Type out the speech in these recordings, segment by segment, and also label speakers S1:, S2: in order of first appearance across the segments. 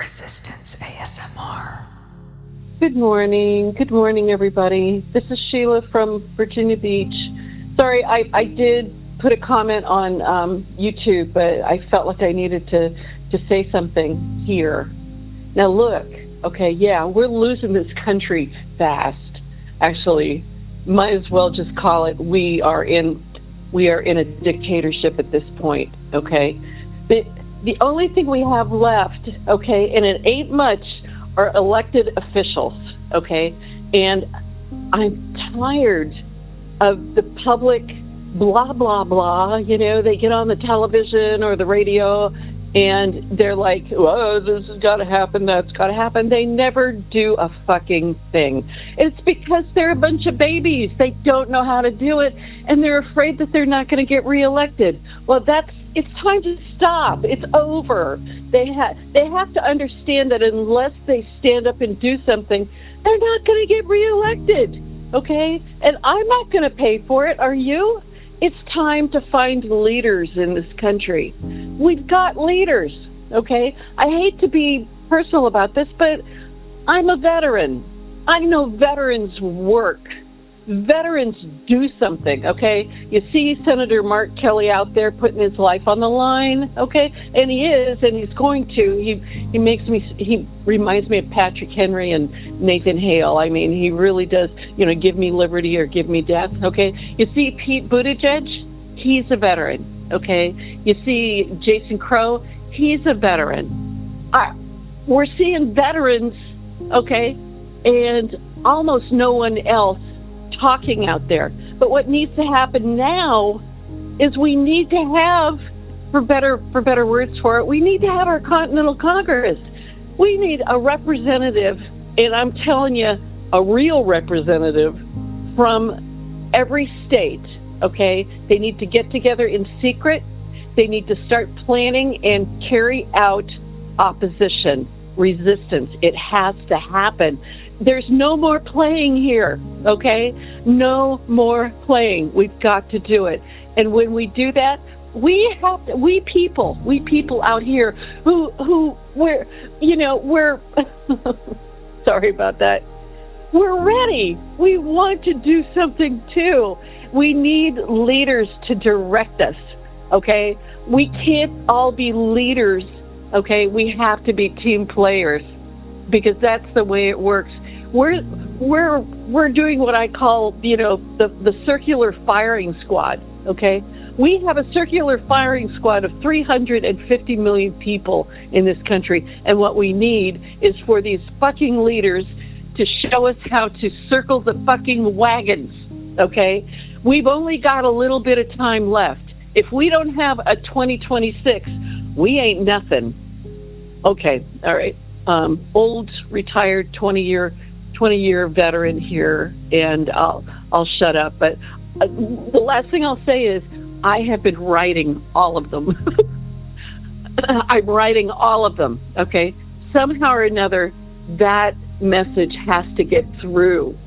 S1: Resistance ASMR.
S2: Good morning. Good morning, everybody. This is Sheila from Virginia Beach. Sorry, I did put a comment on YouTube, but I felt like I needed to say something here. Now, look, okay, yeah, we're losing this country fast. Actually, might as well just call it we are in a dictatorship at this point, okay? The only thing we have left, okay, and it ain't much, are elected officials, okay? And I'm tired of the public blah, blah, blah. You know, they get on the television or the radio and they're like, oh, this has got to happen, that's got to happen. They never do a fucking thing. It's because they're a bunch of babies. They don't know how to do it, and they're afraid that they're not going to get reelected. Well, it's time to stop. It's over. They have to understand that unless they stand up and do something, they're not going to get reelected, okay? And I'm not going to pay for it. Are you? It's time to find leaders in this country. We've got leaders, okay? I hate to be personal about this, but I'm a veteran. I know veterans work. Veterans do something, okay? You see Senator Mark Kelly out there putting his life on the line, okay? And he is, and he's going to. He reminds me of Patrick Henry and Nathan Hale. I mean, he really does, give me liberty or give me death, okay? You see Pete Buttigieg? He's a veteran, okay? You see Jason Crow? He's a veteran. We're seeing veterans, okay, and almost no one else talking out there. But what needs to happen now is we need to have, for better words for it, we need to have our Continental Congress. We need a representative, and I'm telling you, a real representative from every state, okay? They need to get together in secret. They need to start planning and carry out opposition, resistance. It has to happen. There's no more playing here, okay? No more playing. We've got to do it. And when we do that, we people out here we're sorry about that. We're ready. We want to do something too. We need leaders to direct us, okay? We can't all be leaders, okay? We have to be team players because that's the way it works. We're doing what I call, the circular firing squad, okay? We have a circular firing squad of 350 million people in this country, and what we need is for these fucking leaders to show us how to circle the fucking wagons, okay? We've only got a little bit of time left. If we don't have a 2026, we ain't nothing. Okay, all right. Old, retired, 20-year veteran here, and I'll shut up. But the last thing I'll say is I have been writing all of them. I'm writing all of them, okay? Somehow or another, that message has to get through,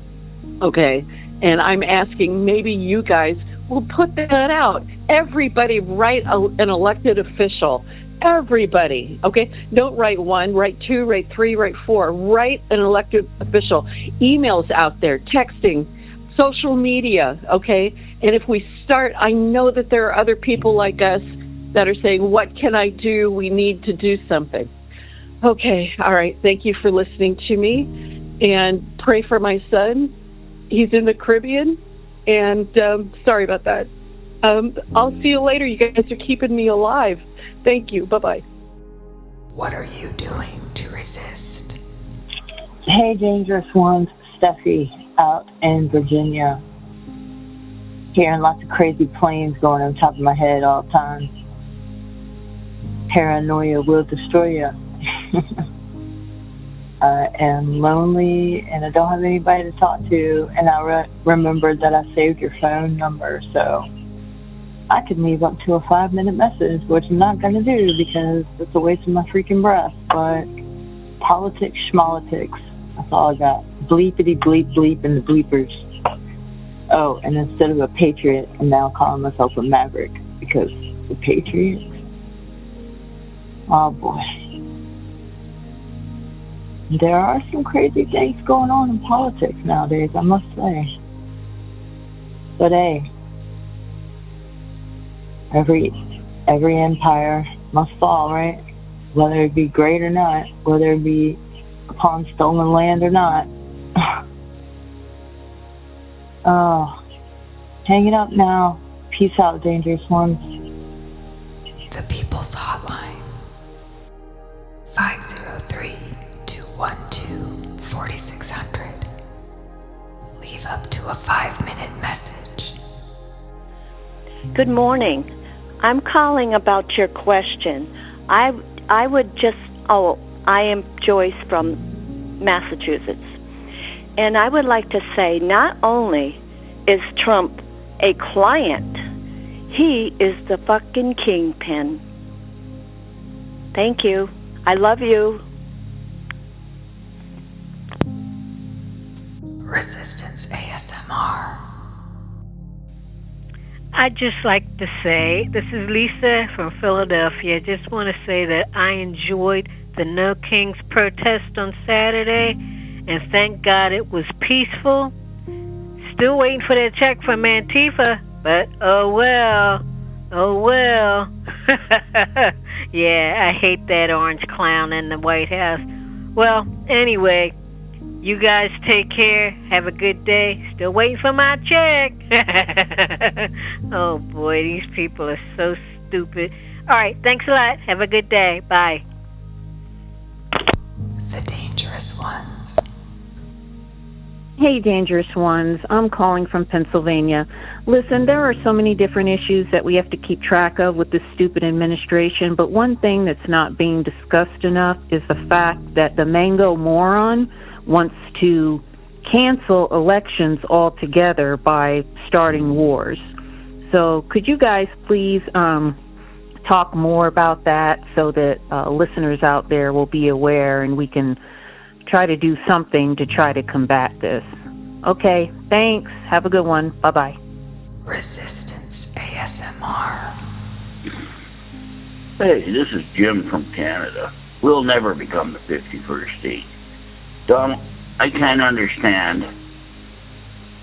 S2: okay? And I'm asking maybe you guys will put that out. Everybody write an elected official. Everybody, okay? Don't write one, write two, write three, write four. Write an elected official. Emails out there, texting, social media, okay? And if we start, I know that there are other people like us that are saying, what can I do? We need to do something. Okay, all right. Thank you for listening to me. And pray for my son. He's in the Caribbean. And sorry about that. I'll see you later. You guys are keeping me alive. Thank you. Bye-bye.
S1: What are you doing to resist?
S3: Hey, Dangerous Ones. Steffi out in Virginia. Hearing lots of crazy planes going on top of my head all the time. Paranoia will destroy you. I am lonely and I don't have anybody to talk to. And I remembered that I saved your phone number, so I could leave up to a 5-minute message, which I'm not going to do because it's a waste of my freaking breath. But politics, schmolitics, that's all I got. Bleepity bleep bleep and the bleepers. Oh, and instead of a patriot, I'm now calling myself a maverick because the Patriots. Oh boy. there are some crazy things going on in politics nowadays, I must say. But hey, every empire must fall, right? Whether it be great or not, whether it be upon stolen land or not. Oh, hanging up now. Peace out, dangerous ones.
S1: The People's Hotline. 503-212-4600. Leave up to a 5-minute message.
S4: Good morning. I'm calling about your question. I am Joyce from Massachusetts. And I would like to say, not only is Trump a client, he is the fucking kingpin. Thank you. I love you.
S1: Resistance ASMR.
S5: I'd just like to say, this is Lisa from Philadelphia. Just want to say that I enjoyed the No Kings protest on Saturday, and thank God it was peaceful. Still waiting for that check from Antifa, but oh well. Yeah, I hate that orange clown in the White House. Well, anyway, you guys take care. Have a good day. Still waiting for my check. Oh boy, these people are so stupid. All right, thanks a lot. Have a good day. Bye.
S1: The Dangerous Ones.
S6: Hey, Dangerous Ones. I'm calling from Pennsylvania. Listen, there are so many different issues that we have to keep track of with this stupid administration, but one thing that's not being discussed enough is the fact that the Mango moron wants to cancel elections altogether by starting wars. So could you guys please talk more about that so that listeners out there will be aware and we can try to do something to try to combat this? Okay, thanks. Have a good one. Bye-bye.
S1: Resistance ASMR.
S7: Hey, this is Jim from Canada. We'll never become the 51st state. Donald, I can't understand.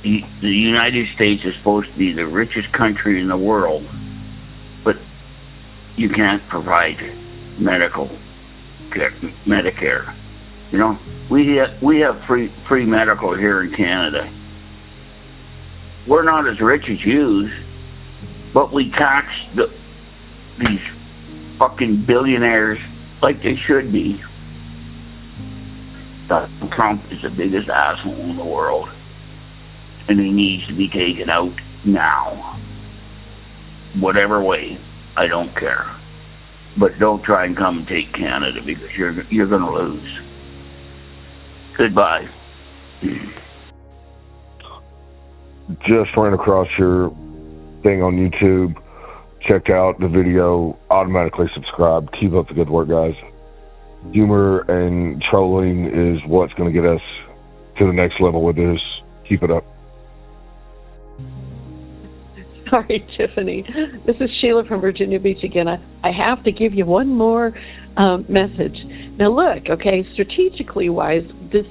S7: The United States is supposed to be the richest country in the world, but you can't provide Medicare. You know, we have free medical here in Canada. We're not as rich as you, but we tax these fucking billionaires like they should be. Donald Trump is the biggest asshole in the world, and he needs to be taken out now. Whatever way, I don't care. But don't try and come and take Canada, because you're going to lose. Goodbye.
S8: Just ran across your thing on YouTube. Checked out the video. Automatically subscribed. Keep up the good work, guys. Humor and trolling is what's going to get us to the next level with this. Keep it up.
S2: Sorry, Tiffany. This is Sheila from Virginia Beach again. I have to give you one more message. Now, look, okay, strategically wise, this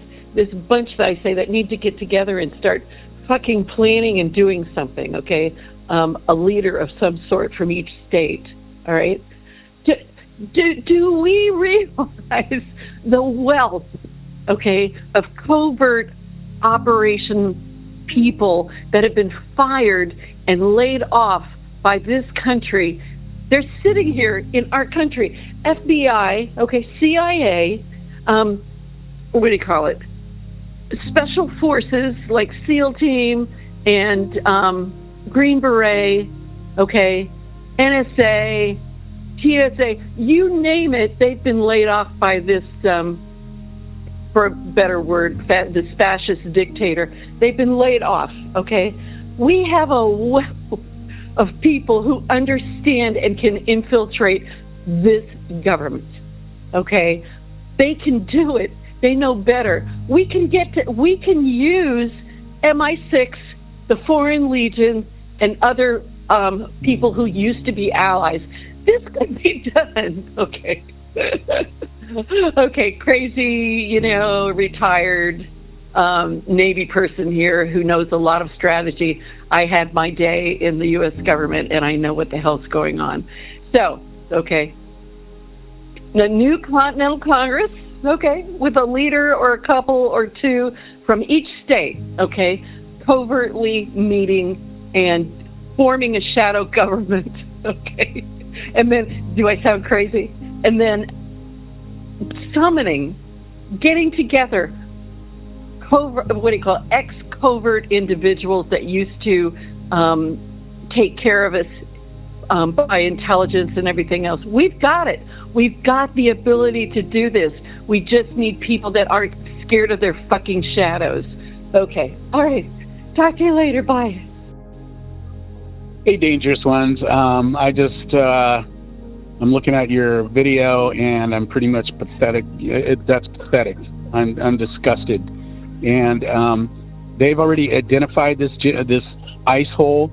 S2: bunch that I say that need to get together and start fucking planning and doing something, okay? A leader of some sort from each state, all right? Do we realize the wealth, okay, of covert operation people that have been fired and laid off by this country? They're sitting here in our country. FBI, okay, CIA, what do you call it? Special forces like SEAL Team and Green Beret, okay, NSA, TSA, you name it, they've been laid off by this, for a better word, this fascist dictator. They've been laid off, okay? We have a wealth of people who understand and can infiltrate this government, okay? They can do it. They know better. We can use MI6, the Foreign Legion, and other people who used to be allies. This could be done, okay? Okay, crazy, retired Navy person here who knows a lot of strategy. I had my day in the U.S. government, and I know what the hell's going on. So, okay. The new Continental Congress, okay, with a leader or a couple or two from each state, okay, covertly meeting and forming a shadow government, okay. And then, do I sound crazy? And then summoning, getting together, ex-covert individuals that used to take care of us by intelligence and everything else. We've got it. We've got the ability to do this. We just need people that aren't scared of their fucking shadows. Okay. All right. Talk to you later. Bye.
S9: Hey, Dangerous Ones. I'm looking at your video, and I'm pretty much pathetic. That's pathetic. I'm disgusted. And they've already identified this ice hole,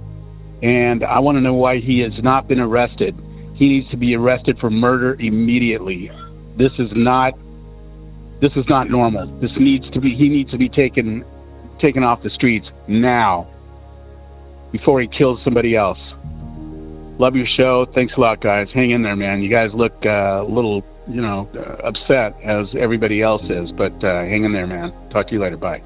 S9: and I want to know why he has not been arrested. He needs to be arrested for murder immediately. This is not normal. He needs to be taken off the streets now before he kills somebody else. Love your show. Thanks a lot, guys. Hang in there, man. You guys look a little, upset as everybody else is, but hang in there, man. Talk to you later. Bye.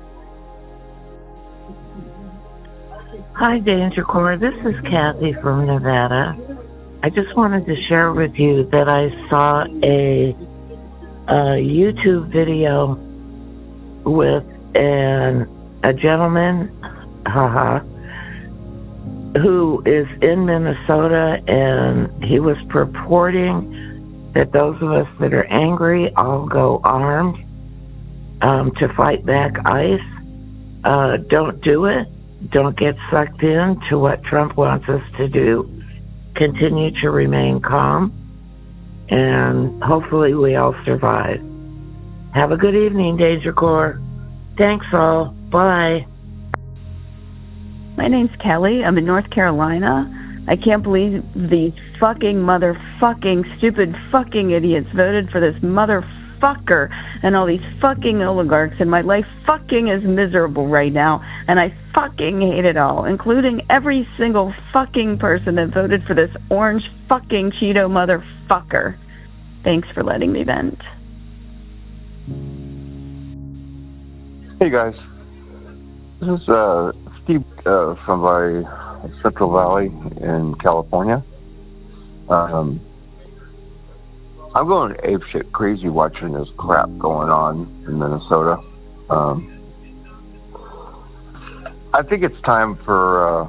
S10: Hi, Danger Corps. This is Kathy from Nevada. I just wanted to share with you that I saw a YouTube video with a gentleman, who is in Minnesota, and he was purporting that those of us that are angry all go armed to fight back ICE. Don't do it. Don't get sucked in to what Trump wants us to do. Continue to remain calm, and hopefully we all survive. Have a good evening, Danger Corps. Thanks all. Bye.
S11: My name's Kelly. I'm in North Carolina. I can't believe these fucking motherfucking stupid fucking idiots voted for this motherfucker and all these fucking oligarchs, and my life fucking is miserable right now, and I fucking hate it all, including every single fucking person that voted for this orange fucking Cheeto motherfucker. Thanks for letting me vent.
S8: Hey guys, this is Steve from my Central Valley in California. I'm going apeshit crazy watching this crap going on in Minnesota. I think it's time for,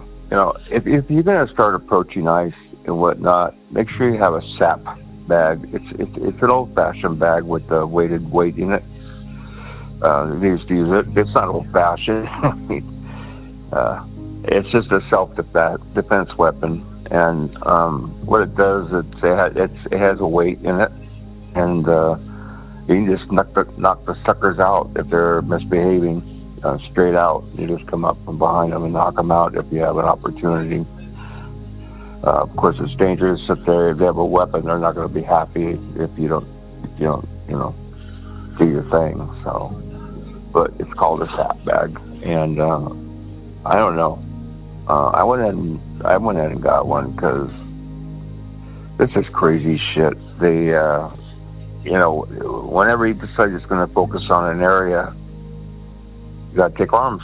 S8: if you're going to start approaching ICE and whatnot, make sure you have a SAP bag. It's an old-fashioned bag with the weighted weight in it. They used to use it. It's not old-fashioned. It's just a self-defense weapon, and what it does, it has a weight in it, and you can just knock the suckers out if they're misbehaving, straight out. You just come up from behind them and knock them out if you have an opportunity. Of course, it's dangerous if they have a weapon. They're not going to be happy if you don't do your thing. So, but it's called a SAP bag, and I don't know. I went ahead and got one because this is crazy shit. They, whenever you decide you're going to focus on an area, you got to take arms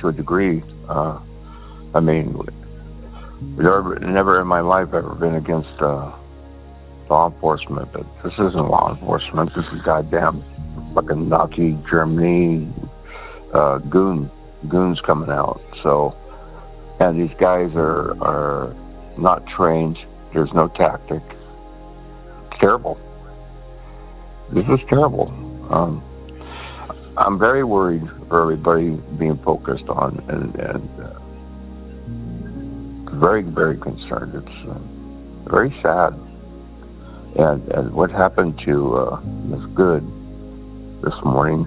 S8: to a degree. Never in my life ever been against law enforcement, but this isn't law enforcement. This is goddamn fucking Nazi Germany goons coming out. So. And these guys are not trained. There's no tactic. It's terrible. This is terrible. I'm very worried for everybody being focused on and very, very concerned. It's very sad. And what happened to Miss Good this morning?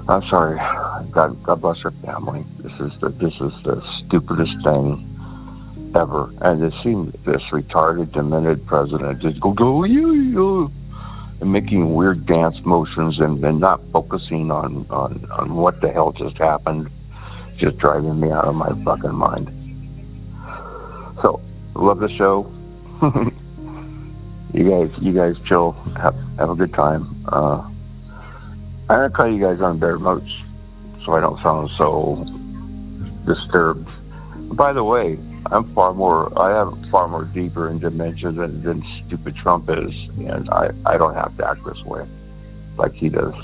S8: I'm sorry. God bless her family. This is the stupidest thing ever. And it seemed this retarded, demented president just go, you, and making weird dance motions and not focusing on what the hell just happened, just driving me out of my fucking mind. So, love the show. You guys chill, have a good time. I'm gonna call you guys on bare notes so I don't sound so disturbed. By the way, I have far more deeper in dementia than stupid Trump is, and I don't have to act this way like he does.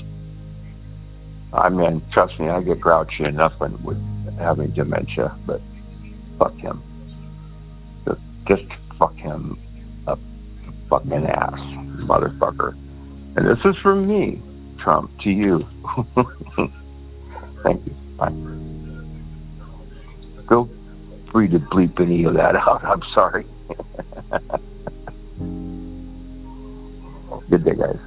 S8: I mean, trust me, I get grouchy enough with having dementia, but fuck him. Just fuck him up fucking ass, motherfucker. And this is from me, Trump, to you. Thank you. Bye. Feel free to bleep any of that out. I'm sorry. Good day, guys.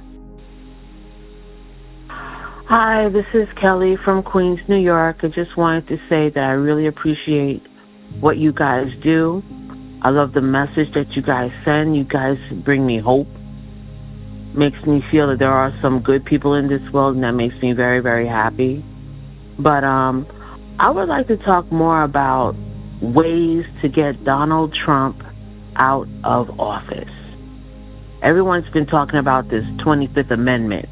S6: Hi, this is Kelly from Queens, New York. I just wanted to say that I really appreciate what you guys do. I love the message that you guys send. You guys bring me hope. Makes me feel that there are some good people in this world, and that makes me very, very happy. But I would like to talk more about ways to get Donald Trump out of office. Everyone's been talking about this 25th Amendment,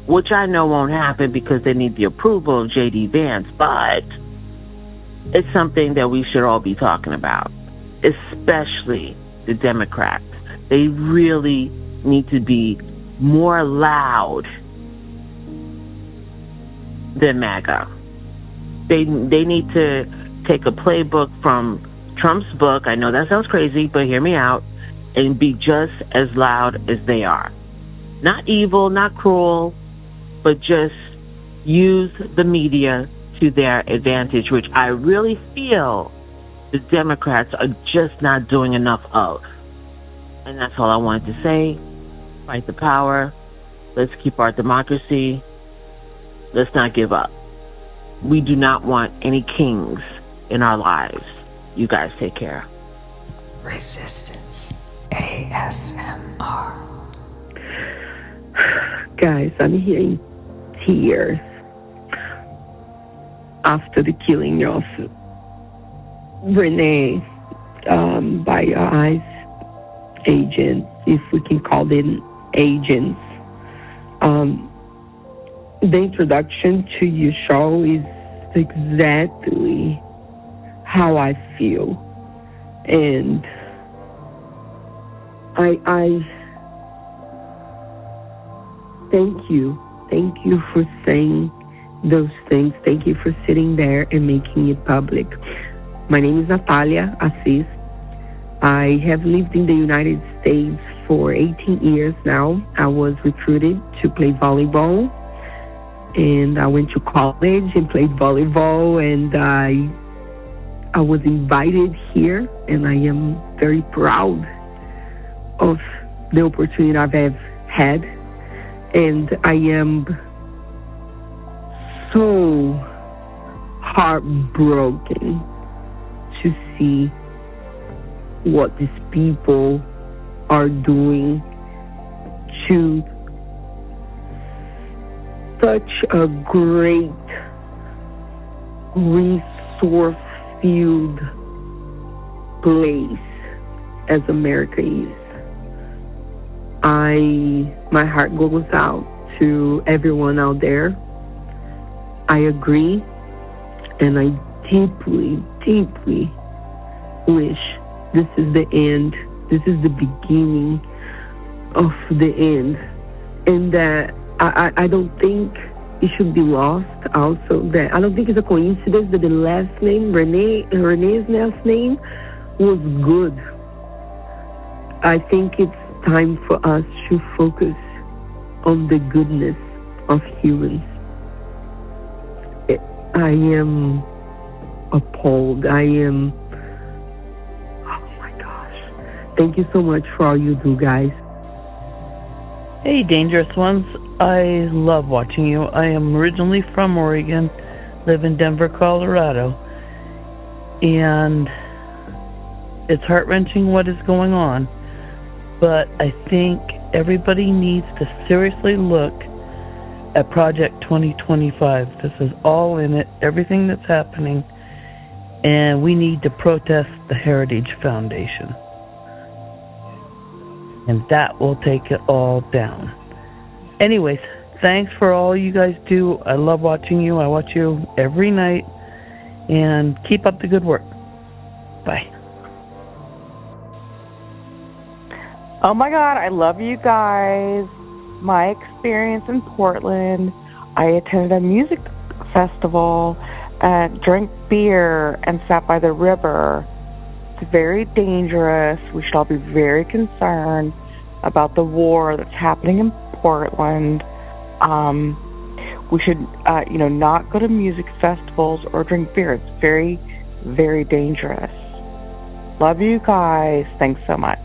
S6: which I know won't happen because they need the approval of J.D. Vance, but it's something that we should all be talking about, especially the Democrats. They really need to be more loud than MAGA. They need to take a playbook from Trump's book. I know that sounds crazy, but hear me out, and be just as loud as they are. Not evil, not cruel, but just use the media to their advantage, which I really feel the Democrats are just not doing enough of. And that's all I wanted to say. Fight the power. Let's keep our democracy. Let's not give up. We do not want any kings in our lives. You guys take care.
S1: Resistance ASMR.
S12: Guys, I'm hearing tears after the killing of Renee by ICE agents, if we can call them agents. The introduction to your show is exactly how I feel, and I thank you for saying those things. Thank you for sitting there and making it public. My name is Natalia Assis. I have lived in the United States for 18 years now. I was recruited to play volleyball, and I went to college and played volleyball, and I was invited here, and I am very proud of the opportunity I've had, and I am so heartbroken to see what these people are doing to such a great resource-filled place as America is. My heart goes out to everyone out there. I agree, and I deeply, deeply wish this is the end. This is the beginning of the end. And that I don't think it should be lost also. That I don't think it's a coincidence that the last name, Renee's last name, was good. I think it's time for us to focus on the goodness of humans. I am appalled. Oh my gosh. Thank you so much for all you do, guys.
S13: Hey, Dangerous Ones. I love watching you. I am originally from Oregon, live in Denver, Colorado. And it's heart-wrenching what is going on, but I think everybody needs to seriously look at Project 2025. This is all in it, everything that's happening, and we need to protest the Heritage Foundation. And that will take it all down. Anyways, thanks for all you guys do. I love watching you. I watch you every night. And keep up the good work. Bye.
S14: Oh my God, I love you guys. My experience in Portland, I attended a music festival, drank beer, and sat by the river. It's very dangerous. We should all be very concerned about the war that's happening in Portland. We should, not go to music festivals or drink beer. It's very, very dangerous. Love you guys. Thanks so much.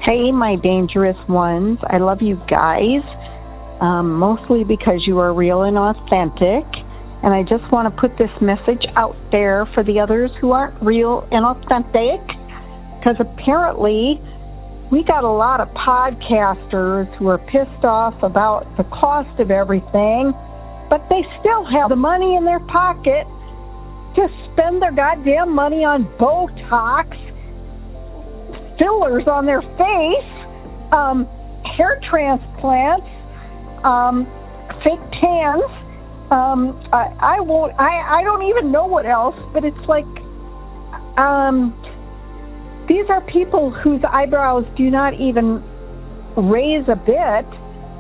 S15: Hey, my dangerous ones. I love you guys, mostly because you are real and authentic. And I just want to put this message out there for the others who aren't real and authentic, because apparently we got a lot of podcasters who are pissed off about the cost of everything, but they still have the money in their pocket to spend their goddamn money on Botox, fillers on their face, hair transplants, fake tans. I don't even know what else, but it's like, these are people whose eyebrows do not even raise a bit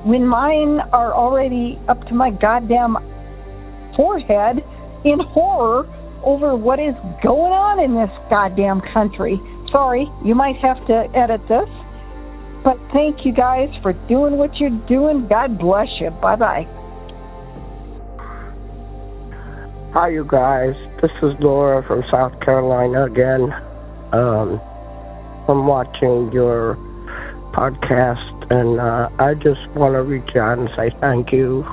S15: when mine are already up to my goddamn forehead in horror over what is going on in this goddamn country. Sorry, you might have to edit this, but thank you guys for doing what you're doing. God bless you. Bye-bye.
S16: Hi, you guys. This is Laura from South Carolina again. I'm watching your podcast, and I just want to reach out and say thank you.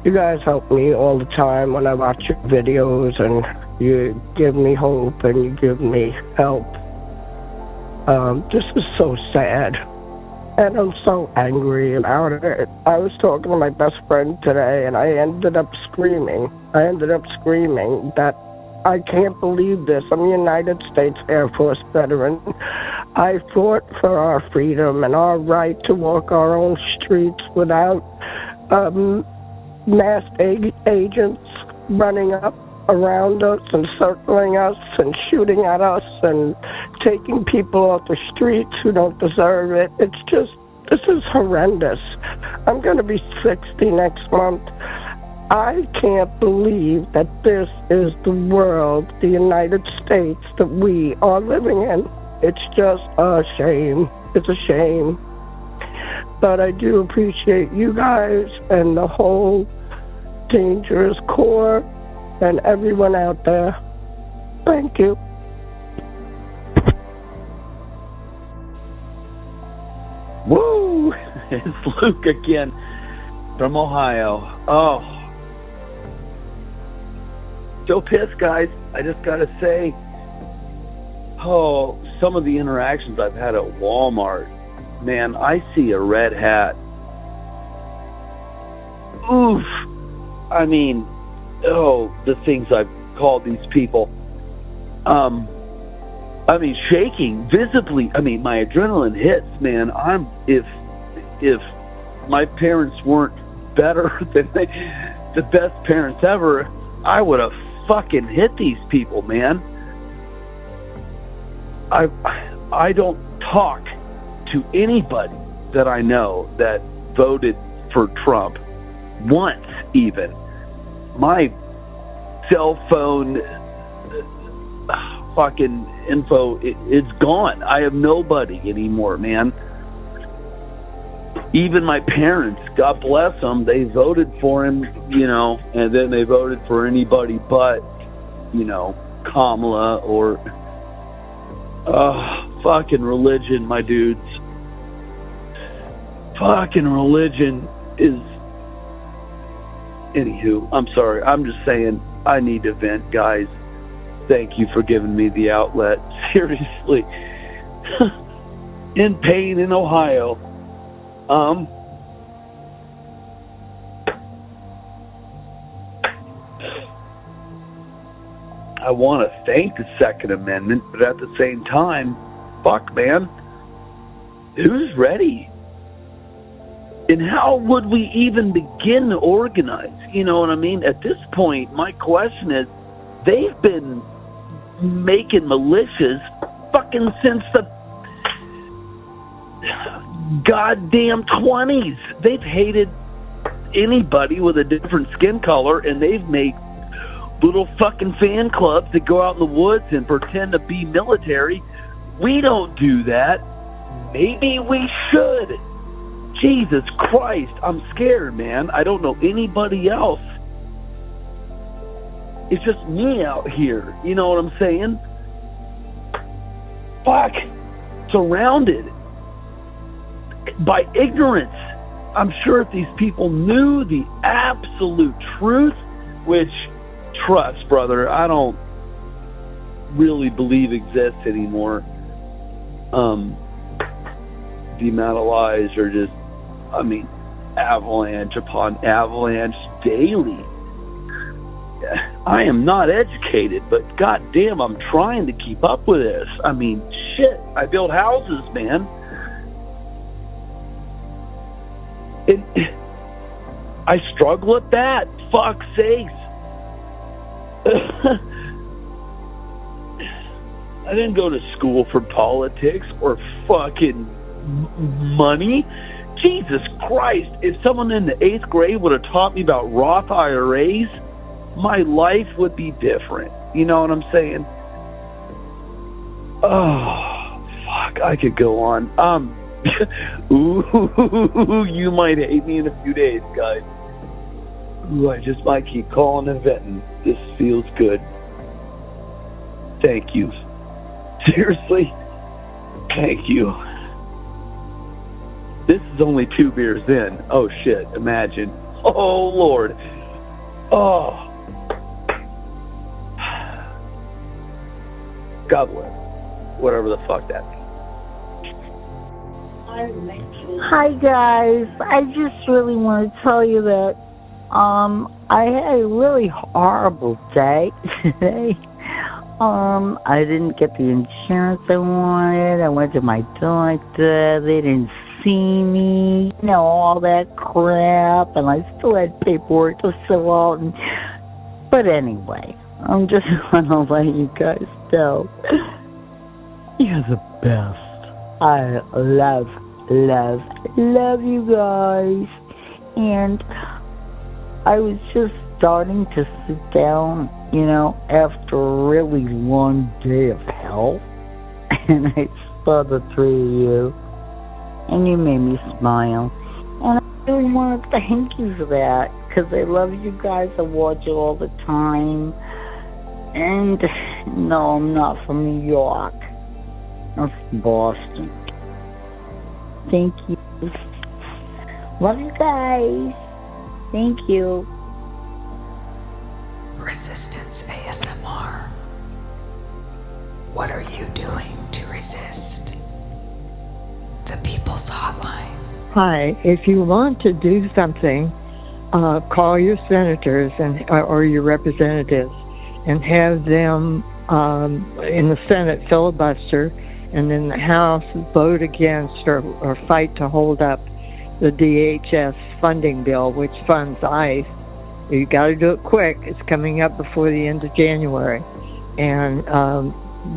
S16: You guys help me all the time when I watch your videos, and you give me hope and you give me help. This is so sad, and I'm so angry about it. I was talking to my best friend today, and I ended up screaming that I can't believe this. I'm a United States Air Force veteran. I fought for our freedom and our right to walk our own streets without masked agents running up around us and circling us and shooting at us and taking people off the streets who don't deserve it. It's just, this is horrendous. I'm going to be 60 next month. I can't believe that this is the world, the United States, that we are living in. It's just a shame. It's a shame. But I do appreciate you guys and the whole Dangerous Corps and everyone out there. Thank you.
S17: Woo! It's Luke again from Ohio. Oh. So pissed, guys. I just got to say, some of the interactions I've had at Walmart, man, I see a red hat. Oof. I mean, the things I've called these people. Shaking visibly. My adrenaline hits, man. If my parents weren't better than the best parents ever, I would have fucking hit these people, man. I don't talk to anybody that I know that voted for Trump once even. My cell phone fucking info, it's gone. I have nobody anymore, man. Even my parents, God bless them, they voted for him, and then they voted for anybody but, Kamala or fucking religion, my dudes. Fucking religion is... Anywho, I'm sorry. I'm just saying I need to vent, guys. Thank you for giving me the outlet. Seriously. In pain in Ohio. I want to thank the Second Amendment, but at the same time, fuck, man, who's ready? And how would we even begin to organize? You know what I mean? At this point, my question is, they've been making militias fucking since the goddamn 20s. They've hated anybody with a different skin color, and they've made little fucking fan clubs that go out in the woods and pretend to be military. We don't do that. Maybe we should. Jesus Christ, I'm scared, man. I don't know anybody else. It's just me out here. You know what I'm saying? Fuck. Surrounded by ignorance. I'm sure if these people knew the absolute truth, which, trust, brother, I don't really believe exists anymore. The amount of lies are just, I mean, avalanche upon avalanche daily. I am not educated, but goddamn, I'm trying to keep up with this. I mean, shit, I build houses, man. And I struggle at that. Fuck's sakes. I didn't go to school for politics or fucking money. Jesus Christ, if someone in the 8th grade would have taught me about Roth IRAs, my life would be different. You know what I'm saying? Oh, fuck, I could go on. Ooh, you might hate me in a few days, guys. Ooh, I just might keep calling and venting. This feels good. Thank you. Seriously, thank you. This is only 2 beers in. Oh, shit, imagine. Oh, Lord. Oh. God bless. Whatever the fuck that means.
S18: Hi, guys. I just really want to tell you that I had a really horrible day today. I didn't get the insurance I wanted. I went to my doctor. They didn't see me. You know, all that crap. And I still had paperwork to fill out. But anyway, I'm just want to let you guys know. You're the best. I love you guys. And I was just starting to sit down, you know, after a really long day of hell. And I saw the 3 of you. And you made me smile. And I really want to thank you for that. Because I love you guys. I watch you all the time. And no, I'm not from New York. I'm from Boston. Thank you. Love you guys. Thank you.
S1: Resistance ASMR. What are you doing to resist? The People's Hotline.
S19: Hi. If you want to do something, call your senators or your representatives and have them in the Senate filibuster and in the House vote against or fight to hold up the DHS funding bill, which funds ICE. You got to do it quick. It's coming up before the end of January. And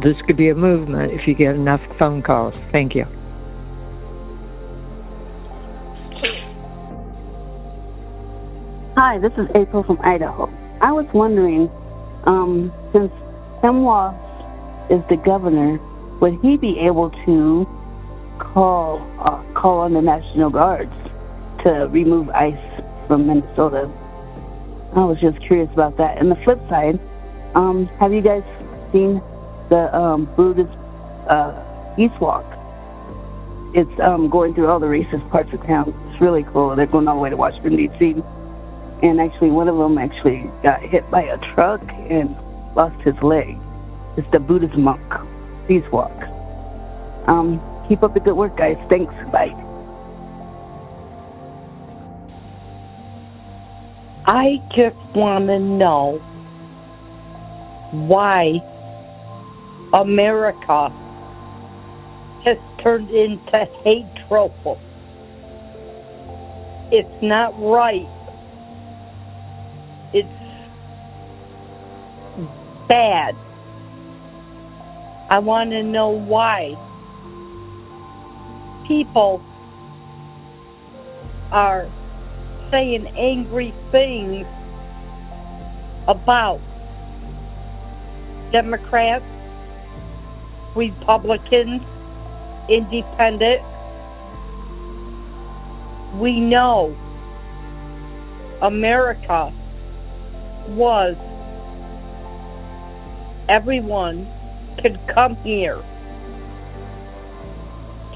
S19: this could be a movement if you get enough phone calls. Thank you.
S20: Hi, this is April from Idaho. I was wondering, since Tim Walz is the governor, would he be able to call on the National Guards to remove ICE from Minnesota? I was just curious about that. And the flip side, have you guys seen the Brutus East Walk? It's going through all the racist parts of town. It's really cool. They're going all the way to Washington, D.C. And actually, one of them actually got hit by a truck and lost his leg. It's the Buddhist monk. Peace walk. Keep up the good work, guys. Thanks. Bye.
S21: I just want to know why America has turned into hate tropo. It's not right. It's bad. I want to know why people are saying angry things about Democrats, Republicans, Independent. We know America was everyone could come here.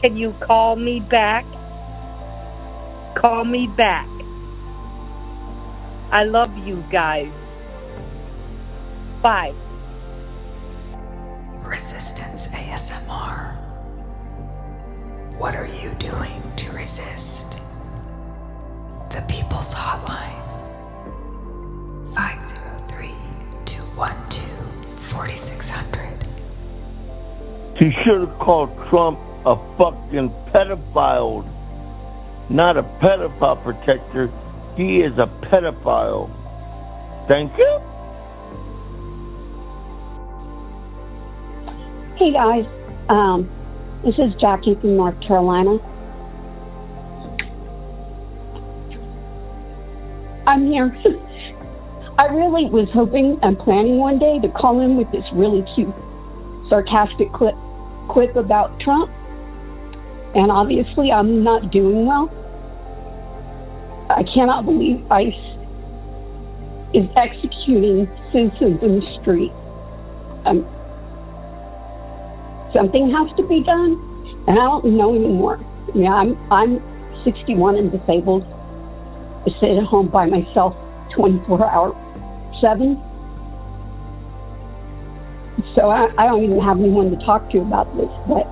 S21: Can you call me back? Call me back. I love you guys. Bye.
S1: Resistance ASMR. What are you doing to resist? The People's Hotline. 503-212-4600.
S22: He should have called Trump a fucking pedophile. Not a pedophile protector. He is a pedophile. Thank you.
S23: Hey guys, this is Jackie from North Carolina. I'm here. I really was hoping and planning one day to call in with this really cute, sarcastic quip about Trump, and obviously I'm not doing well. I cannot believe ICE is executing citizens in the street. Something has to be done, and I don't know anymore. I'm 61 and disabled. I sit at home by myself 24/7. So I don't even have anyone to talk to about this. But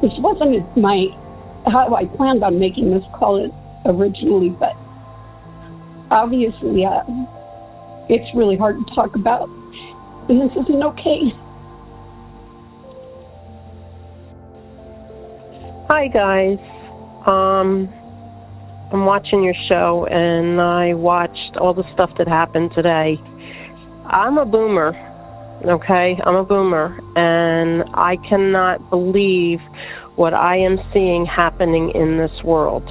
S23: this wasn't how I planned on making this call originally, but obviously it's really hard to talk about, and this isn't okay.
S24: Hi guys, I'm watching your show and I watched all the stuff that happened today. I'm a boomer, okay? I'm a boomer, and I cannot believe what I am seeing happening in this world.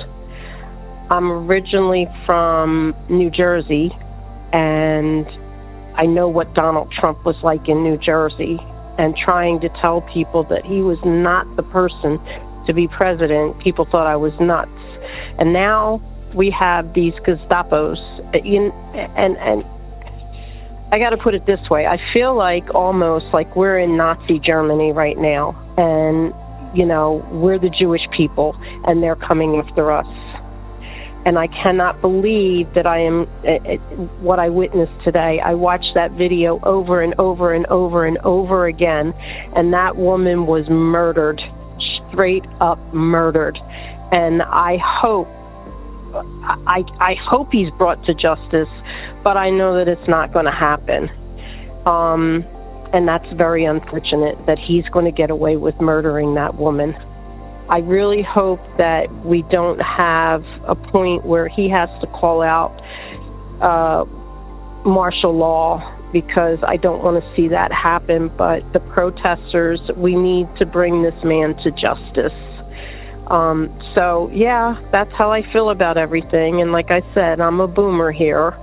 S24: I'm originally from New Jersey, and I know what Donald Trump was like in New Jersey, and trying to tell people that he was not the person to be president, people thought I was nuts. And now we have these Gestapos, and I got to put it this way, I feel like almost like we're in Nazi Germany right now, and, you know, we're the Jewish people, and they're coming after us. And I cannot believe that what I witnessed today. I watched that video over and over and over and over again, and that woman was murdered, straight up murdered. And I hope he's brought to justice, but I know that it's not going to happen. And that's very unfortunate that he's going to get away with murdering that woman. I really hope that we don't have a point where he has to call out martial law, because I don't want to see that happen. But the protesters, we need to bring this man to justice. So, yeah, that's how I feel about everything. And like I said, I'm a boomer here,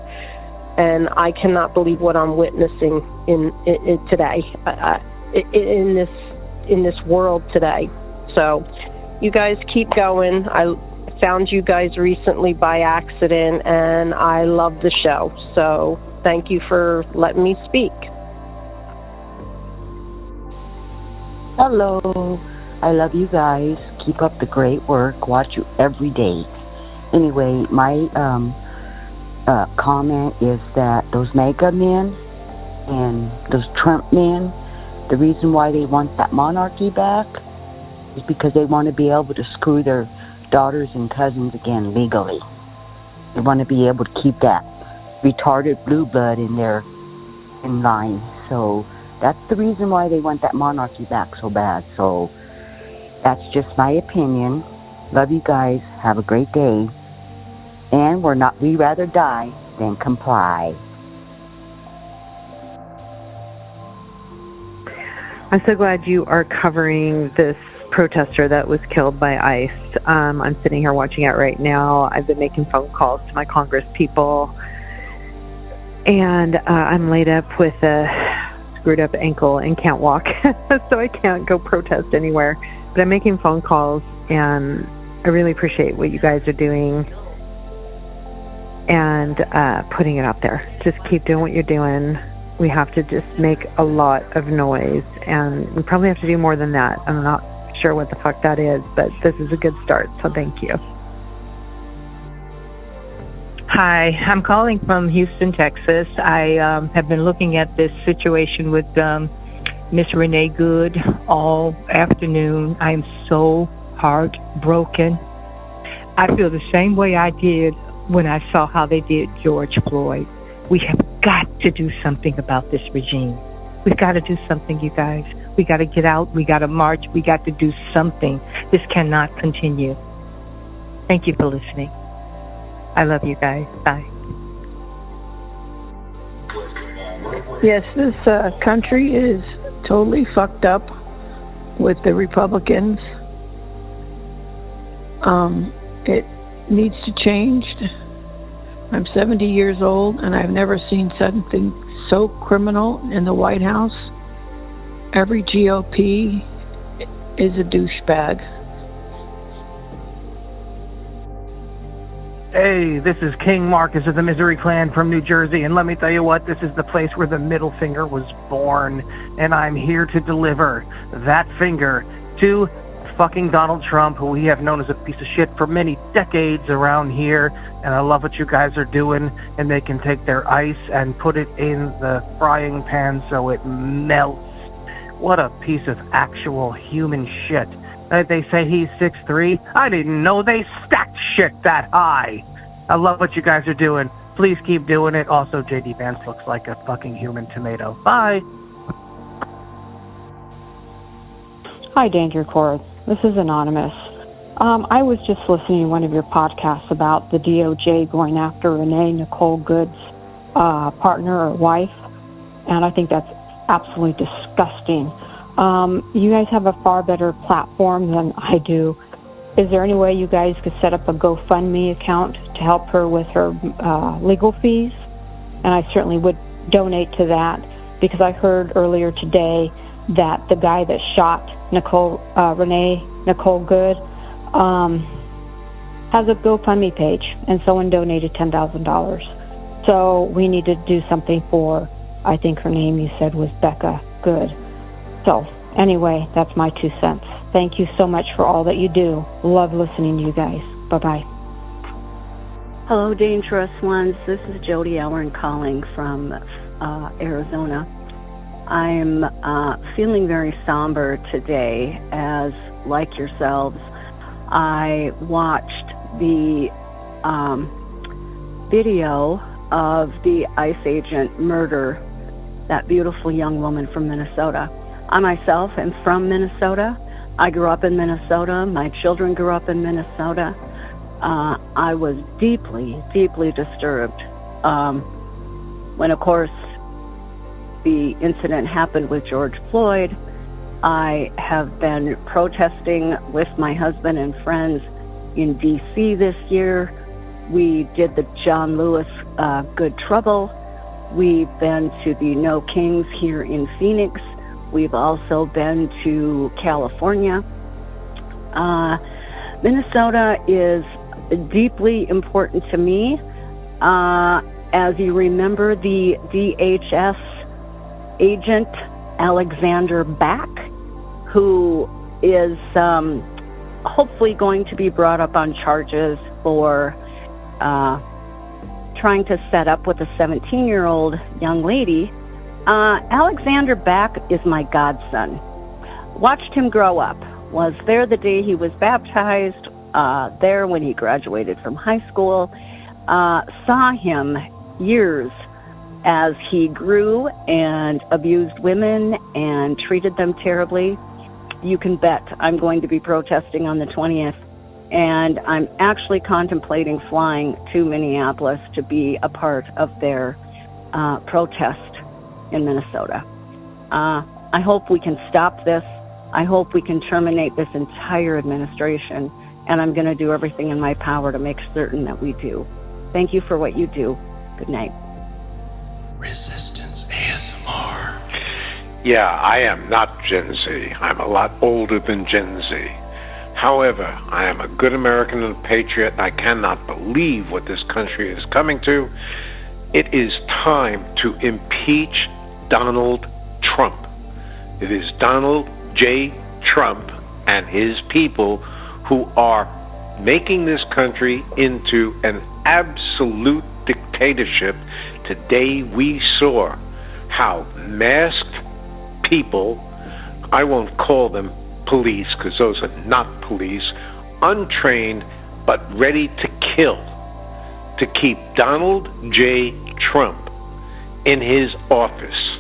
S24: and I cannot believe what I'm witnessing in today, in this world today. So you guys keep going. I found you guys recently by accident, and I love the show. So thank you for letting me speak.
S25: Hello. I love you guys. Keep up the great work. Watch you every day. Anyway, my comment is that those mega men, And those Trump men, the reason why they want that monarchy back is because they want to be able to screw their daughters and cousins again legally. They want to be able to keep that retarded blue blood in line. So that's the reason why they want that monarchy back so bad. So that's just my opinion. Love you guys. Have a great day. And we rather die than comply.
S2: I'm so glad you are covering this protester that was killed by ICE. I'm sitting here watching it right now. I've been making phone calls to my Congress people, and I'm laid up with a screwed up ankle and can't walk, so I can't go protest anywhere. But I'm making phone calls, and I really appreciate what you guys are doing and putting it out there. Just keep doing what you're doing. We have to just make a lot of noise, and we probably have to do more than that. I'm not sure what the fuck that is, but this is a good start, so thank you.
S3: Hi, I'm calling from Houston, Texas. I have been looking at this situation with Miss Renee Good all afternoon. I am so heartbroken. I feel the same way I did when I saw how they did George Floyd. We have got to do something about this regime. We've got to do something, you guys. We got to get out. We got to march. We got to do something. This cannot continue. Thank you for listening. I love you guys. Bye.
S4: Yes, this country is totally fucked up with the Republicans. It needs to change. I'm 70 years old, and I've never seen something so criminal in the White House. Every GOP is a douchebag.
S5: Hey, this is King Marcus of the Misery Clan from New Jersey, and let me tell you what, this is the place where the middle finger was born, and I'm here to deliver that finger to fucking Donald Trump, who we have known as a piece of shit for many decades around here, and I love what you guys are doing, and they can take their ice and put it in the frying pan so it melts. What a piece of actual human shit. They say he's 6'3". I didn't know they stacked shit that high. I love what you guys are doing. Please keep doing it. Also, J.D. Vance looks like a fucking human tomato. Bye.
S7: Hi, Danger Corps. This is Anonymous. I was just listening to one of your podcasts about the DOJ going after Renee Nicole Good's partner or wife, and I think that's absolutely disgusting. You guys have a far better platform than I do. Is there any way you guys could set up a GoFundMe account to help her with her legal fees? And I certainly would donate to that, because I heard earlier today that the guy that shot Renee Nicole Good has a GoFundMe page, and someone donated $10,000. So we need to do something for, I think her name you said was Becca Good. So anyway, that's my 2 cents. Thank you so much for all that you do. Love listening to you guys. Bye-bye.
S26: Hello, dangerous ones. This is Jody Ellern calling from Arizona. I'm feeling very somber today, as, like yourselves, I watched the video of the ICE agent murder that beautiful young woman from Minnesota. I myself am from Minnesota. I grew up in Minnesota. My children grew up in Minnesota. I was deeply, deeply disturbed when, of course, the incident happened with George Floyd. I have been protesting with my husband and friends in D.C. this year. We did the John Lewis Good Trouble. We've been to the No Kings here in Phoenix. We've also been to California. Minnesota is deeply important to me. As you remember, the DHS agent Alexander Back, who is hopefully going to be brought up on charges for trying to set up with a 17-year-old young lady
S23: Alexander Back is my godson. Watched him grow up. Was there the day he was baptized, there when he graduated from high school. Saw him years as he grew and abused women and treated them terribly. You can bet I'm going to be protesting on the 20th, and I'm actually contemplating flying to Minneapolis to be a part of their protest in Minnesota. I hope we can stop this. I hope we can terminate this entire administration, and I'm going to do everything in my power to make certain that we do. Thank you for what you do. Good night.
S6: Resistance ASMR.
S8: Yeah, I am not Gen Z. I'm a lot older than Gen Z. However, I am a good American and a patriot, and I cannot believe what this country is coming to. It is time to impeach Donald Trump. It is Donald J. Trump and his people who are making this country into an absolute dictatorship. Today we saw how masked people, I won't call them police because those are not police, untrained but ready to kill, to keep Donald J. Trump in his office.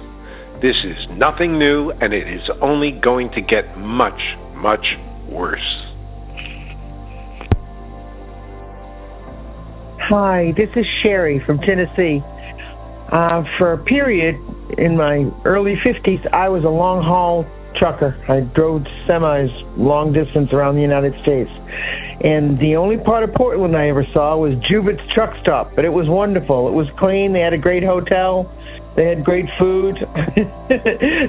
S8: This is nothing new, and it is only going to get much, much worse.
S9: Hi, this is Sherry from Tennessee. For a period in my early 50s, I was a long-haul trucker. I drove semis long distance around the United States. And the only part of Portland I ever saw was Jubit's Truck Stop, but it was wonderful. It was clean. They had a great hotel. They had great food.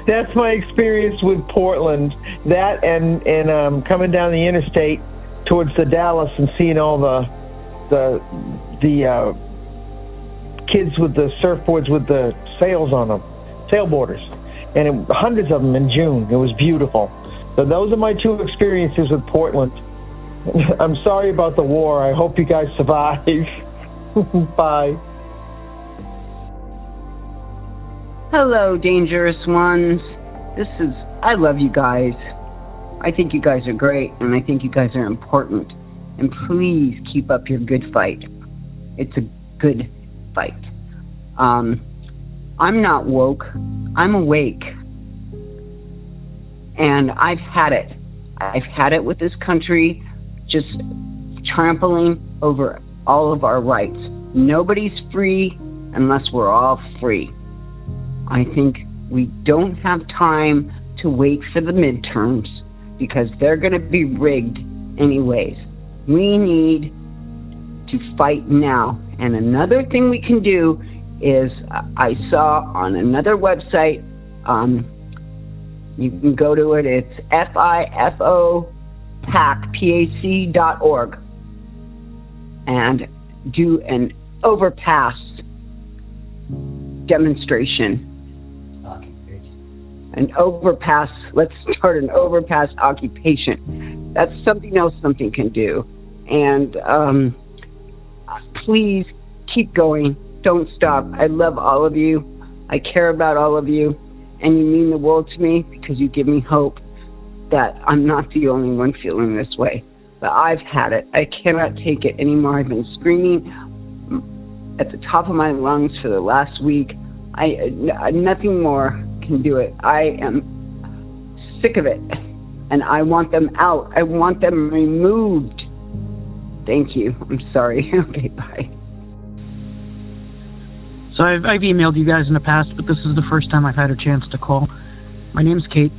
S9: That's my experience with Portland. That and coming down the interstate towards the Dallas and seeing all the kids with the surfboards with the sails on them, sailboarders, and hundreds of them in June. It was beautiful. So those are my two experiences with Portland. I'm sorry about the war. I hope you guys survive. Bye.
S10: Hello, dangerous ones. I love you guys. I think you guys are great, and I think you guys are important. And please keep up your good fight. It's a good fight. I'm not woke. I'm awake. And I've had it. I've had it with this country just trampling over all of our rights. Nobody's free unless we're all free. I think we don't have time to wait for the midterms because they're going to be rigged anyways. We need to fight now. And another thing we can do is, I saw on another website, you can go to it, it's FIFOPAC.org, and do an overpass demonstration. An overpass, let's start an overpass occupation. That's something else something can do. And please keep going. Don't stop. I love all of you. I care about all of you. And you mean the world to me because you give me hope that I'm not the only one feeling this way. But I've had it. I cannot take it anymore. I've been screaming at the top of my lungs for the last week. Nothing more can do it. I am sick of it. And I want them out. I want them removed. Thank you. I'm sorry. Okay, bye.
S11: So I've emailed you guys in the past, but this is the first time I've had a chance to call. My name's Kate.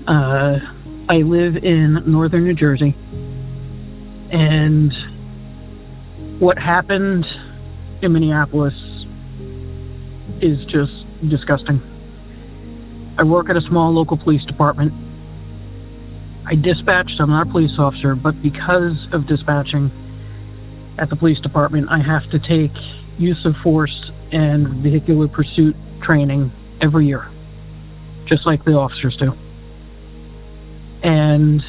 S11: I live in northern New Jersey. And what happened in Minneapolis is just disgusting. I work at a small local police department. I dispatched, I'm not a police officer, but because of dispatching at the police department, I have to take use of force and vehicular pursuit training every year, just like the officers do. And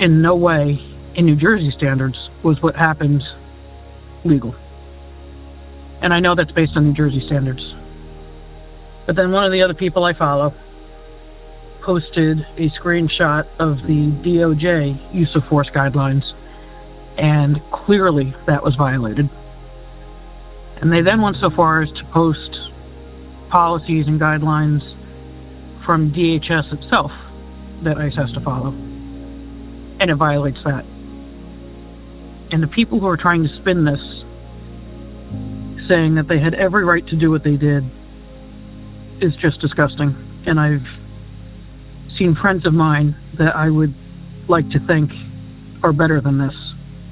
S11: in no way, in New Jersey standards, was what happened legal. And I know that's based on New Jersey standards. But then one of the other people I follow posted a screenshot of the DOJ use of force guidelines, and clearly that was violated. And they then went so far as to post policies and guidelines from DHS itself that ICE has to follow, and it violates that. And the people who are trying to spin this, saying that they had every right to do what they did, is just disgusting. And I've seen friends of mine that I would like to think are better than this,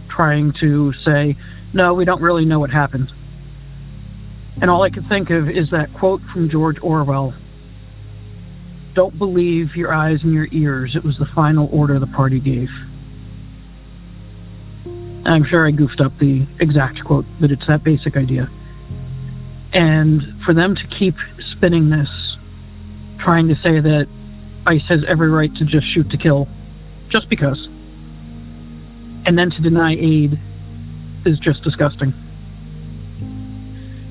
S11: trying to say, no, we don't really know what happened. And all I could think of is that quote from George Orwell, "Don't believe your eyes and your ears. It was the final order the party gave." I'm sure I goofed up the exact quote, but it's that basic idea. And for them to keep spinning this, trying to say that ICE has every right to just shoot to kill, just because, and then to deny aid, is just disgusting.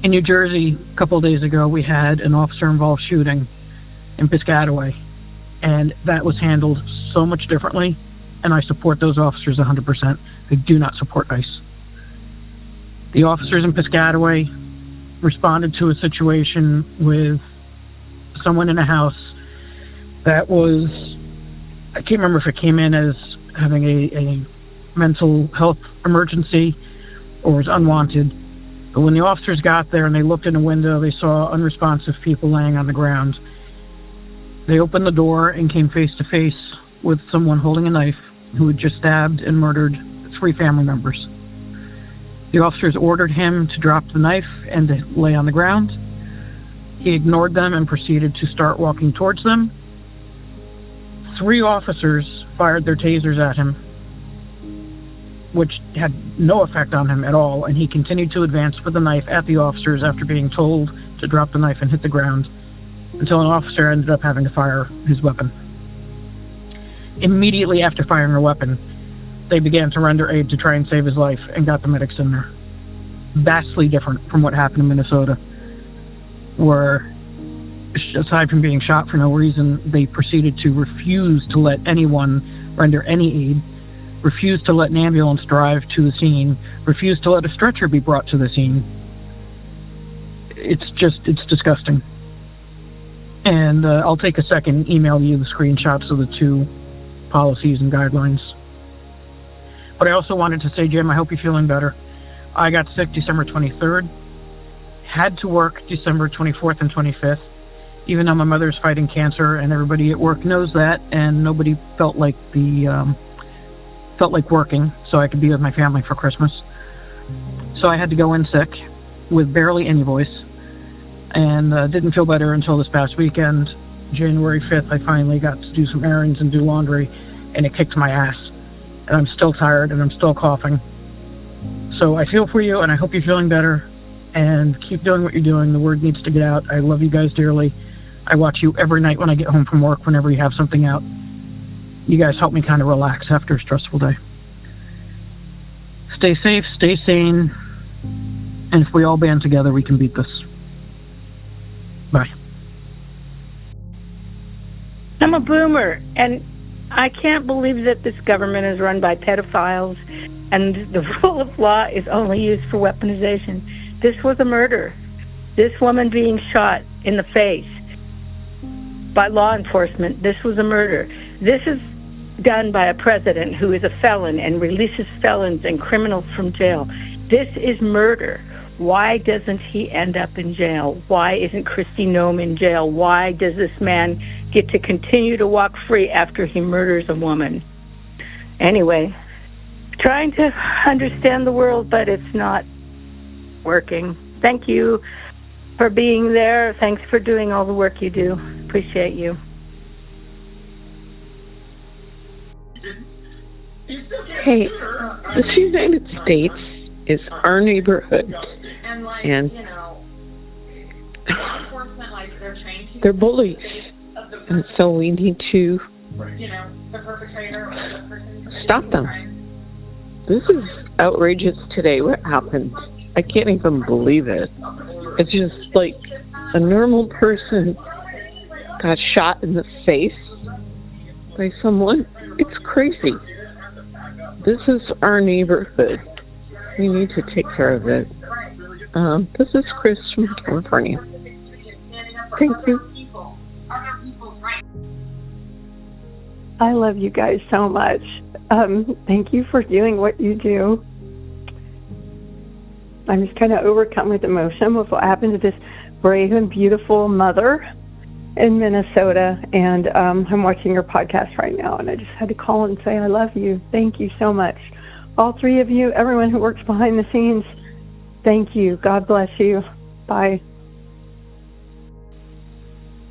S11: In New Jersey, a couple of days ago, we had an officer-involved shooting in Piscataway, and that was handled so much differently, and I support those officers 100%. I do not support ICE. The officers in Piscataway responded to a situation with someone in a house that was, I can't remember if it came in as having a mental health emergency or was unwanted. But when the officers got there and they looked in a window, they saw unresponsive people laying on the ground. They opened the door and came face to face with someone holding a knife who had just stabbed and murdered 3 family members. The officers ordered him to drop the knife and to lay on the ground. He ignored them and proceeded to start walking towards them. 3 officers fired their tasers at him, which had no effect on him at all, and he continued to advance with the knife at the officers after being told to drop the knife and hit the ground, until an officer ended up having to fire his weapon. Immediately after firing a weapon, they began to render aid to try and save his life and got the medics in there. Vastly different from what happened in Minnesota, where, aside from being shot for no reason, they proceeded to refuse to let anyone render any aid, refused to let an ambulance drive to the scene, refused to let a stretcher be brought to the scene. It's disgusting. And I'll take a second and email you the screenshots of the 2 policies and guidelines. But I also wanted to say, Jim, I hope you're feeling better. I got sick December 23rd, had to work December 24th and 25th, even though my mother's fighting cancer and everybody at work knows that, and nobody felt like working so I could be with my family for Christmas. So I had to go in sick with barely any voice, and didn't feel better until this past weekend. January 5th, I finally got to do some errands and do laundry, and it kicked my ass. And I'm still tired, and I'm still coughing. So I feel for you, and I hope you're feeling better, and keep doing what you're doing. The word needs to get out. I love you guys dearly. I watch you every night when I get home from work, whenever you have something out. You guys help me kind of relax after a stressful day. Stay safe, stay sane, and if we all band together, we can beat this. Bye.
S21: I'm a boomer, and I can't believe that this government is run by pedophiles, and the rule of law is only used for weaponization. This was a murder. This woman being shot in the face by law enforcement, this was a murder. This is done by a president who is a felon and releases felons and criminals from jail. This is murder. Why doesn't he end up in jail? Why isn't Kristi Noem in jail? Why does this man get to continue to walk free after he murders a woman? Anyway, trying to understand the world, but it's not working. Thank you for being there. Thanks for doing all the work you do. Appreciate you.
S6: Hey, the United States is our neighborhood, and they're bullies, and so we need to stop them. This is outrageous today, what happened. I can't even believe it. It's just like a normal person got shot in the face by someone. It's crazy. This is our neighborhood. We need to take care of it. This is Chris from California. Thank you.
S12: I love you guys so much. Thank you for doing what you do. I'm just kind of overcome with emotion with what happened to this brave and beautiful mother in Minnesota. And I'm watching your podcast right now, and I just had to call and say I love you. Thank you so much. All three of you, everyone who works behind the scenes, thank you. God bless you. Bye.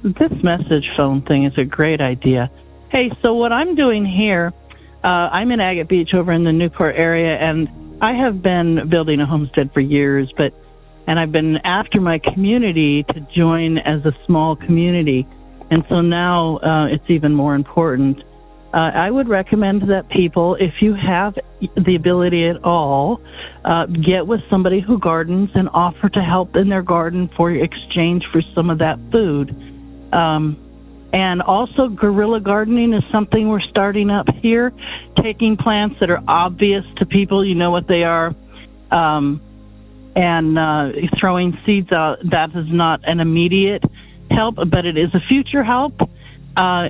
S13: This message phone thing is a great idea. Hey, so what I'm doing here, I'm in Agate Beach over in the Newport area, and I have been building a homestead for years, and I've been after my community to join as a small community, and so now it's even more important. I would recommend that people, if you have the ability at all, get with somebody who gardens and offer to help in their garden for exchange for some of that food. And also guerrilla gardening is something we're starting up here, taking plants that are obvious to people, you know what they are, and throwing seeds out. That is not an immediate help, but it is a future help.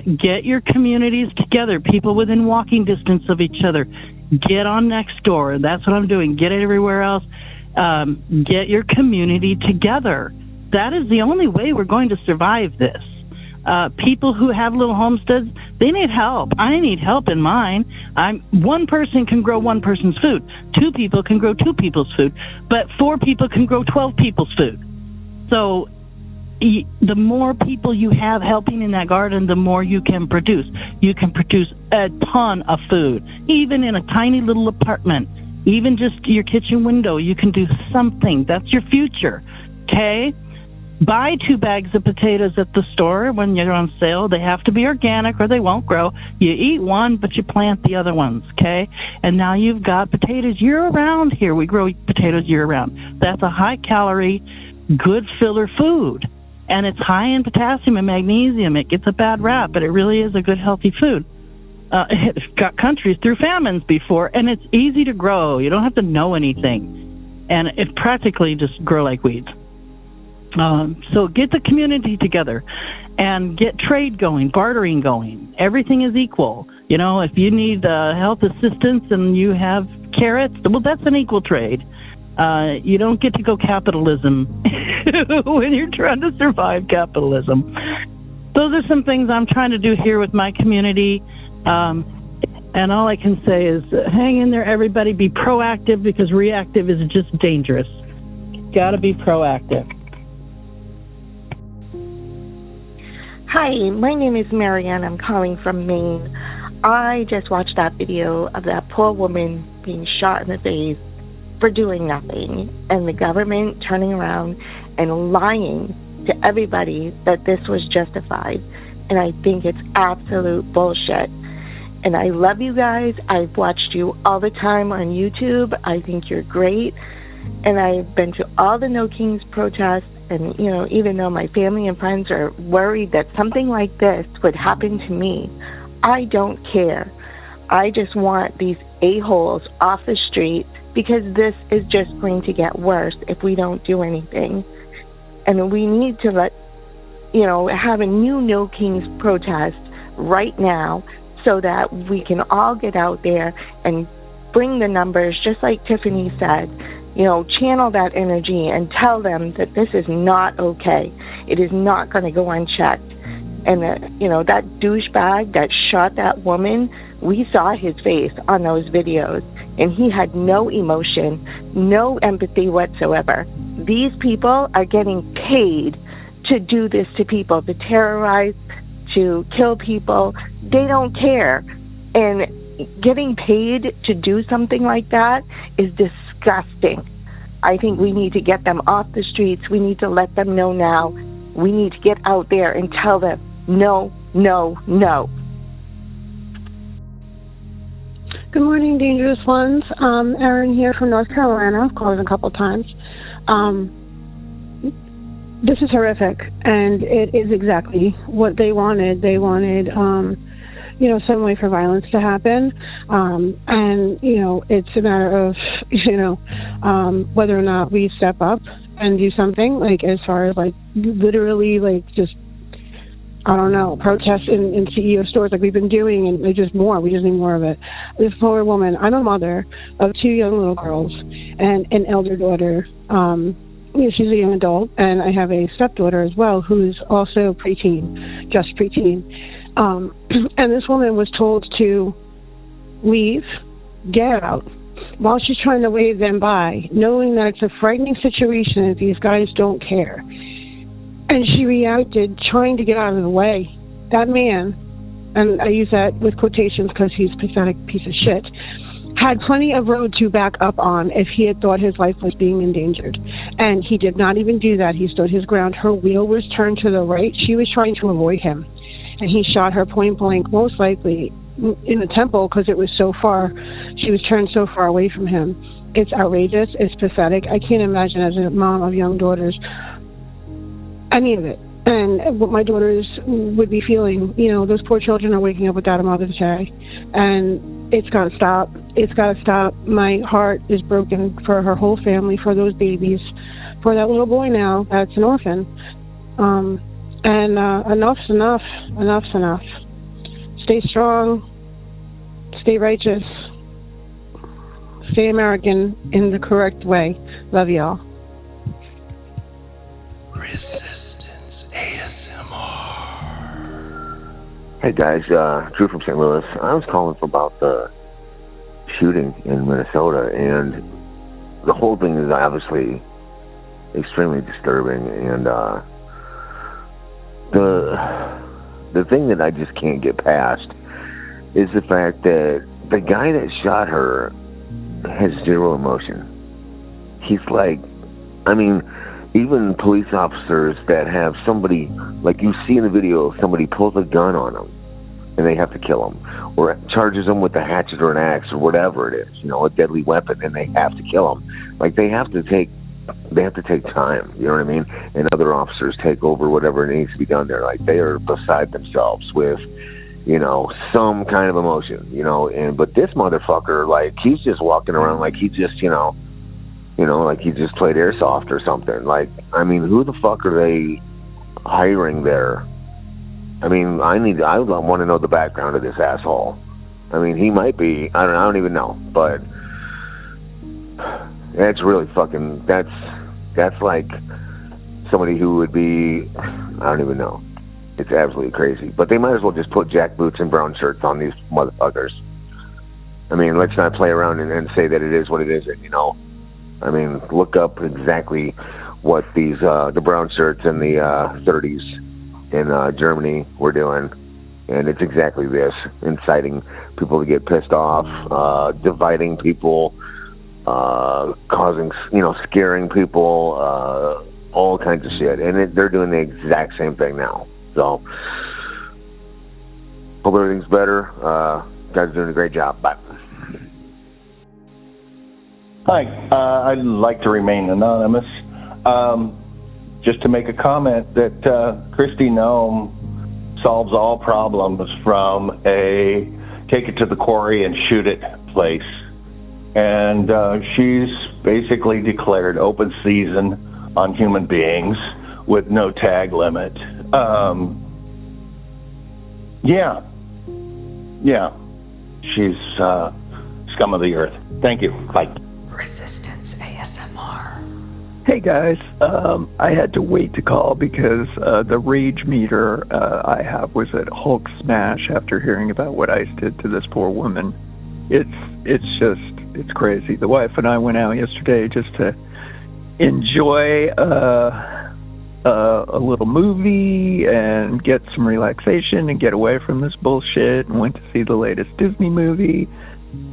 S13: Get your communities together, people within walking distance of each other. Get on Nextdoor. That's what I'm doing. Get it everywhere else. Get your community together. That is the only way we're going to survive this. People who have little homesteads, they need help. I need help in mine. One person can grow one person's food. 2 people can grow 2 people's food. But 4 people can grow 12 people's food. So the more people you have helping in that garden, the more you can produce. You can produce a ton of food, even in a tiny little apartment. Even just your kitchen window, you can do something. That's your future, okay? Buy 2 bags of potatoes at the store when you're on sale. They have to be organic or they won't grow. You eat one, but you plant the other ones, okay? And now you've got potatoes year-round here. We grow potatoes year-round. That's a high-calorie, good filler food. And it's high in potassium and magnesium. It gets a bad rap, but it really is a good, healthy food. It's got countries through famines before, and it's easy to grow. You don't have to know anything. And it practically just grow like weeds. So get the community together and get trade going, bartering going. Everything is equal. You know, if you need health assistance and you have carrots, well, that's an equal trade. You don't get to go capitalism when you're trying to survive capitalism. Those are some things I'm trying to do here with my community. And all I can say is hang in there, everybody. Be proactive, because reactive is just dangerous. Got to be proactive.
S14: Hi, my name is Marianne. I'm calling from Maine. I just watched that video of that poor woman being shot in the face for doing nothing, and the government turning around and lying to everybody that this was justified. And I think it's absolute bullshit. And I love you guys. I've watched you all the time on YouTube. I think you're great. And I've been to all the No Kings protests. And, you know, even though my family and friends are worried that something like this would happen to me, I don't care. I just want these a-holes off the street, because this is just going to get worse if we don't do anything. And we need to have a new No Kings protest right now so that we can all get out there and bring the numbers, just like Tiffany said. You know, channel that energy and tell them that this is not okay. It is not going to go unchecked. And, that douchebag that shot that woman, we saw his face on those videos, and he had no emotion, no empathy whatsoever. These people are getting paid to do this to people, to terrorize, to kill people. They don't care. And getting paid to do something like that is disgusting. I think we need to get them off the streets. We need to let them know now. We need to get out there and tell them, no, no, no.
S15: Good morning, Dangerous Ones. Erin here from North Carolina. I've called a couple times. this is horrific, and it is exactly what they wanted. They wanted, some way for violence to happen, and, it's a matter of, whether or not we step up and do something, like, as far as, like, literally, like, just, I don't know, protests in CEO stores like we've been doing, and just more. We just need more of it. This poor woman, I'm a mother of 2 young little girls and an elder daughter. She's a young adult, and I have a stepdaughter as well who's also preteen, just preteen. And this woman was told to leave, get out, while she's trying to wave them by, knowing that it's a frightening situation if these guys don't care. And she reacted trying to get out of the way. That man, and I use that with quotations because he's a pathetic piece of shit, had plenty of road to back up on if he had thought his life was being endangered. And he did not even do that. He stood his ground. Her wheel was turned to the right. She was trying to avoid him. And he shot her point blank, most likely in the temple, because it was so far. She was turned so far away from him. It's outrageous. It's pathetic. I can't imagine, as a mom of young daughters, any of it. And what my daughters would be feeling. Those poor children are waking up without a mother today. And it's got to stop. It's got to stop. My heart is broken for her whole family, for those babies, for that little boy now that's an orphan. And enough's enough. Enough's enough. Stay strong. Stay righteous. Stay American in the correct way. Love y'all.
S1: Resistance ASMR.
S16: Hey guys, Drew from St. Louis. I was calling about the shooting in Minnesota, and the whole thing is obviously extremely disturbing, and the thing that I just can't get past is the fact that the guy that shot her has zero emotion. He's like, even police officers that have somebody, like you see in the video, somebody pulls a gun on them and they have to kill them, or charges them with a hatchet or an axe or whatever it is, a deadly weapon, and they have to kill them. Like they have to take time, you know what I mean? And other officers take over whatever needs to be done there. Like they are beside themselves with, some kind of emotion, but this motherfucker, like he's just walking around like he just, like he just played airsoft or something. Like, who the fuck are they hiring there? I want to know the background of this asshole. He might be, I don't even know, but that's really fucking, that's like somebody who would be, I don't even know. It's absolutely crazy. But they might as well just put jackboots and brown shirts on these motherfuckers. Let's not play around and say that it is what it isn't, look up exactly what these, the brown shirts in the 30s in Germany were doing. And it's exactly this, inciting people to get pissed off, dividing people, causing, scaring people, all kinds of shit. And they're doing the exact same thing now. So, hope everything's better. Guys are doing a great job. Bye.
S17: Hi, I'd like to remain anonymous. Just to make a comment that Christy Nome solves all problems from a take it to the quarry and shoot it place. And she's basically declared open season on human beings with no tag limit. Yeah. She's scum of the earth. Thank you. Bye.
S1: Resistance ASMR.
S18: Hey guys, I had to wait to call because the rage meter I have was at Hulk smash after hearing about what ICE did to this poor woman. It's crazy. The wife and I went out yesterday just to enjoy a little movie and get some relaxation and get away from this bullshit, and went to see the latest Disney movie.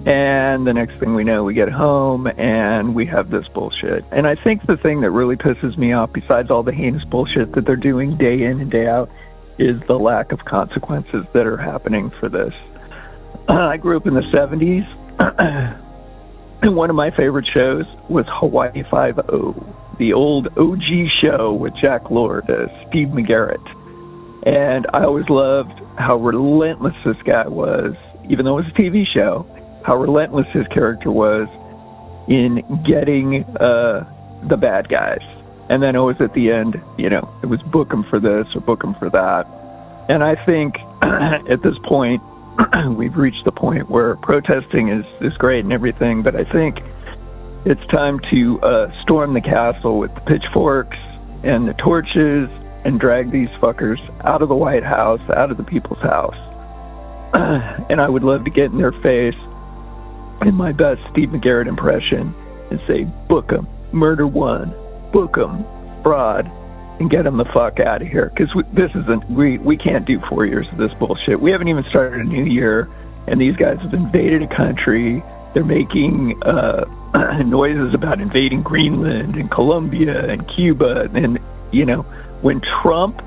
S18: And the next thing we know, we get home and we have this bullshit. And I think the thing that really pisses me off, besides all the heinous bullshit that they're doing day in and day out, is the lack of consequences that are happening for this. I grew up in the 70s, and one of my favorite shows was Hawaii Five-0. the old OG show with Jack Lord as Steve McGarrett. And I always loved how relentless this guy was, even though it was a TV show, how relentless his character was in getting the bad guys. And then always at the end, you know, it was book him for this or book him for that. And I think at this point, we've reached the point where protesting is great and everything, but I think it's time to storm the castle with the pitchforks and the torches and drag these fuckers out of the White House, out of the people's house. And I would love to get in their face in my best Steve McGarrett impression and say, book 'em, murder one, book 'em, fraud, and get them the fuck out of here. Because we can't do 4 years of this bullshit. We haven't even started a new year, and these guys have invaded a country. They're making noises about invading Greenland and Colombia and Cuba. And, you know, when Trump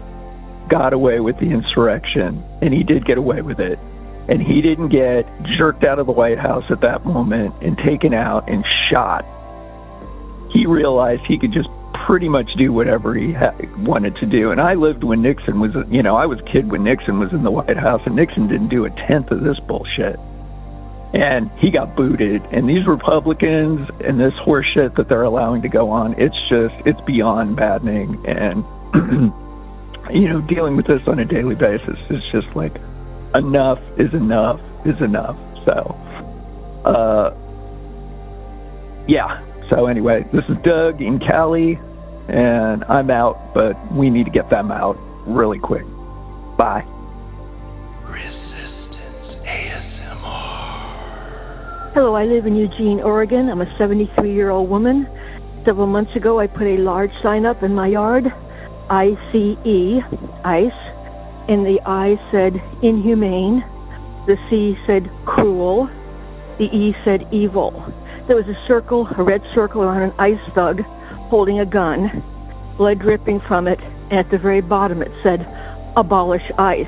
S18: got away with the insurrection, and he did get away with it, and he didn't get jerked out of the White House at that moment and taken out and shot, he realized he could just pretty much do whatever he wanted to do. And I lived when Nixon was, you know, I was a kid when Nixon was in the White House, and Nixon didn't do a tenth of this bullshit. And he got booted. And these Republicans and this horse shit that they're allowing to go on, it's beyond maddening. And, you know, dealing with this on a daily basis is just like, enough is enough is enough. So, yeah. So anyway, this is Doug in Cali, and I'm out, but we need to get them out really quick. Bye.
S1: Resistance ASMR.
S2: Hello, I live in Eugene, Oregon. I'm a 73-year-old woman. Several months ago, I put a large sign up in my yard, ICE, ICE, and the I said inhumane, the C said cruel, the E said evil. There was a circle, a red circle around an ICE thug holding a gun, blood dripping from it, and at the very bottom it said, abolish ICE.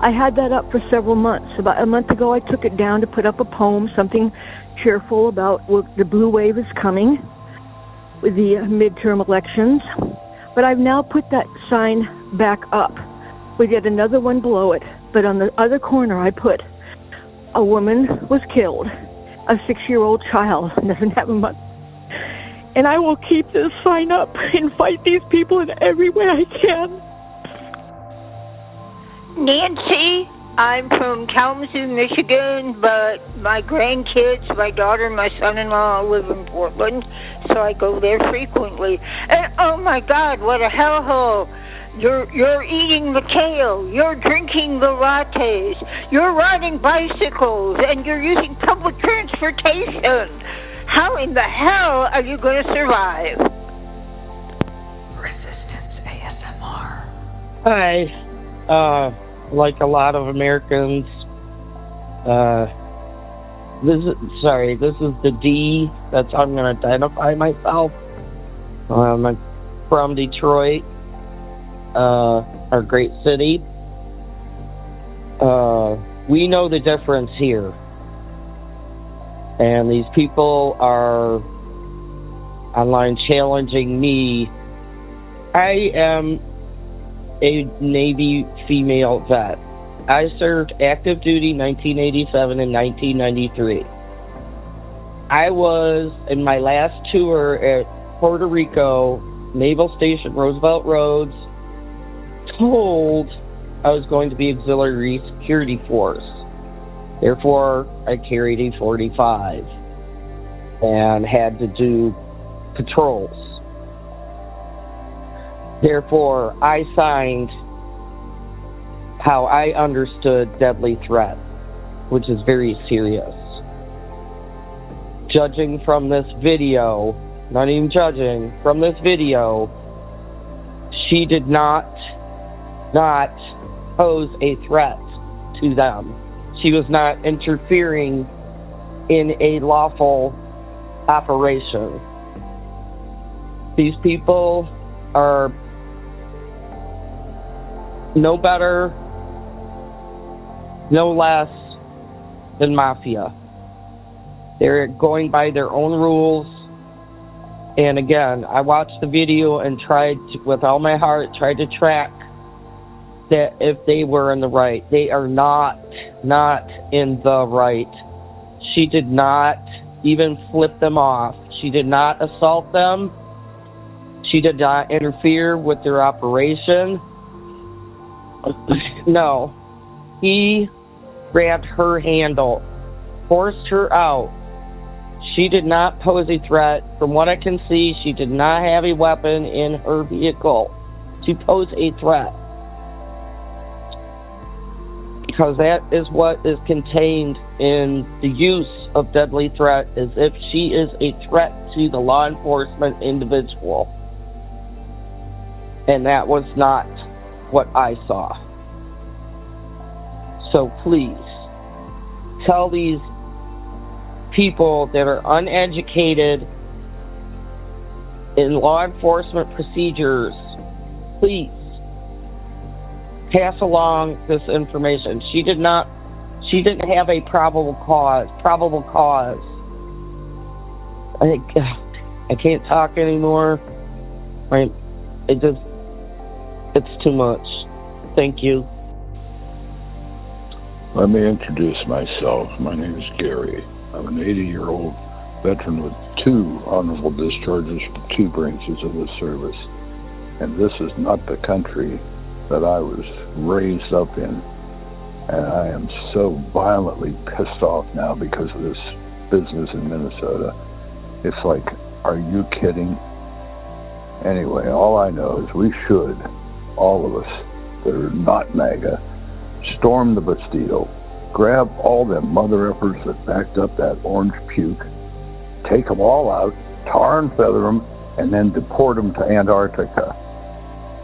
S2: I had that up for several months. About a month ago I took it down to put up a poem, something cheerful about the blue wave is coming with the midterm elections. But I've now put that sign back up. We did another one below it, but on the other corner I put, a woman was killed. A 6-year-old child doesn't have a mother. And I will keep this sign up and fight these people in every way I can.
S19: Nancy, I'm from Kalamazoo, Michigan, but my grandkids, my daughter and my son-in-law live in Portland, so I go there frequently. And oh my God, what a hellhole. You're eating the kale, you're drinking the lattes, you're riding bicycles, and you're using public transportation. How in the hell are you going to survive?
S1: Resistance ASMR.
S20: Hi. Like a lot of Americans, this is the D. That's how I'm going to identify myself. I'm from Detroit. Our great city. We know the difference here. And these people are online challenging me. I am a Navy female vet. I served active duty 1987 and 1993. I was in my last tour at Puerto Rico, Naval Station Roosevelt Roads, told I was going to be auxiliary security force. Therefore, I carried a 45 and had to do patrols. Therefore, I signed how I understood deadly threat, which is very serious. Judging from this video, not even judging, from this video, she did not pose a threat to them. She was not interfering in a lawful operation. These people are no better, no less than mafia. They're going by their own rules. And again, I watched the video and tried to, with all my heart, tried to track that if they were in the right. They are not in the right. She did not even flip them off. She did not assault them. She did not interfere with their operation. No. He grabbed her handle, forced her out. She did not pose a threat. From what I can see, she did not have a weapon in her vehicle to pose a threat. Because that is what is contained in the use of deadly threat, as if she is a threat to the law enforcement individual. And that was not what I saw. So please, tell these people that are uneducated in law enforcement procedures, please pass along this information. She didn't have a probable cause. I can't talk anymore. It's too much. Thank you.
S3: Let me introduce myself. My name is Gary. I'm an 80-year-old veteran with 2 honorable discharges from 2 branches of the service. And this is not the country that I was raised up in. And I am so violently pissed off now because of this business in Minnesota. It's like, are you kidding? Anyway, all I know is we should, all of us that are not MAGA, storm the Bastille, grab all them mother effers that backed up that orange puke, take them all out, tar and feather them, and then deport them to Antarctica.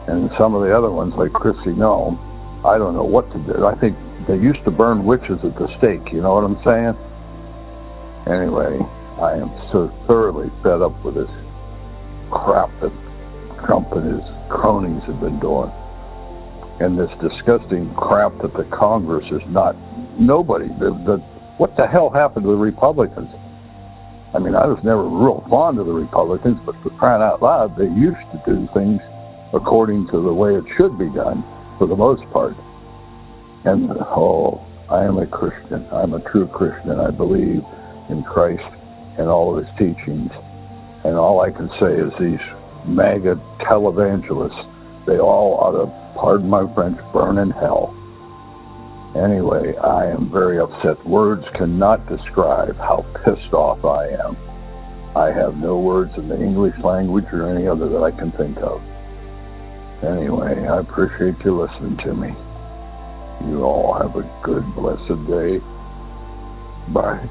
S3: And some of the other ones, like Chrissy Nome, I don't know what to do. I think they used to burn witches at the stake, you know what I'm saying? Anyway, I am so thoroughly fed up with this crap that Trump and his cronies have been doing. And this disgusting crap that the Congress is not, nobody, what the hell happened to the Republicans? I mean, I was never real fond of the Republicans, but for crying out loud, they used to do things according to the way it should be done, for the most part. And, I am a Christian. I'm a true Christian. I believe in Christ and all of his teachings. And all I can say is these MAGA televangelists, they all ought to, pardon my French, burn in hell. Anyway, I am very upset. Words cannot describe how pissed off I am. I have no words in the English language or any other that I can think of. Anyway, I appreciate you listening to me. You all have a good, blessed day. Bye.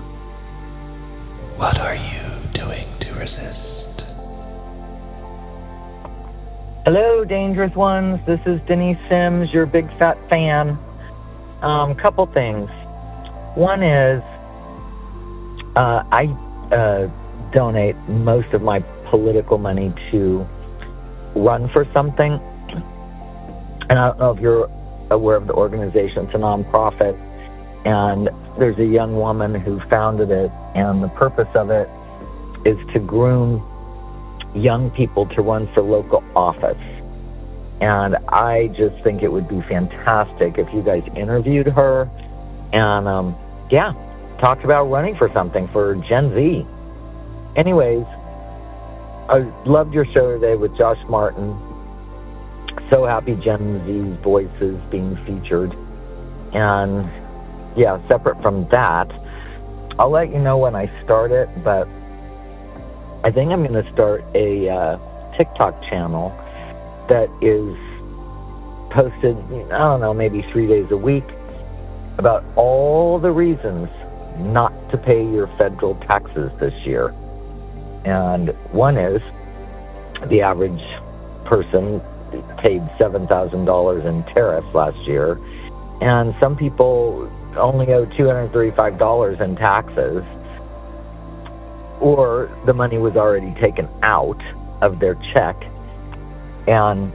S1: What are you doing to resist?
S4: Hello, dangerous ones. This is Denise Sims, your big fat fan. Couple things. One is, I donate most of my political money to run for something. And I don't know if you're aware of the organization. It's a nonprofit. And there's a young woman who founded it. And the purpose of it is to groom young people to run for local office. And I just think it would be fantastic if you guys interviewed her and, talked about running for something for Gen Z. Anyways, I loved your show today with Josh Martin. So happy Gen Z's voice is being featured. And, separate from that, I'll let you know when I start it, but I think I'm going to start a TikTok channel that is posted, I don't know, maybe 3 days a week about all the reasons not to pay your federal taxes this year. And one is the average person paid $7,000 in tariffs last year, and some people only owe $235 in taxes, or the money was already taken out of their check, and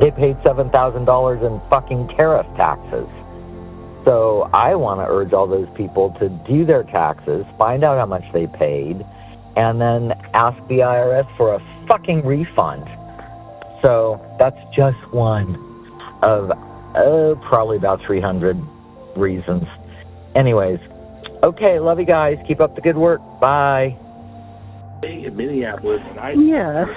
S4: they paid $7,000 in fucking tariff taxes. So I want to urge all those people to do their taxes, find out how much they paid, and then ask the IRS for a fucking refund. So that's just one of probably about 300 reasons. Anyways, okay, love you guys. Keep up the good work. Bye.
S5: In Minneapolis,
S7: Yes,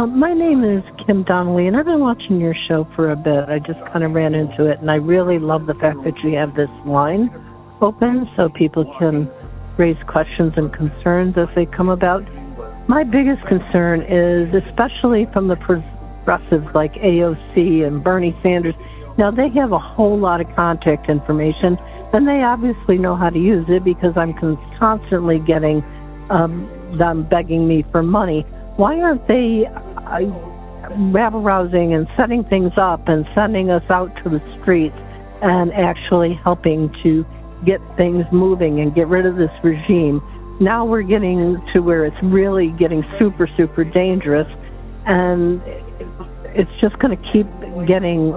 S7: my name is Kim Donnelly, and I've been watching your show for a bit. I just kind of ran into it, and I really love the fact that you have this line open so people can raise questions and concerns as they come about. My biggest concern is, especially from the progressives like AOC and Bernie Sanders, now they have a whole lot of contact information, and they obviously know how to use it because I'm constantly getting them begging me for money. Why aren't they rabble-rousing and setting things up and sending us out to the streets and actually helping to get things moving and get rid of this regime? Now we're getting to where it's really getting super, super dangerous, and it's just going to keep getting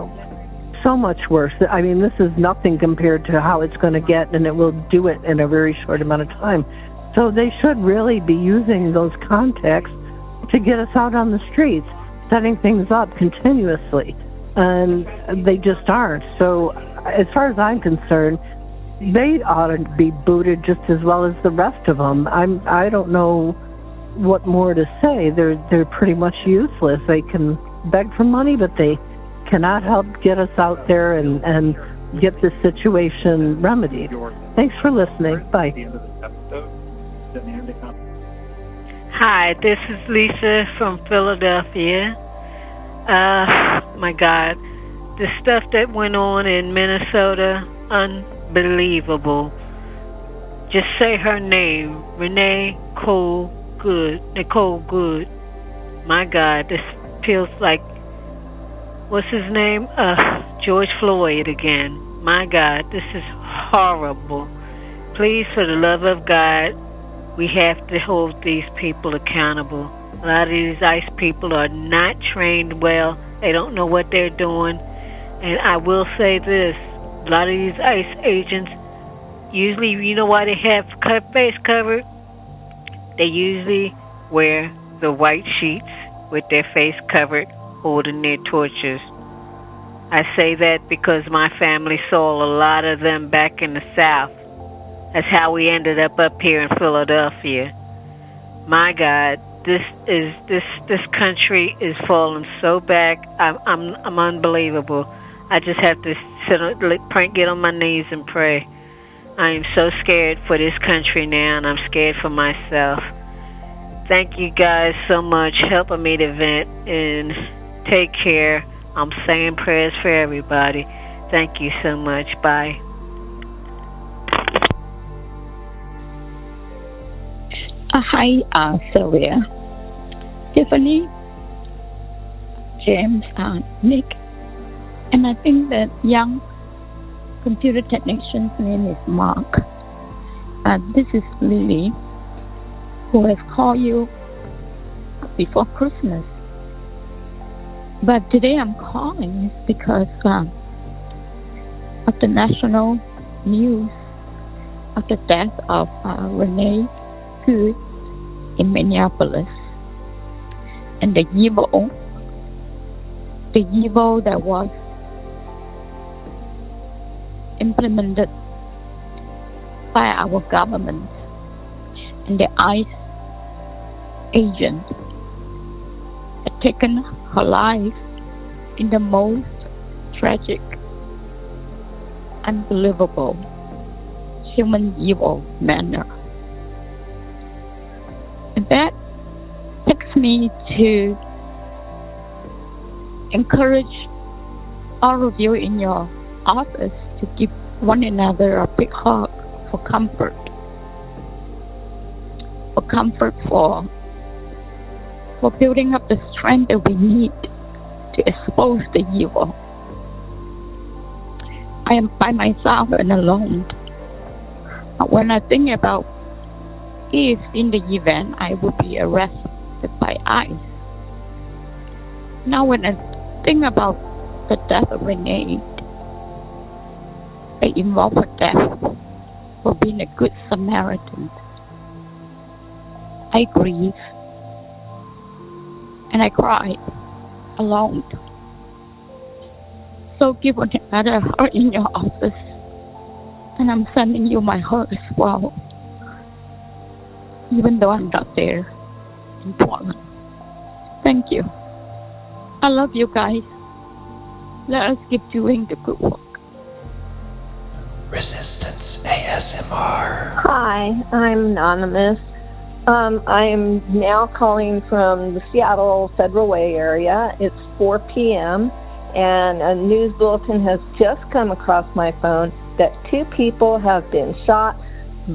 S7: so much worse. I mean, this is nothing compared to how it's going to get, and it will do it in a very short amount of time. So they should really be using those contacts to get us out on the streets, setting things up continuously. And they just aren't. So as far as I'm concerned, they ought to be booted just as well as the rest of them. I don't know what more to say. They're pretty much useless. They can beg for money, but they cannot help get us out there and get this situation remedied. Thanks for listening. Bye.
S22: Hi, this is Lisa from Philadelphia. My God, the stuff that went on in Minnesota, unbelievable. Just say her name, Nicole Good. My God, this feels like, what's his name? George Floyd again. My God, this is horrible. Please, for the love of God, we have to hold these people accountable. A lot of these ICE people are not trained well. They don't know what they're doing. And I will say this, a lot of these ICE agents, usually, you know why they have face covered? They usually wear the white sheets with their face covered, holding their torches. I say that because my family saw a lot of them back in the South. That's how we ended up here in Philadelphia. My God, this country is falling so back. I'm unbelievable. I just have to get on my knees and pray. I am so scared for this country now, and I'm scared for myself. Thank you guys so much helping me to vent, and take care. I'm saying prayers for everybody. Thank you so much. Bye.
S24: Hi, Sylvia, Tiffany, James, Nick, and I think that young computer technician's name is Mark. This is Lily, who has called you before Christmas. But today I'm calling because of the national news of the death of Renee Good in Minneapolis, and the evil that was implemented by our government and the ICE agent had taken her life in the most tragic, unbelievable, human evil manner. And that takes me to encourage all of you in your office to give one another a big hug for comfort. For building up the strength that we need to expose the evil. I am by myself and alone. When I think about if in the event I would be arrested by ICE. Now when I think about the death of Renee, I invoke her death for being a good Samaritan. I grieve. And I cry alone. So given that are in your office, and I'm sending you my heart as well, even though I'm not there in Portland. Thank you. I love you guys. Let us keep doing the good work.
S1: Resistance ASMR.
S8: Hi, I'm Anonymous. I am now calling from the Seattle Federal Way area. It's 4 p.m. and a news bulletin has just come across my phone that 2 people have been shot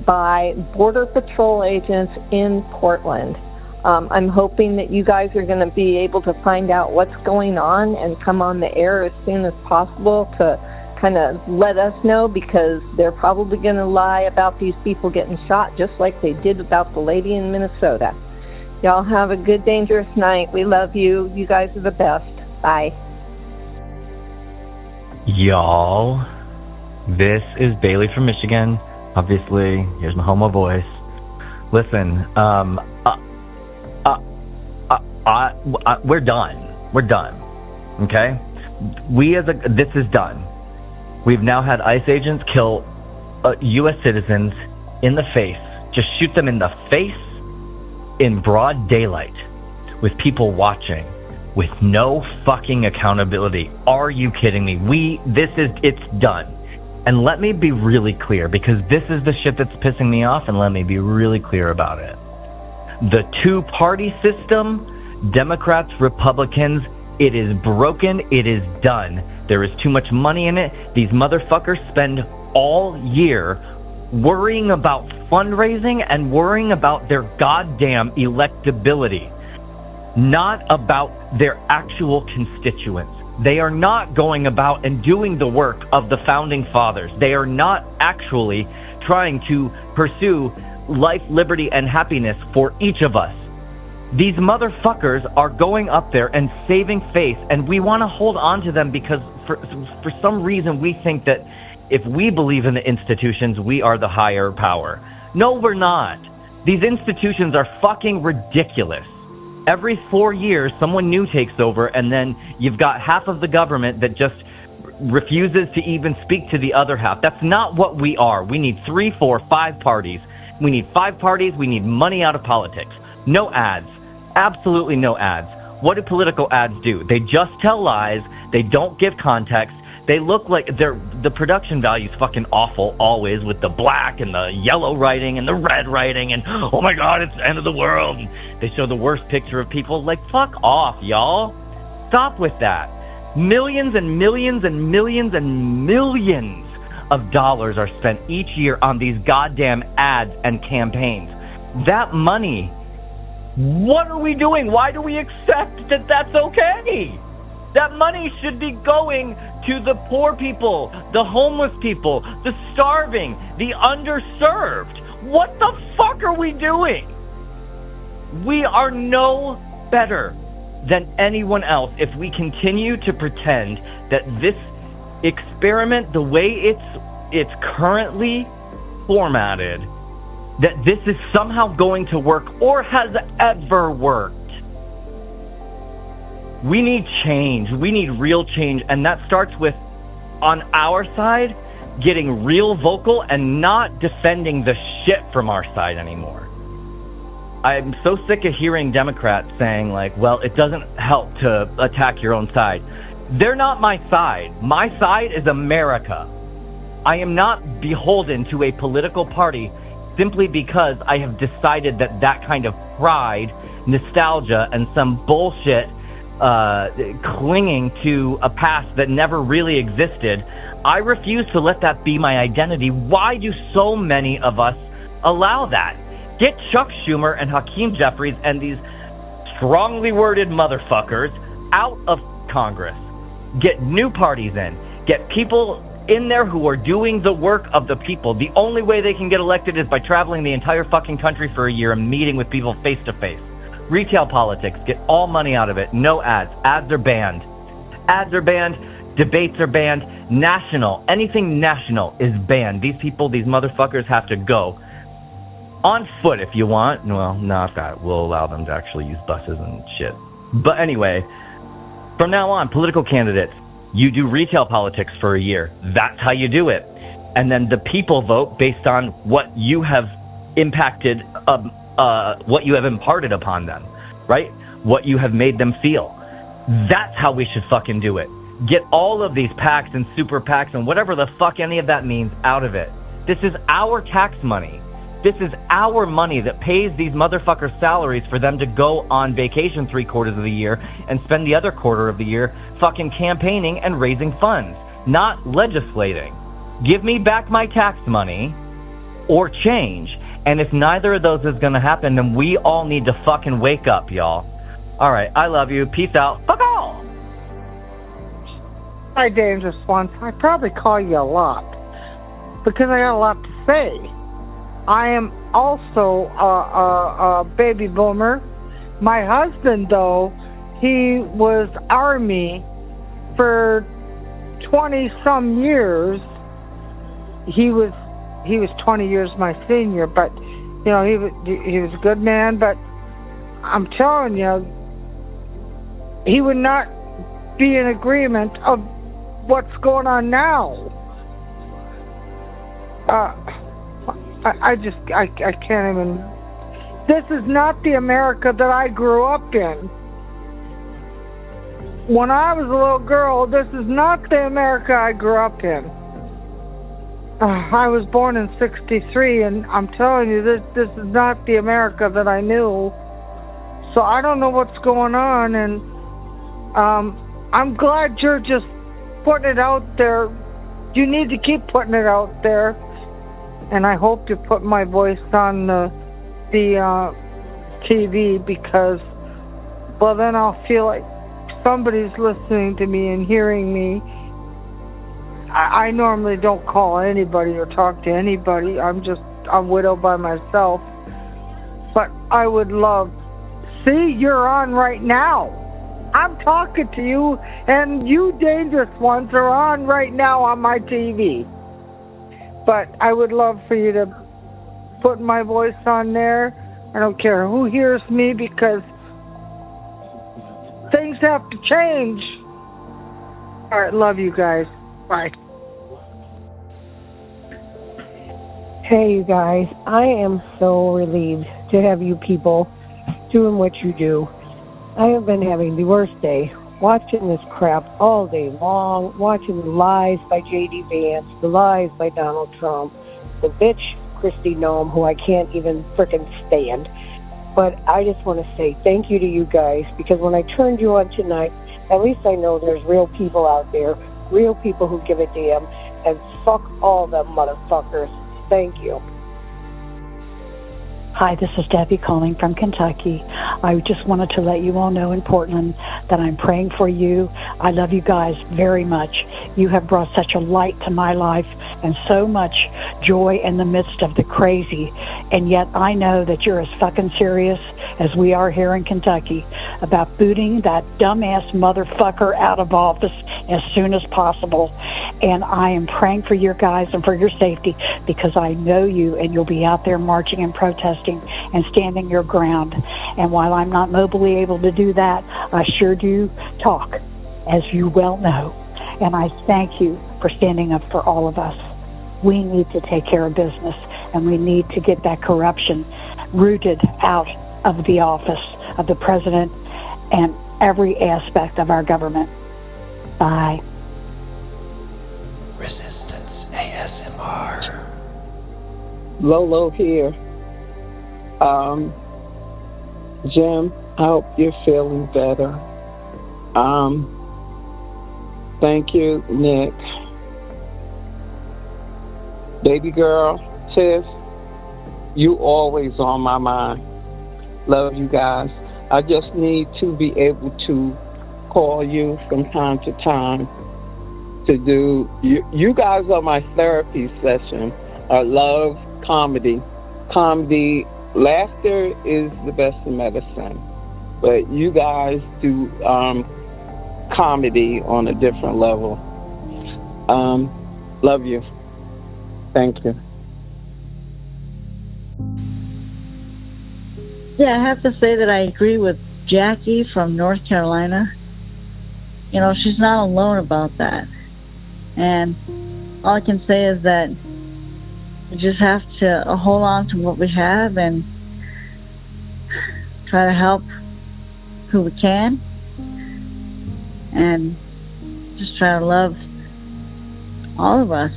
S8: by Border Patrol agents in Portland. I'm hoping that you guys are going to be able to find out what's going on and come on the air as soon as possible to kind of let us know, because they're probably going to lie about these people getting shot just like they did about the lady in Minnesota. Y'all have a good, dangerous night. We love you. You guys are the best. Bye.
S9: Y'all, this is Bailey from Michigan. Obviously, here's my homo voice. Listen, we're done. We're done. Okay? This is done. We've now had ICE agents kill U.S. citizens in the face. Just shoot them in the face in broad daylight with people watching with no fucking accountability. Are you kidding me? It's done. And let me be really clear, because this is the shit that's pissing me off, and let me be really clear about it. The two-party system, Democrats, Republicans, it is broken. It is done. There is too much money in it. These motherfuckers spend all year worrying about fundraising and worrying about their goddamn electability, not about their actual constituents. They are not going about and doing the work of the founding fathers. They are not actually trying to pursue life, liberty, and happiness for each of us. These motherfuckers are going up there and saving face, and we want to hold on to them because for some reason we think that if we believe in the institutions, we are the higher power. No, we're not. These institutions are fucking ridiculous. Every 4 years, someone new takes over, and then you've got half of the government that just refuses to even speak to the other half. That's not what we are. We need 3, 4, 5 parties. We need 5 parties. We need money out of politics. No ads. Absolutely no ads. What do political ads do? They just tell lies. They don't give context. They look like the production value is fucking awful always, with the black and the yellow writing and the red writing and, oh my God, it's the end of the world. And they show the worst picture of people. Like, fuck off, y'all. Stop with that. Millions and millions and millions and millions of dollars are spent each year on these goddamn ads and campaigns. That money, what are we doing? Why do we accept that that's okay? That money should be going to the poor people, the homeless people, the starving, the underserved. What the fuck are we doing? We are no better than anyone else if we continue to pretend that this experiment, the way it's currently formatted, that this is somehow going to work or has ever worked. We need change. We need real change. And that starts with, on our side, getting real vocal and not defending the shit from our side anymore. I'm so sick of hearing Democrats saying, like, well, it doesn't help to attack your own side. They're not my side. My side is America. I am not beholden to a political party simply because I have decided that kind of pride, nostalgia, and some bullshit clinging to a past that never really existed, I refuse to let that be my identity. Why do so many of us allow that? Get Chuck Schumer and Hakeem Jeffries and these strongly worded motherfuckers out of Congress. Get new parties in. Get people in there who are doing the work of the people. The only way they can get elected is by traveling the entire fucking country for a year and meeting with people face to face. Retail politics, get all money out of it. No ads. Ads are banned. Ads are banned. Debates are banned. National, anything national is banned. These people, these motherfuckers have to go. On foot if you want. Well, not that. We'll allow them to actually use buses and shit. But anyway, from now on, political candidates, you do retail politics for a year. That's how you do it. And then the people vote based on what you have impacted, what you have imparted upon them, right? What you have made them feel. That's how we should fucking do it. Get all of these PACs and super PACs and whatever the fuck any of that means out of it. This is our tax money. This is our money that pays these motherfuckers' salaries for them to go on vacation 3/4 of the year and spend the other quarter of the year fucking campaigning and raising funds, not legislating. Give me back my tax money or change. And if neither of those is going to happen, then we all need to fucking wake up, y'all. All right, I love you. Peace out. Fuck all.
S10: Hi, Dangerous Ones. I probably call you a lot because I got a lot to say. I am also a baby boomer. My husband, though, he was Army for 20-some years. He was 20 years my senior, but you know he was a good man. But I'm telling you, he would not be in agreement of what's going on now. I can't even. This is not the America that I grew up in. When I was a little girl, this is not the America I grew up in. I was born in '63, and I'm telling you, this is not the America that I knew. So I don't know what's going on, and I'm glad you're just putting it out there. You need to keep putting it out there, and I hope you put my voice on the TV because, well, then I'll feel like somebody's listening to me and hearing me. I normally don't call anybody or talk to anybody. I'm widowed by myself. But I would love. See, you're on right now. I'm talking to you, and you Dangerous Ones are on right now on my TV. But I would love for you to put my voice on there. I don't care who hears me because things have to change. All right, love you guys. Bye.
S11: Hey, you guys. I am so relieved to have you people doing what you do. I have been having the worst day watching this crap all day long, watching the lies by J.D. Vance, the lies by Donald Trump, the bitch Kristi Noem, who I can't even frickin' stand. But I just want to say thank you to you guys, because when I turned you on tonight, at least I know there's real people out there, real people who give a damn, and fuck all them motherfuckers. Thank you.
S21: Hi, this is Debbie calling from Kentucky. I just wanted to let you all know in Portland that I'm praying for you. I love you guys very much. You have brought such a light to my life and so much joy in the midst of the crazy. And yet I know that you're as fucking serious as we are here in Kentucky about booting that dumbass motherfucker out of office as soon as possible. And I am praying for your guys and for your safety, because I know you, and you'll be out there marching and protesting and standing your ground. And while I'm not mobily able to do that, I sure do talk, as you well know. And I thank you for standing up for all of us. We need to take care of business, and we need to get that corruption rooted out of the office of the president and every aspect of our government. Bye.
S1: Resistance ASMR.
S6: Lolo here. Jim, I hope you're feeling better. Thank you, Nick. Baby girl, Tiff, you always on my mind. Love you guys. I just need to be able to call you from time to time to do. You guys are my therapy session. I love comedy. Laughter is the best medicine. But you guys do comedy on a different level. Love you. Thank you.
S12: Yeah, I have to say that I agree with Jackie from North Carolina. You know, she's not alone about that. And all I can say is that we just have to hold on to what we have and try to help who we can. And just try to love all of us.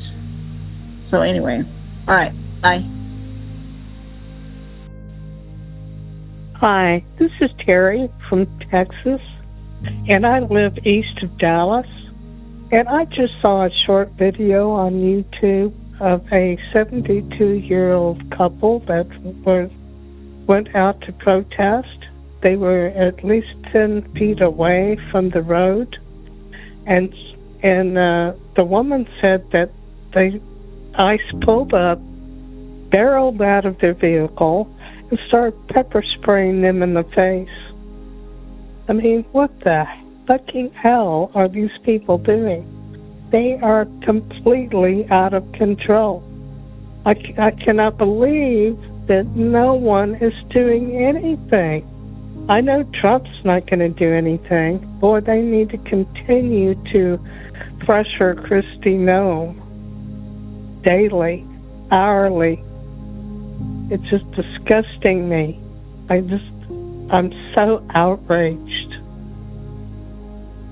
S12: So anyway, all right, bye.
S10: Hi, this is Terry from Texas, and I live east of Dallas. And I just saw a short video on YouTube of a 72-year-old couple that went out to protest. They were at least 10 feet away from the road, and the woman said that ICE pulled up, barreled out of their vehicle, and started pepper spraying them in the face. I mean, what the fucking hell are these people doing? They are completely out of control. I cannot believe that no one is doing anything. I know Trump's not going to do anything. Boy, they need to continue to pressure Kristi Noem daily, hourly. It's just disgusting me. I'm so outraged.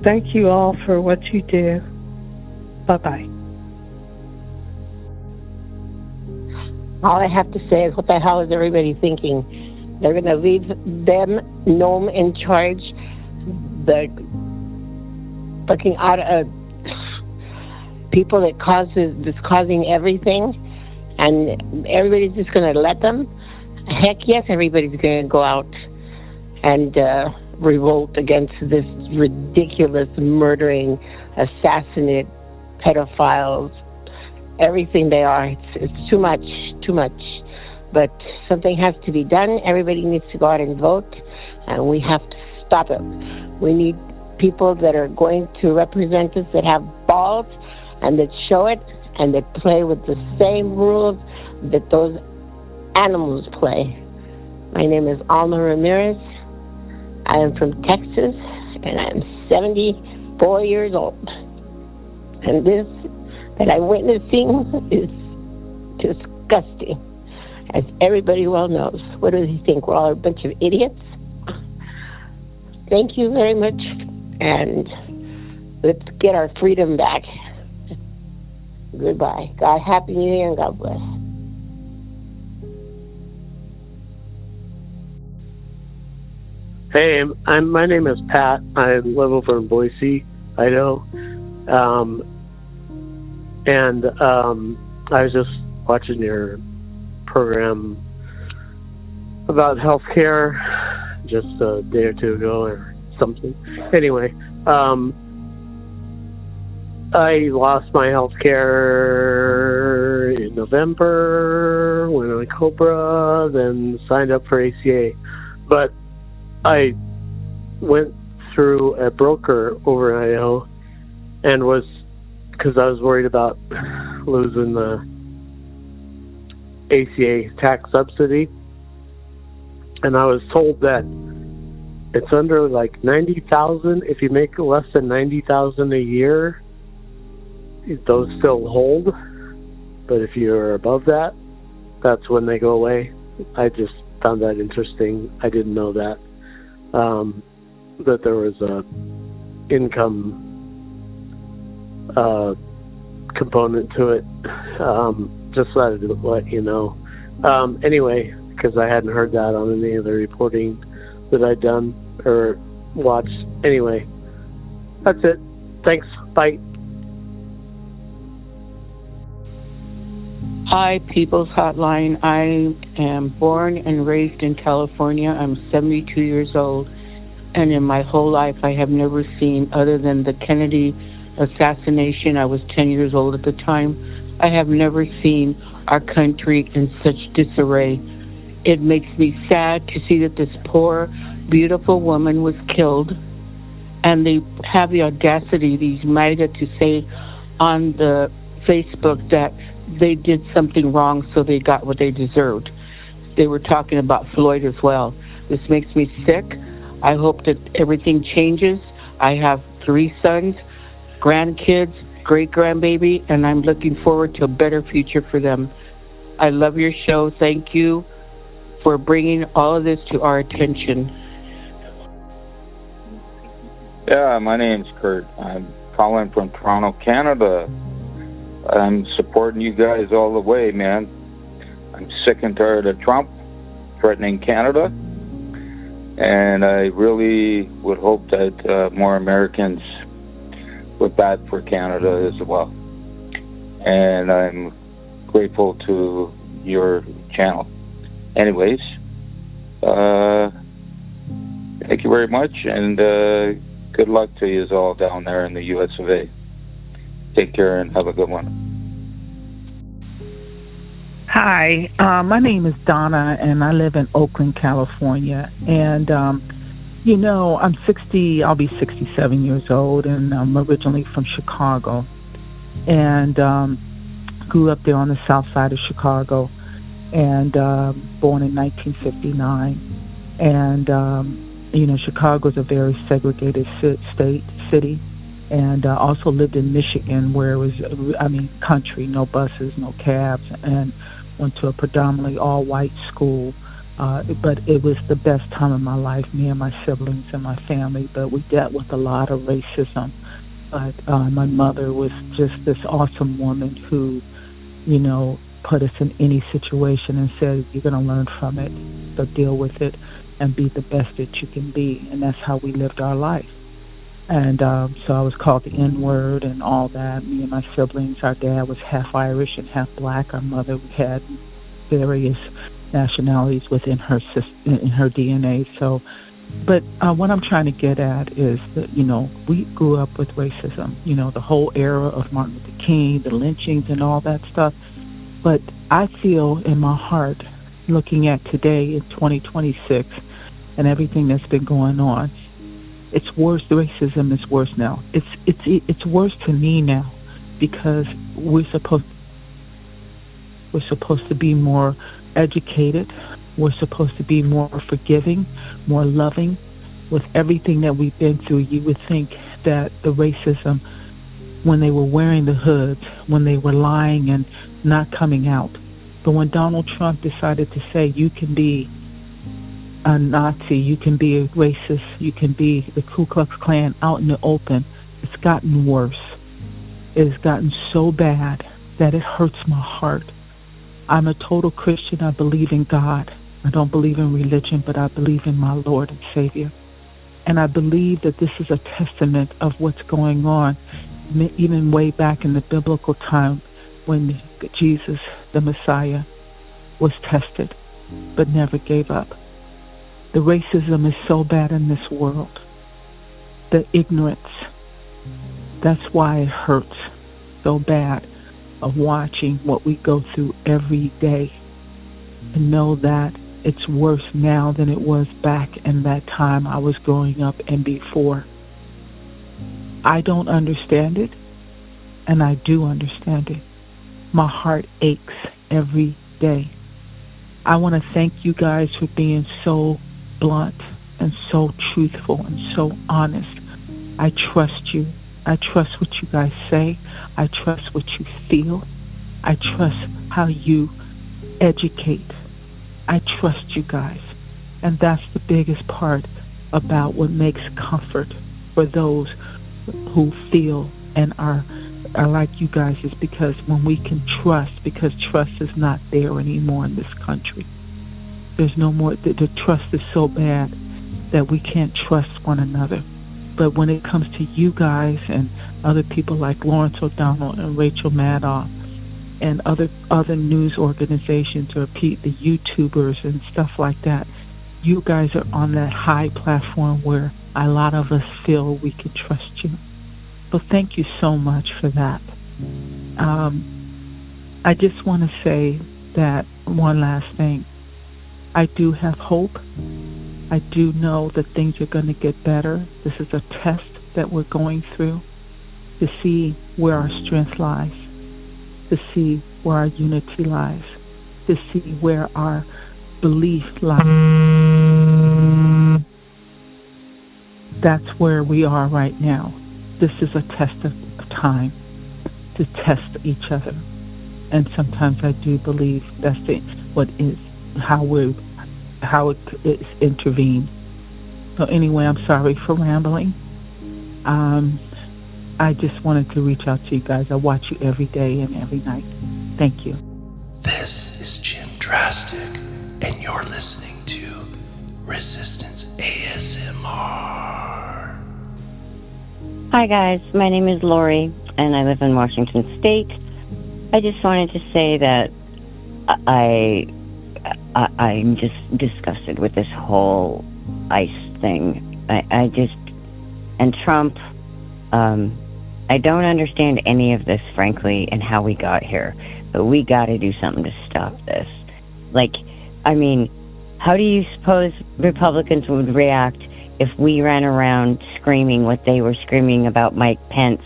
S10: Thank you all for what you do. Bye-bye.
S13: All I have to say is, what the hell is everybody thinking? They're going to leave them, Noem, in charge? The fucking out of people that's causing everything, and everybody's just going to let them? Heck yes, everybody's going to go out and revolt against this ridiculous murdering, assassinate, pedophiles, everything they are. It's too much. But something has to be done. Everybody needs to go out and vote, and we have to stop it. We need people that are going to represent us, that have balls and that show it, and that play with the same rules that those animals play. My name is Alma Ramirez. I am from Texas, and I am 74 years old. And this that I'm witnessing is disgusting, as everybody well knows. What do they think? We're all a bunch of idiots? Thank you very much, and let's get our freedom back. Goodbye. God, Happy New Year, and God bless.
S14: Hey, my name is Pat. I live over in Boise, Idaho. I was just watching your program about healthcare just a day or two ago or something. Anyway, I lost my healthcare in November, went on Cobra, then signed up for ACA. But I went through a broker over in Idaho and because I was worried about losing the ACA tax subsidy, and I was told that it's under like 90,000. If you make less than 90,000 a year, those still hold, but if you're above that, that's when they go away. I just found that interesting. I didn't know that there was a income component to it. Just thought I'd let you know. Anyway, because I hadn't heard that on any of the reporting that I'd done or watched. Anyway, that's it. Thanks. Bye.
S23: Hi, People's Hotline. I am born and raised in California. I'm 72 years old, and in my whole life I have never seen, other than the Kennedy assassination, I was 10 years old at the time, I have never seen our country in such disarray. It makes me sad to see that this poor, beautiful woman was killed, and they have the audacity, these MAGA, to say on the Facebook that they did something wrong, so they got what they deserved. They were talking about Floyd as well. This makes me sick. I hope that everything changes. I have 3 sons, grandkids, great-grandbaby, and I'm looking forward to a better future for them. I love your show. Thank you for bringing all of this to our attention.
S15: Yeah, my name's Kurt. I'm calling from Toronto, Canada. I'm supporting you guys all the way, man. I'm sick and tired of Trump threatening Canada, and I really would hope that more Americans would bat for Canada as well. And I'm grateful to your channel. Anyways, thank you very much, and good luck to you all down there in the US of A. Take care and have a good one.
S16: Hi, my name is Donna, and I live in Oakland, California. And, you know, I'm 60, I'll be 67 years old, and I'm originally from Chicago. And grew up there on the south side of Chicago, and born in 1959. And, you know, Chicago's a very segregated city. And also lived in Michigan, where it was, country, no buses, no cabs, and went to a predominantly all-white school. But it was the best time of my life, me and my siblings and my family. But we dealt with a lot of racism. But my mother was just this awesome woman who, you know, put us in any situation and said, you're going to learn from it, so deal with it, and be the best that you can be. And that's how we lived our life. And so I was called the N-word and all that. Me and my siblings, our dad was half Irish and half black. Our mother had various nationalities within her DNA. So, but what I'm trying to get at is that, you know, we grew up with racism, you know, the whole era of Martin Luther King, the lynchings and all that stuff. But I feel in my heart, looking at today in 2026 and everything that's been going on, it's worse. The racism is worse now. It's worse to me now, because we're supposed to be more educated. We're supposed to be more forgiving, more loving. With everything that we've been through, you would think that the racism, when they were wearing the hoods, when they were lying and not coming out, but when Donald Trump decided to say you can be a Nazi, you can be a racist, you can be the Ku Klux Klan out in the open, it's gotten worse. It has gotten so bad that it hurts my heart. I'm a total Christian. I believe in God. I don't believe in religion, but I believe in my Lord and Savior. And I believe that this is a testament of what's going on, even way back in the biblical time when Jesus, the Messiah, was tested, but never gave up. The racism is so bad in this world. The ignorance. That's why it hurts so bad of watching what we go through every day, and know that it's worse now than it was back in that time I was growing up and before. I don't understand it, and I do understand it. My heart aches every day. I want to thank you guys for being so blunt and so truthful and so honest. I trust you. I trust what you guys say. I trust what you feel. I trust how you educate. I trust you guys. And that's the biggest part about what makes comfort for those who feel and are like you guys, is because when we can trust, because trust is not there anymore in this country. There's no more, the trust is so bad that we can't trust one another. But when it comes to you guys and other people like Lawrence O'Donnell and Rachel Maddow and other news organizations or the YouTubers and stuff like that, you guys are on that high platform where a lot of us feel we can trust you. So thank you so much for that. I just want to say that one last thing. I do have hope. I do know that things are going to get better. This is a test that we're going through to see where our strength lies, to see where our unity lies, to see where our belief lies. that's where we are right now. This is a test of time to test each other. And sometimes I do believe that's how it is intervened. So anyway, I'm sorry for rambling. I just wanted to reach out to you guys. I watch you every day and every night. Thank you.
S1: This is Jim Drastic, and you're listening to Resistance ASMR.
S2: Hi guys, my name is Lori, and I live in Washington State. I just wanted to say that I'm just disgusted with this whole ICE thing. And Trump, I don't understand any of this, frankly, and how we got here. But we got to do something to stop this. How do you suppose Republicans would react if we ran around screaming what they were screaming about Mike Pence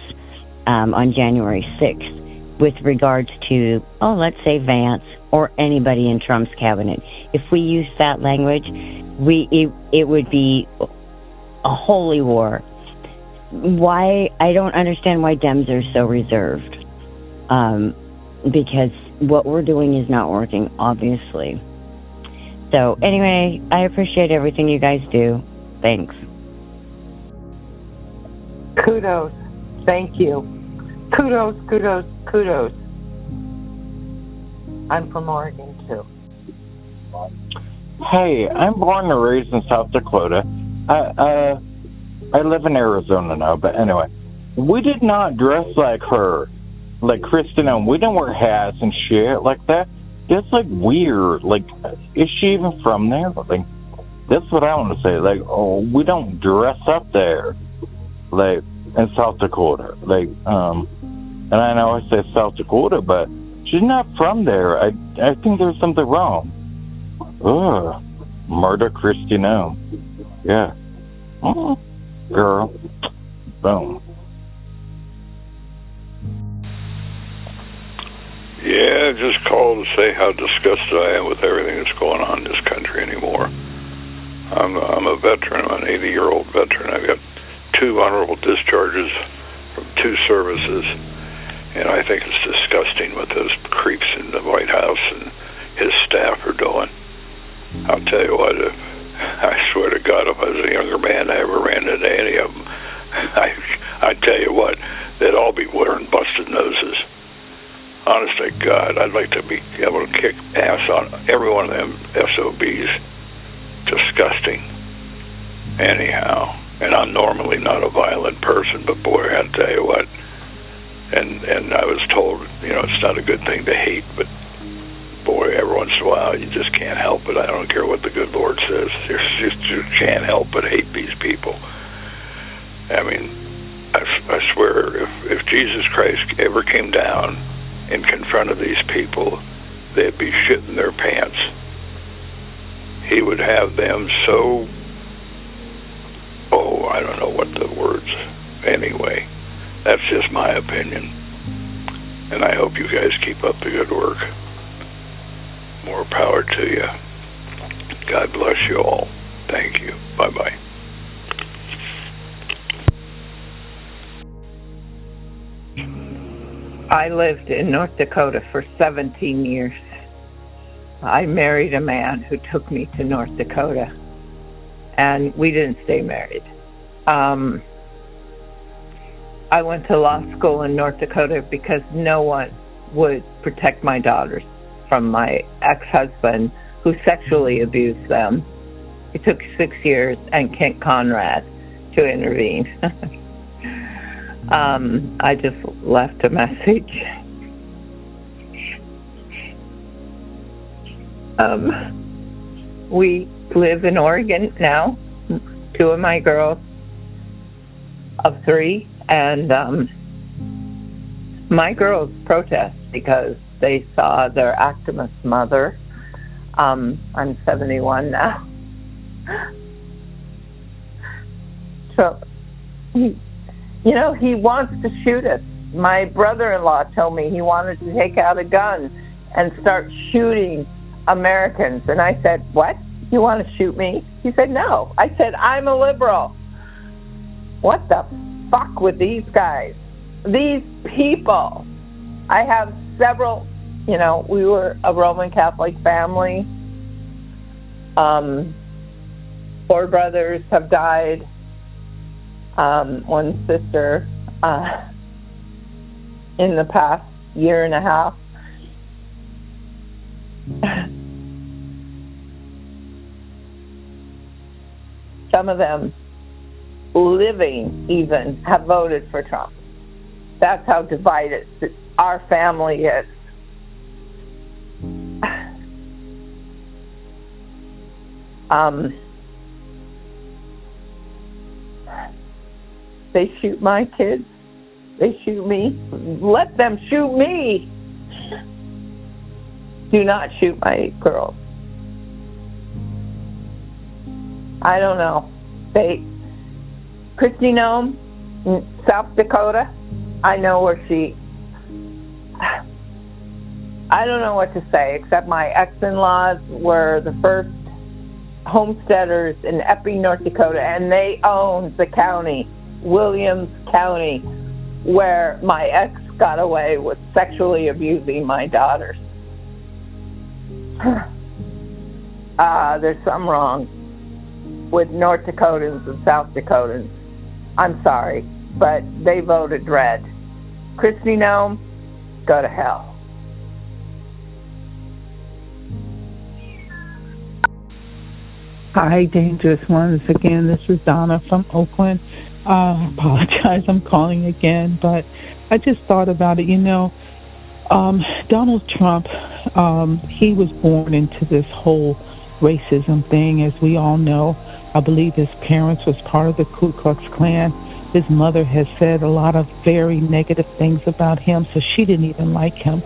S2: on January 6th with regards to, let's say Vance or anybody in Trump's cabinet? If we used that language, it would be a holy war. Why? I don't understand why Dems are so reserved. Because what we're doing is not working, obviously. So anyway, I appreciate everything you guys do. Thanks.
S4: Kudos. Thank you. Kudos, kudos, kudos. I'm from Oregon, too.
S17: Hey, I'm born and raised in South Dakota. I live in Arizona now, but anyway. We did not dress like her, like Kristen, and we didn't wear hats and shit like that. That's, weird. Is she even from there? That's what I want to say. We don't dress up there, in South Dakota. And I know I say South Dakota, but she's not from there. I think there's something wrong. Ugh. Murder Christy now. Yeah. Girl. Boom.
S3: Yeah, just called to say how disgusted I am with everything that's going on in this country anymore. I'm a veteran. I'm an 80-year-old veteran. I've got 2 honorable discharges from 2 services, and I think it's disgusting what those creeps in the White House and his staff are doing. I'll tell you what, I swear to God, if I was a younger man, I ever ran into any of them, I tell you what, they'd all be wearing busted noses. Honest to God, I'd like to be able to kick ass on every one of them SOBs. Disgusting. Anyhow, and I'm normally not a violent person, but boy, I tell you what. And I was told, it's not a good thing to hate, but boy, every once in a while, you just can't help it. I don't care what the good Lord says. You can't help but hate these people. I mean, I swear, if Jesus Christ ever came down and confronted these people, they'd be shitting their pants. He would have them so, I don't know what the words, anyway, that's just my opinion, and I hope you guys keep up the good work. More power to you. God bless you all. Thank you. Bye-bye.
S4: I lived in North Dakota for 17 years. I married a man who took me to North Dakota, and we didn't stay married. I went to law school in North Dakota because no one would protect my daughters from my ex-husband who sexually abused them. It took 6 years and Kent Conrad to intervene. I just left a message. We live in Oregon now, 2 of my girls of 3, and my girls protest because they saw their activist mother. I'm 71 now. So, he wants to shoot us. My brother-in-law told me he wanted to take out a gun and start shooting Americans. And I said, what? You want to shoot me? He said, no. I said, I'm a liberal. What the fuck with these guys? These people. I have several, we were a Roman Catholic family. 4 brothers have died. One sister in the past year and a half. Some of them living even have voted for Trump. That's how divided our family is. They shoot my kids. They shoot me. Let them shoot me. Do not shoot my girls. I don't know. Christy Nome, South Dakota, I know where I don't know what to say, except my ex-in-laws were the first homesteaders in Epping, North Dakota, and they owned the county, Williams County, where my ex got away with sexually abusing my daughters. There's something wrong with North Dakotans and South Dakotans. I'm sorry, but they voted red. Christy Nome, go to hell.
S16: Hi, Dangerous Ones. Again, this is Donna from Oakland. I apologize, I'm calling again, but I just thought about it. Donald Trump, he was born into this whole racism thing, as we all know. I believe his parents was part of the Ku Klux Klan. His mother has said a lot of very negative things about him, so she didn't even like him.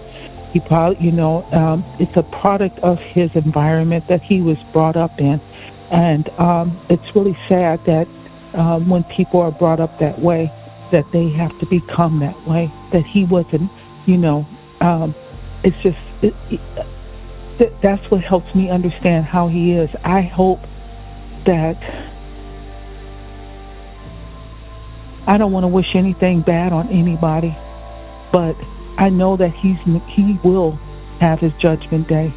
S16: He probably, it's a product of his environment that he was brought up in. And it's really sad that when people are brought up that way, that they have to become that way, that he wasn't, it's just, that's what helps me understand how he is. I hope that, I don't want to wish anything bad on anybody, but I know that he will have his judgment day,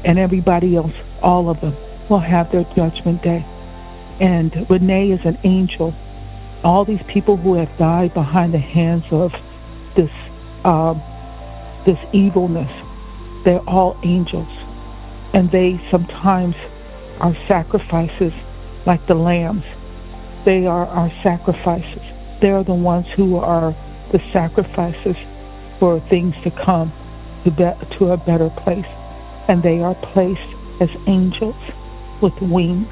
S16: and everybody else, all of them, will have their judgment day. And Renee is an angel. All these people who have died behind the hands of this evilness, they're all angels. And they sometimes are sacrifices like the lambs. They are our sacrifices. They're the ones who are the sacrifices for things to come to a better place. And they are placed as angels with wings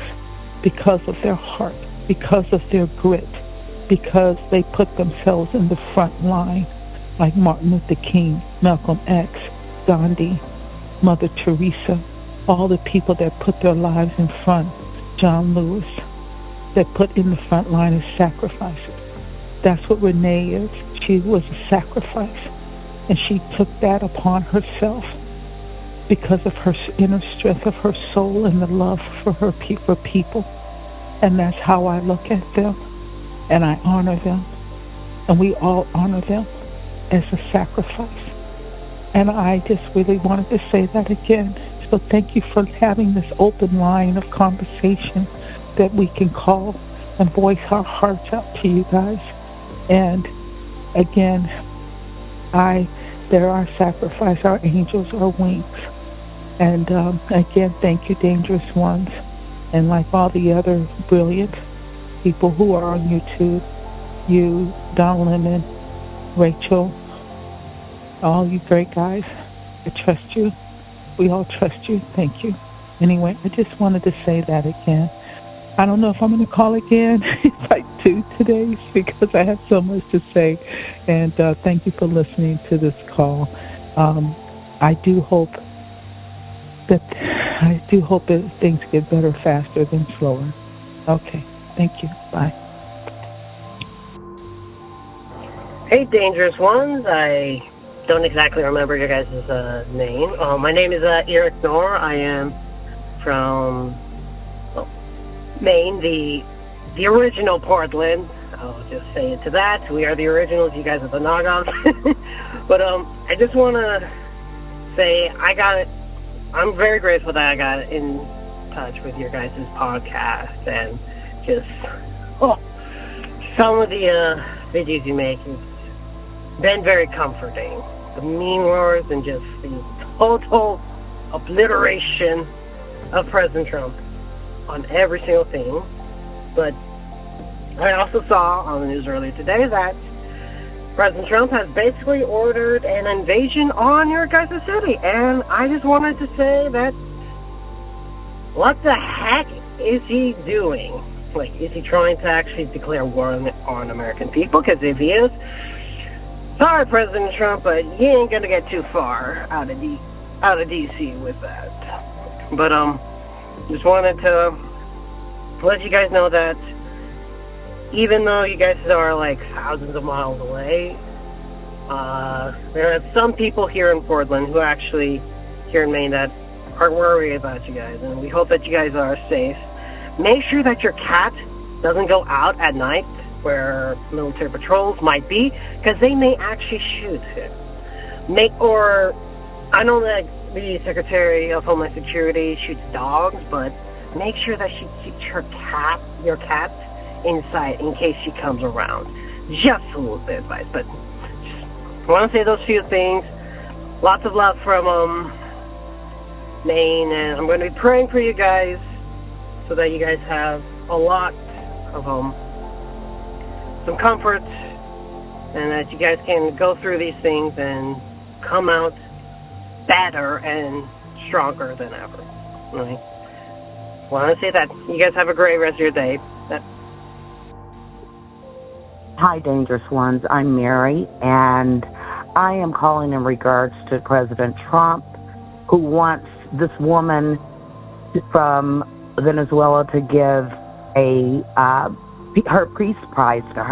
S16: because of their heart, because of their grit, because they put themselves in the front line, like Martin Luther King, Malcolm X, Gandhi, Mother Teresa, all the people that put their lives in front, John Lewis, that put in the front line as sacrifices. That's what Renee is. She was a sacrifice, and she took that upon herself because of her inner strength of her soul and the love for her people. And that's how I look at them, and I honor them, and we all honor them as a sacrifice. And I just really wanted to say that again. So thank you for having this open line of conversation that we can call and voice our hearts out to you guys. And again, they're our sacrifice, our angels, our wings. And again, thank you, Dangerous Ones. And like all the other brilliant people who are on YouTube, you, Don Lemon, Rachel, all you great guys, I trust you. We all trust you. Thank you. Anyway, I just wanted to say that again. I don't know if I'm going to call again if I do today, because I have so much to say. And thank you for listening to this call. I do hope that things get better faster than slower. Okay. Thank you. Bye.
S5: Hey, Dangerous Ones. I don't exactly remember your guys' name. My name is Eric Knorr. I am from Maine, the original Portland. just say it to that. We are the originals. You guys are the knockoffs. But I just want to say I'm very grateful that I got in touch with your guys' podcast and just some of the videos you make has been very comforting. The meme wars and just the total obliteration of President Trump on every single thing. But I also saw on the news earlier today that President Trump has basically ordered an invasion on your guys' city. And I just wanted to say that what the heck is he doing? Like, is he trying to actually declare war on American people? Because if he is, sorry, President Trump, but you ain't gonna get too far out of D.C. with that. But just wanted to let you guys know that even though you guys are like thousands of miles away, there are some people here in Portland who actually here in Maine that are worried about you guys, and we hope that you guys are safe. Make sure that your cat doesn't go out at night where military patrols might be, because they may actually shoot him. I know that the Secretary of Homeland Security shoots dogs, but make sure that she keeps your cat inside in case she comes around. Just a little bit of advice, but just want to say those few things. Lots of love from Maine, and I'm going to be praying for you guys so that you guys have a lot of some comfort, and that you guys can go through these things and come out better and stronger than ever. Right? Want to say that you guys have a great rest of your day.
S7: Hi, Dangerous Ones. I'm Mary, and I am calling in regards to President Trump, who wants this woman from Venezuela to give her peace prize to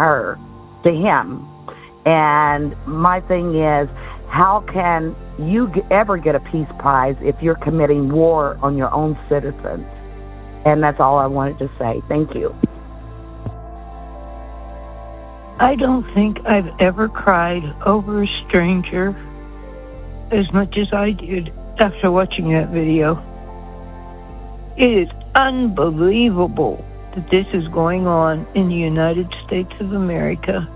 S7: him. And my thing is, how can you ever get a peace prize if you're committing war on your own citizens? And that's all I wanted to say. Thank you.
S18: I don't think I've ever cried over a stranger as much as I did after watching that video. It is unbelievable that this is going on in the United States of America.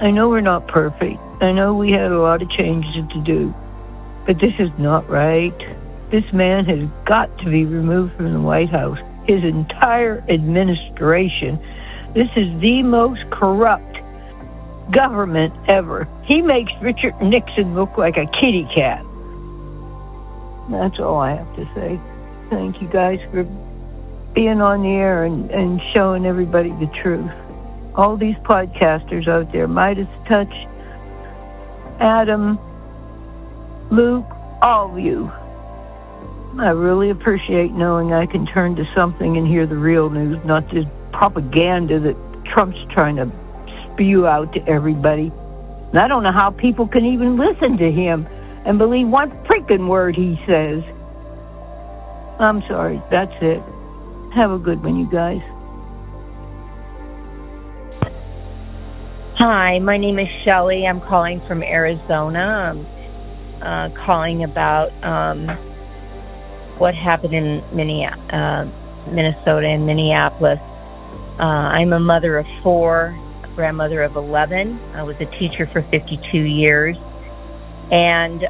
S18: I know we're not perfect. I know we had a lot of changes to do. But this is not right. This man has got to be removed from the White House. His entire administration. This is the most corrupt government ever. He makes Richard Nixon look like a kitty cat. That's all I have to say. Thank you guys for being on the air and showing everybody the truth. All these podcasters out there, Midas Touch, Adam, Luke, all of you. I really appreciate knowing I can turn to something and hear the real news, not this propaganda that Trump's trying to spew out to everybody. And I don't know how people can even listen to him and believe one freaking word he says. I'm sorry. That's it. Have a good one, you guys.
S19: Hi, my name is Shelley. I'm calling from Arizona. I'm calling about what happened in Minnesota and Minneapolis. I'm a mother of 4, a grandmother of 11. I was a teacher for 52 years. And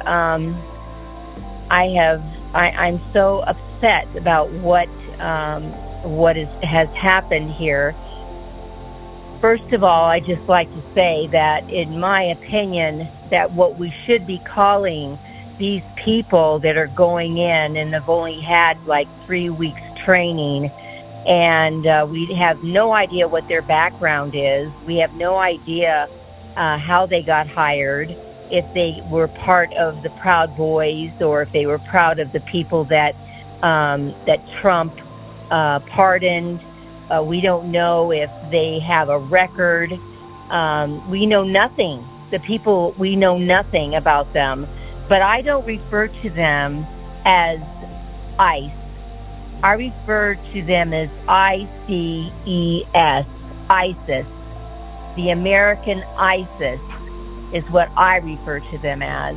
S19: I'm so upset about what has happened here. First of all, I just like to say that, in my opinion, that what we should be calling these people that are going in and have only had like 3 weeks training, and we have no idea what their background is. We have no idea how they got hired, if they were part of the Proud Boys or if they were proud of the people that Trump pardoned. We don't know if they have a record. We know nothing. The people, we know nothing about them. But I don't refer to them as ICE. I refer to them as ICES, ISIS. The American ISIS is what I refer to them as.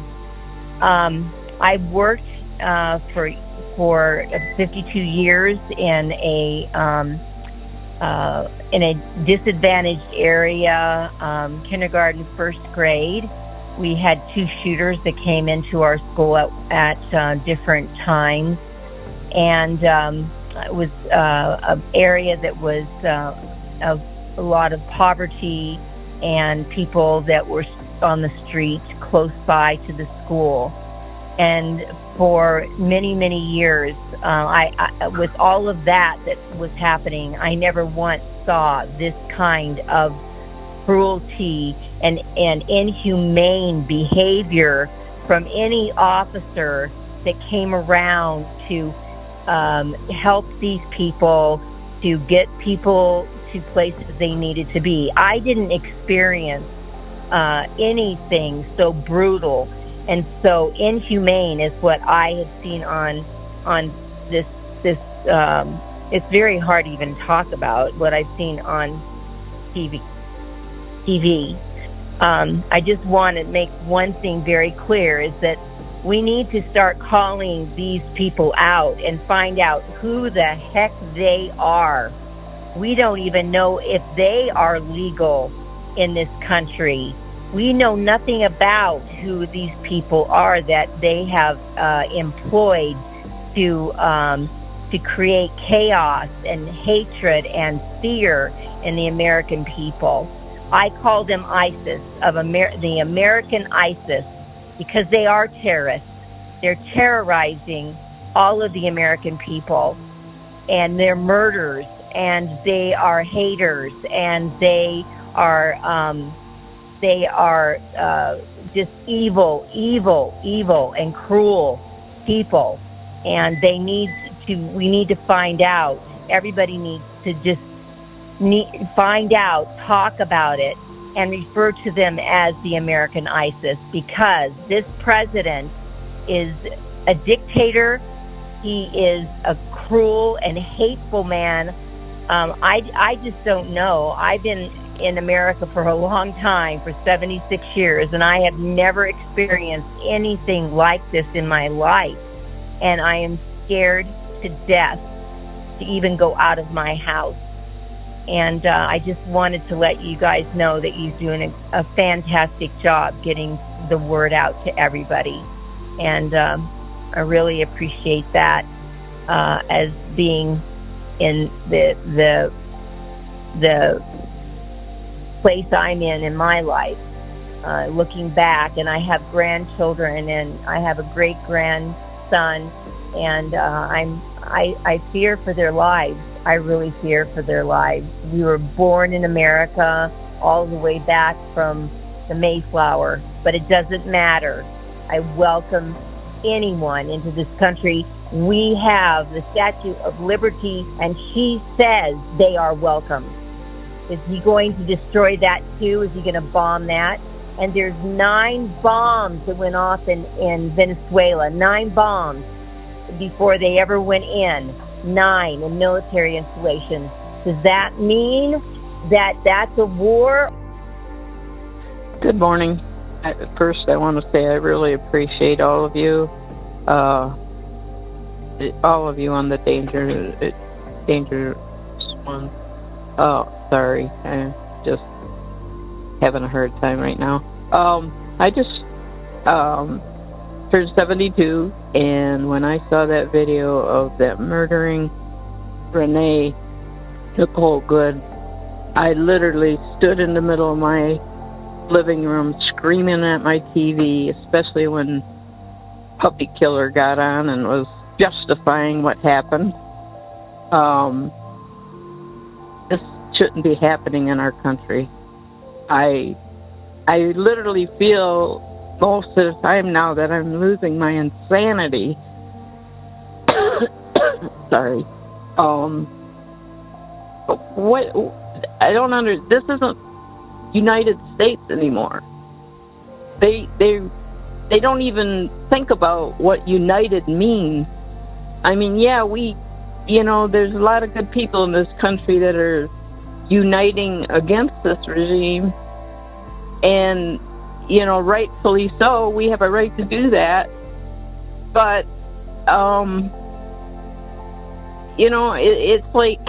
S19: I've worked for 52 years in a disadvantaged area, kindergarten, first grade. We had 2 shooters that came into our school at different times, and it was an area that was a lot of poverty and people that were on the street close by to the school. And for many, many years, I with all of that was happening, I never once saw this kind of cruelty and inhumane behavior from any officer that came around to help these people, to get people to places they needed to be. I didn't experience anything so brutal and so inhumane as what I have seen on this. It's very hard to even talk about what I've seen on TV. I just want to make one thing very clear, is that we need to start calling these people out and find out who the heck they are. We don't even know if they are legal in this country. We know nothing about who these people are that they have employed to create chaos and hatred and fear in the American people. I call them ISIS, the American ISIS, because they are terrorists. They're terrorizing all of the American people, and they're murderers, and they are haters, and they are just evil, and cruel people. And we need to find out. Everybody needs to just find out, talk about it, and refer to them as the American ISIS, because this president is a dictator. He is a cruel and hateful man. I just don't know. I've been in America for a long time, for 76 years, and I have never experienced anything like this in my life. And I am scared to death to even go out of my house. And I just wanted to let you guys know that you're doing a fantastic job getting the word out to everybody. And I really appreciate that as being in the place I'm in my life. Looking back, and I have grandchildren, and I have a great grandson, and I fear for their lives. I really fear for their lives. We were born in America all the way back from the Mayflower, but it doesn't matter. I welcome anyone into this country. We have the Statue of Liberty, and he says they are welcome. Is he going to destroy that too? Is he going to bomb that? And there's 9 bombs that went off in Venezuela, 9 bombs before they ever went in. 9 in military installations. Does that mean that that's a war?
S23: Good morning. First, I want to say I really appreciate all of you on the dangerous one. Oh, sorry. I'm just having a hard time right now. I just turned 72, and when I saw that video of that murdering Renee Nicole Good, I literally stood in the middle of my living room screaming at my TV, especially when Puppy Killer got on and was justifying what happened. This shouldn't be happening in our country. I literally feel most of the time now that I'm losing my insanity. Sorry. What? I don't understand. This isn't United States anymore. They don't even think about what united means. I mean, yeah, there's a lot of good people in this country that are
S6: uniting against this regime. And, you know, rightfully so, we have a right to do that. But, you know, it's like,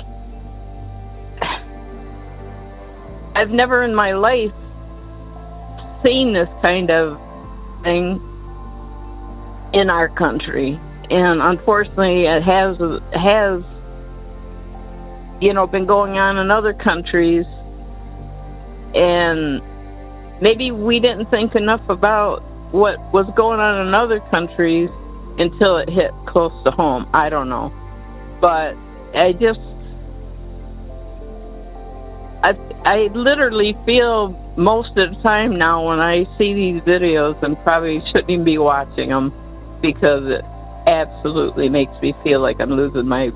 S6: I've never in my life seen this kind of thing in our country. And unfortunately, it has, you know, been going on in other countries. And maybe we didn't think enough about what was going on in other countries until it hit close to home. I don't know. But I literally feel most of the time now when I see these videos, and probably shouldn't even be watching them, because it absolutely makes me feel like I'm losing my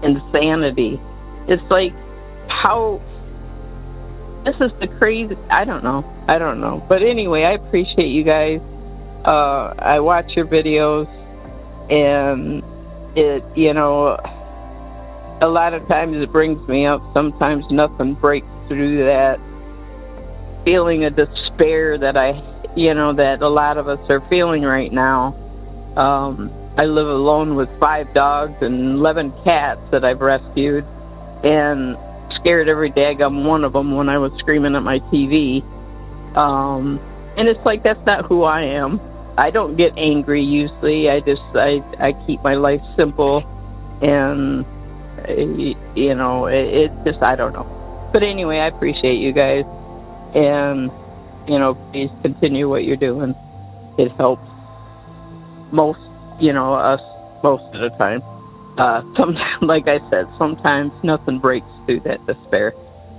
S6: insanity. It's like, how, this is the crazy, I don't know. But anyway, I appreciate you guys. I watch your videos, and it, you know, a lot of times it brings me up. Sometimes nothing breaks through that feeling of despair that that a lot of us are feeling right now. I live alone with 5 dogs and 11 cats that I've rescued, and scared every daggum one of them when I was screaming at my TV. And it's like, that's not who I am. I don't get angry usually. I keep my life simple, and you know, it just, I don't know. But anyway, I appreciate you guys, and you know, please continue what you're doing. It helps most, you know, us most of the time. Sometimes, like I said, sometimes nothing breaks through that despair.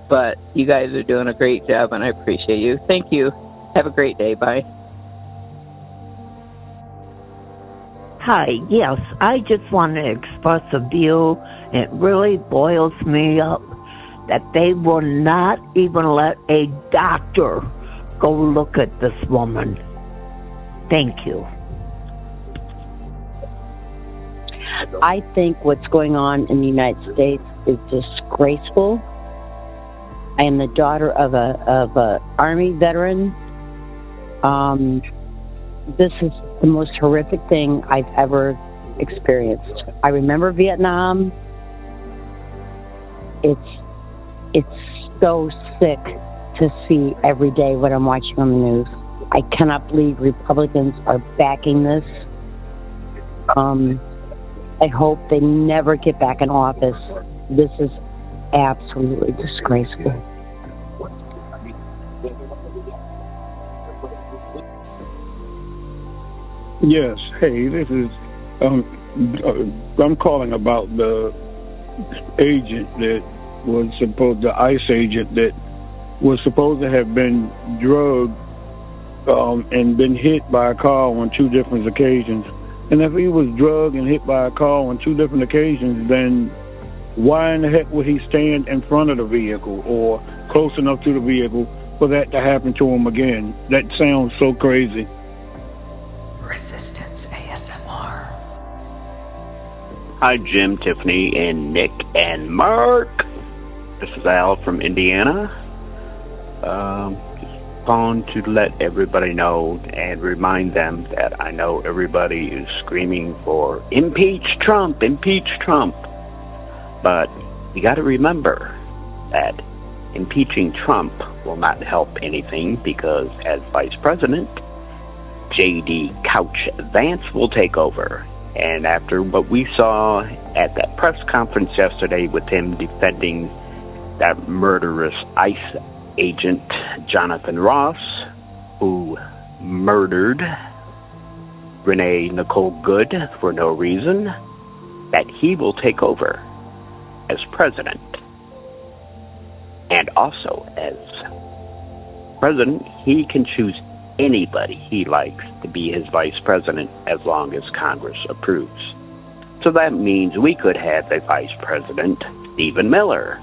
S6: But you guys are doing a great job, and I appreciate you. Thank you. Have a great day. Bye.
S8: Hi, yes, I just want to express a view. It really boils me up that they will not even let a doctor go look at this woman. Thank you.
S2: I think what's going on in the United States is disgraceful. I am the daughter of a Army veteran. This is the most horrific thing I've ever experienced. I remember Vietnam. It's so sick to see every day what I'm watching on the news. I cannot believe Republicans are backing this. I hope they never get back in office. This is absolutely disgraceful.
S3: Yes. Hey, this is. I'm calling about the agent that was supposed, the ICE agent that was supposed to have been drugged and been hit by a car on 2 different occasions. And if he was drugged and hit by a car on 2 different occasions, then why in the heck would he stand in front of the vehicle or close enough to the vehicle for that to happen to him again? That sounds so crazy.
S1: Resistance ASMR.
S20: Hi, Jim, Tiffany, and Nick, and Mark. This is Al from Indiana. Just calling to let everybody know and remind them that I know everybody is screaming for impeach Trump, impeach Trump. But you got to remember that impeaching Trump will not help anything, because as vice president, J.D. Couch Vance will take over. And after what we saw at that press conference yesterday with him defending that murderous ICE agent, Jonathan Ross, who murdered Renee Nicole Good for no reason, that he will take over as president. And also, as president, he can choose anybody he likes to be his vice president as long as Congress approves. So that means we could have a vice president, Stephen Miller,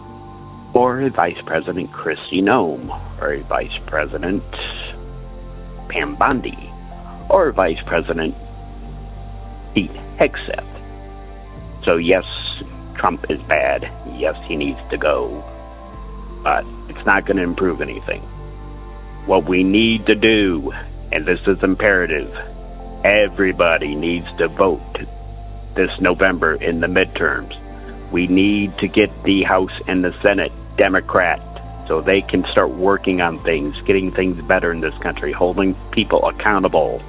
S20: or a vice president, Kristi Noem, or a vice president, Pam Bondi, or a vice president, Pete Hegseth. So yes, Trump is bad. Yes, he needs to go. but it's not going to improve anything. What we need to do, and this is imperative, everybody needs to vote this November in the midterms. We need to get the House and the Senate Democrat so they can start working on things, getting things better in this country, holding people accountable.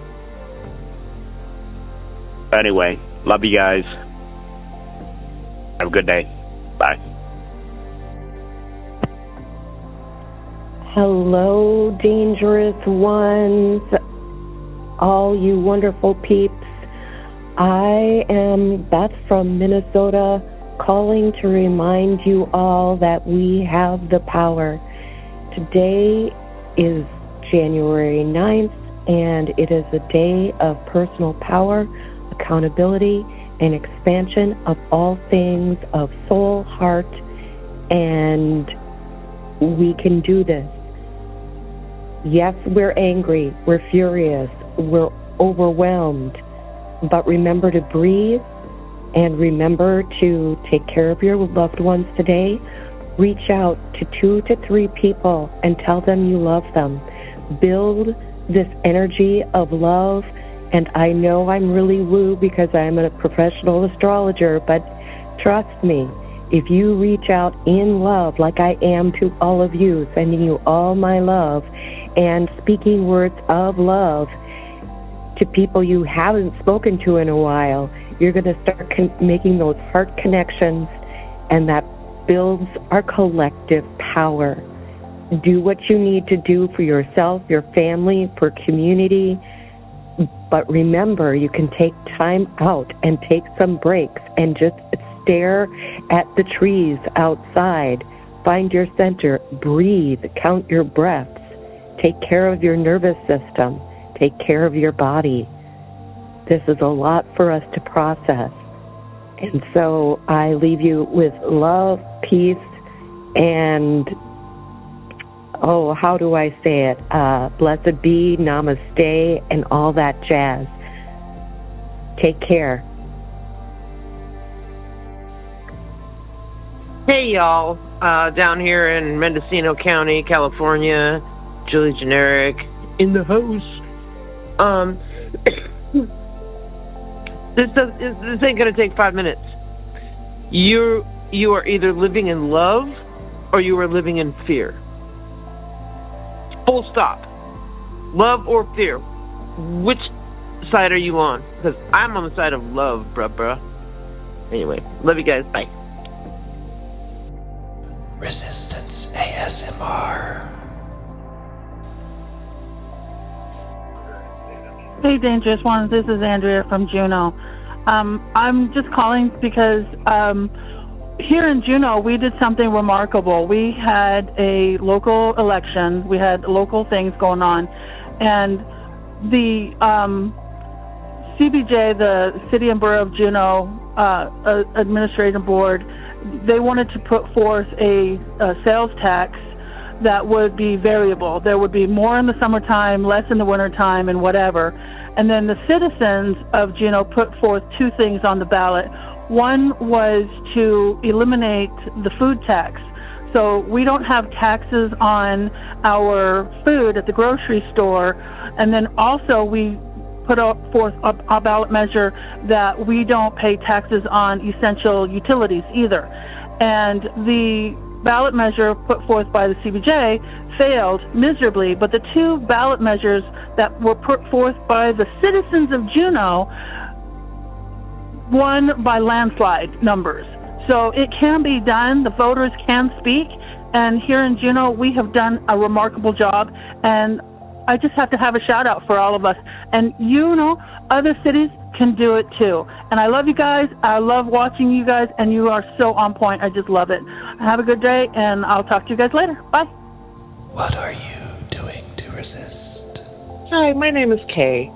S20: Anyway, love you guys. Have a good day. Bye.
S9: Hello, dangerous ones, all you wonderful peeps. I am Beth from Minnesota, calling to remind you all that we have the power. Today is January 9th, and it is a day of personal power, accountability, and expansion of all things of soul, heart, and we can do this. Yes, we're angry, we're furious, we're overwhelmed, but remember to breathe and remember to take care of your loved ones today. Reach out to 2 to 3 people and tell them you love them. Build this energy of love. And I know I'm really woo because I'm a professional astrologer, but trust me, if you reach out in love like I am to all of you, sending you all my love and speaking words of love to people you haven't spoken to in a while, you're going to start making those heart connections, and that builds our collective power. Do what you need to do for yourself, your family, for community. But remember, you can take time out and take some breaks and just stare at the trees outside. Find your center, breathe, count your breaths, take care of your nervous system, take care of your body. This is a lot for us to process. And so I leave you with love, peace, and how do I say it? Blessed be, namaste, and all that jazz. Take care.
S11: Hey, y'all. Down here in Mendocino County, California, Julie Generic in the house. This ain't going to take 5 minutes. You are either living in love or you are living in fear. Full stop. Love or fear. Which side are you on? Because I'm on the side of love, bruh. Anyway, love you guys. Bye.
S1: Resistance ASMR.
S22: Hey, dangerous ones. This is Andrea from Juneau. I'm just calling because here in Juneau, we did something remarkable. We had a local election. We had local things going on. And the CBJ, the City and Borough of Juneau Administrative Board, they wanted to put forth a sales tax that would be variable. There would be more in the summertime, less in the wintertime, and whatever. And then the citizens of Juneau put forth 2 things on the ballot. One was to eliminate the food tax. So we don't have taxes on our food at the grocery store. And then also we put forth a ballot measure that we don't pay taxes on essential utilities either. And the ballot measure put forth by the CBJ failed miserably, but the 2 ballot measures that were put forth by the citizens of Juneau won by landslide numbers. So it can be done. The voters can speak. And here in Juneau, we have done a remarkable job. And I just have to have a shout out for all of us. And other cities can do it too. And I love you guys. I love watching you guys. And you are so on point. I just love it. Have a good day. And I'll talk to you guys later. Bye.
S1: What are you doing to resist?
S6: Hi, my name is Kay.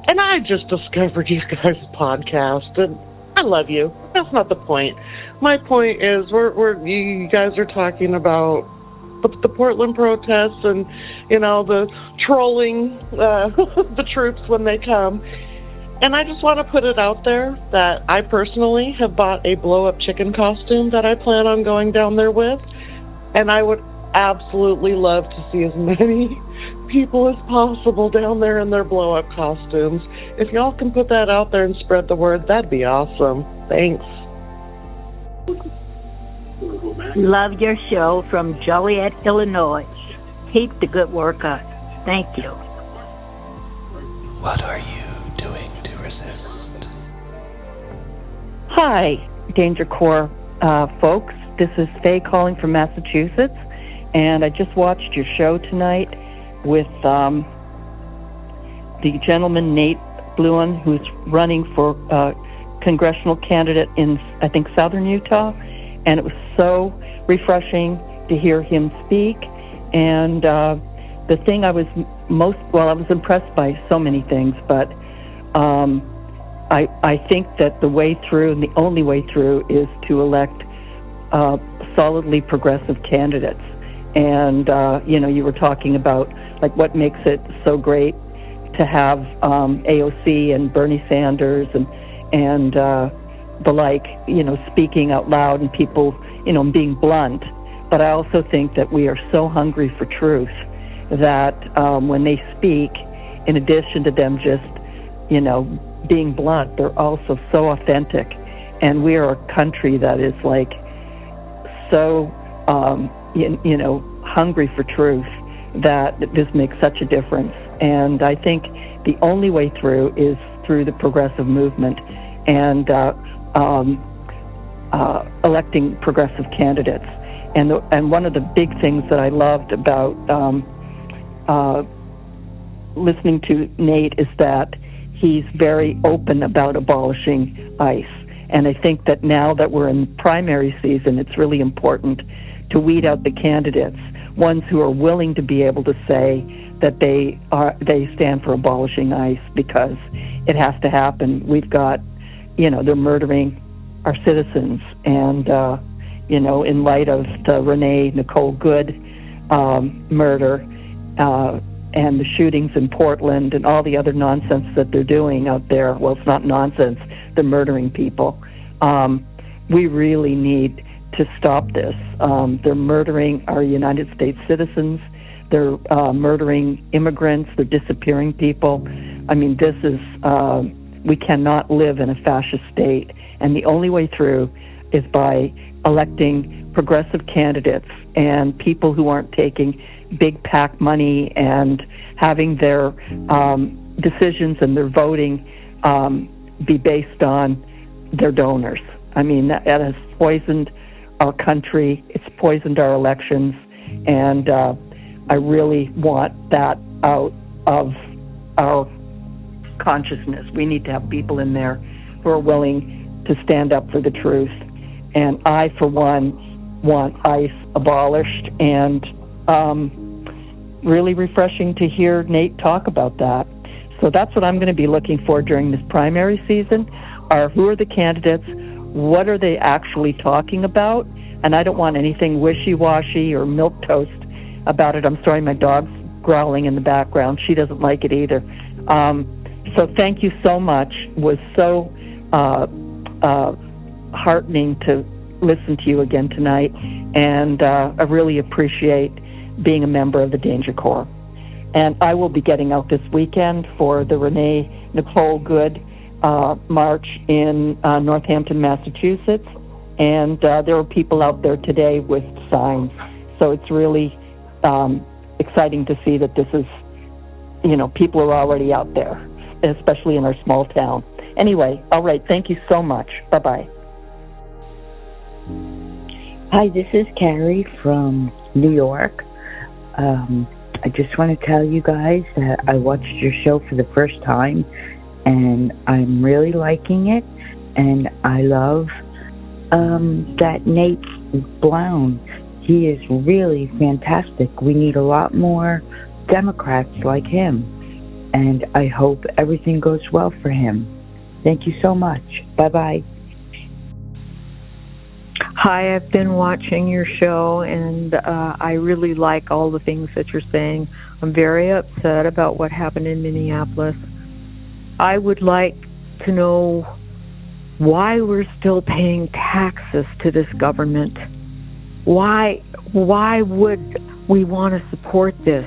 S6: And I just discovered you guys' podcast, and I love you. That's not the point. My point is, you guys are talking about the Portland protests and, the trolling the troops when they come. And I just want to put it out there that I personally have bought a blow-up chicken costume that I plan on going down there with. And I would absolutely love to see as many people as possible down there in their blow-up costumes. If y'all can put that out there and spread the word, that'd be awesome. Thanks.
S8: Love your show from Joliet, Illinois. Keep the good work up. Thank you.
S1: What are you doing to resist?
S10: Hi, Danger Corps folks. This is Faye calling from Massachusetts, and I just watched your show tonight with the gentleman, Nate Bluin, who's running for congressional candidate in, I think, southern Utah, and it was so refreshing to hear him speak. And the thing I was I was impressed by so many things, but I think that the way through, and the only way through, is to elect solidly progressive candidates. And, you were talking about, like, what makes it so great to have AOC and Bernie Sanders and the like, speaking out loud and people, being blunt. But I also think that we are so hungry for truth that when they speak, in addition to them just, being blunt, they're also so authentic. And we are a country that is, like, so, hungry for truth that this makes such a difference. And I think the only way through is through the progressive movement and electing progressive candidates. And one of the big things that I loved about listening to Nate is that he's very open about abolishing ICE. And I think that now that we're in primary season, it's really important to weed out the candidates, ones who are willing to be able to say that they stand for abolishing ICE, because it has to happen. We've got, they're murdering our citizens, and in light of the Renee Nicole Good murder and the shootings in Portland and all the other nonsense that they're doing out there. Well, it's not nonsense. They're murdering people. We really need to stop this. They're murdering our United States citizens. They're murdering immigrants. They're disappearing people. I mean, this is, we cannot live in a fascist state. And the only way through is by electing progressive candidates and people who aren't taking big PAC money and having their decisions and their voting be based on their donors. I mean, that has poisoned our country. It's poisoned our elections. And I really want that out of our consciousness. We need to have people in there who are willing to stand up for the truth. And I, for one, want ICE abolished, and really refreshing to hear Nate talk about that. So that's what I'm going to be looking for during this primary season, are who are the candidates, what are they actually talking about, and I don't want anything wishy-washy or milquetoast about it. I'm sorry, my dog's growling in the background. She doesn't like it either. So thank you so much. It was so heartening to listen to you again tonight, and I really appreciate being a member of the Danger Corps. And I will be getting out this weekend for the Renee Nicole Good march in Northampton, Massachusetts, and there were people out there today with signs. So it's really exciting to see that this is, people are already out there, especially in our small town. Anyway, all right, thank you so much. Bye-bye.
S2: Hi, this is Carrie from New York. I just want to tell you guys that I watched your show for the first time, and I'm really liking it, and I love that Nate Blount. He is really fantastic. We need a lot more Democrats like him, and I hope everything goes well for him. Thank you so much. Bye-bye.
S9: Hi, I've been watching your show, and I really like all the things that you're saying. I'm very upset about what happened in Minneapolis. I would like to know why we're still paying taxes to this government.
S12: Why would we want to support this?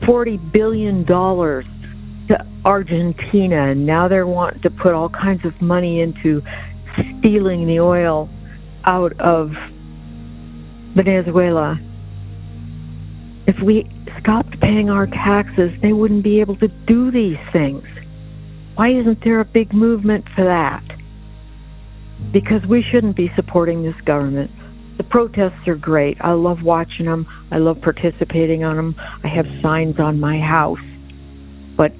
S12: $40 billion to Argentina, and now they're wanting to put all kinds of money into stealing the oil out of Venezuela. If we stopped paying our taxes, they wouldn't be able to do these things. Why isn't there a big movement for that? Because we shouldn't be supporting this government. The protests are great. I love watching them. I love participating on them. I have signs on my house. But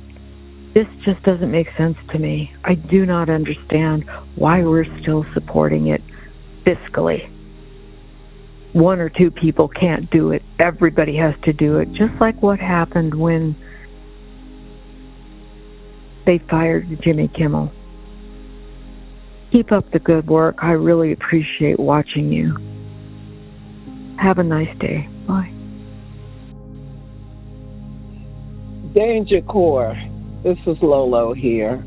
S12: this just doesn't make sense to me. I do not understand why we're still supporting it fiscally. One or two people can't do it. Everybody has to do it. Just like what happened when they fired Jimmy Kimmel. Keep up the good work. I really appreciate watching you. Have a nice day. Bye.
S13: Danger Corps. This is Lolo here.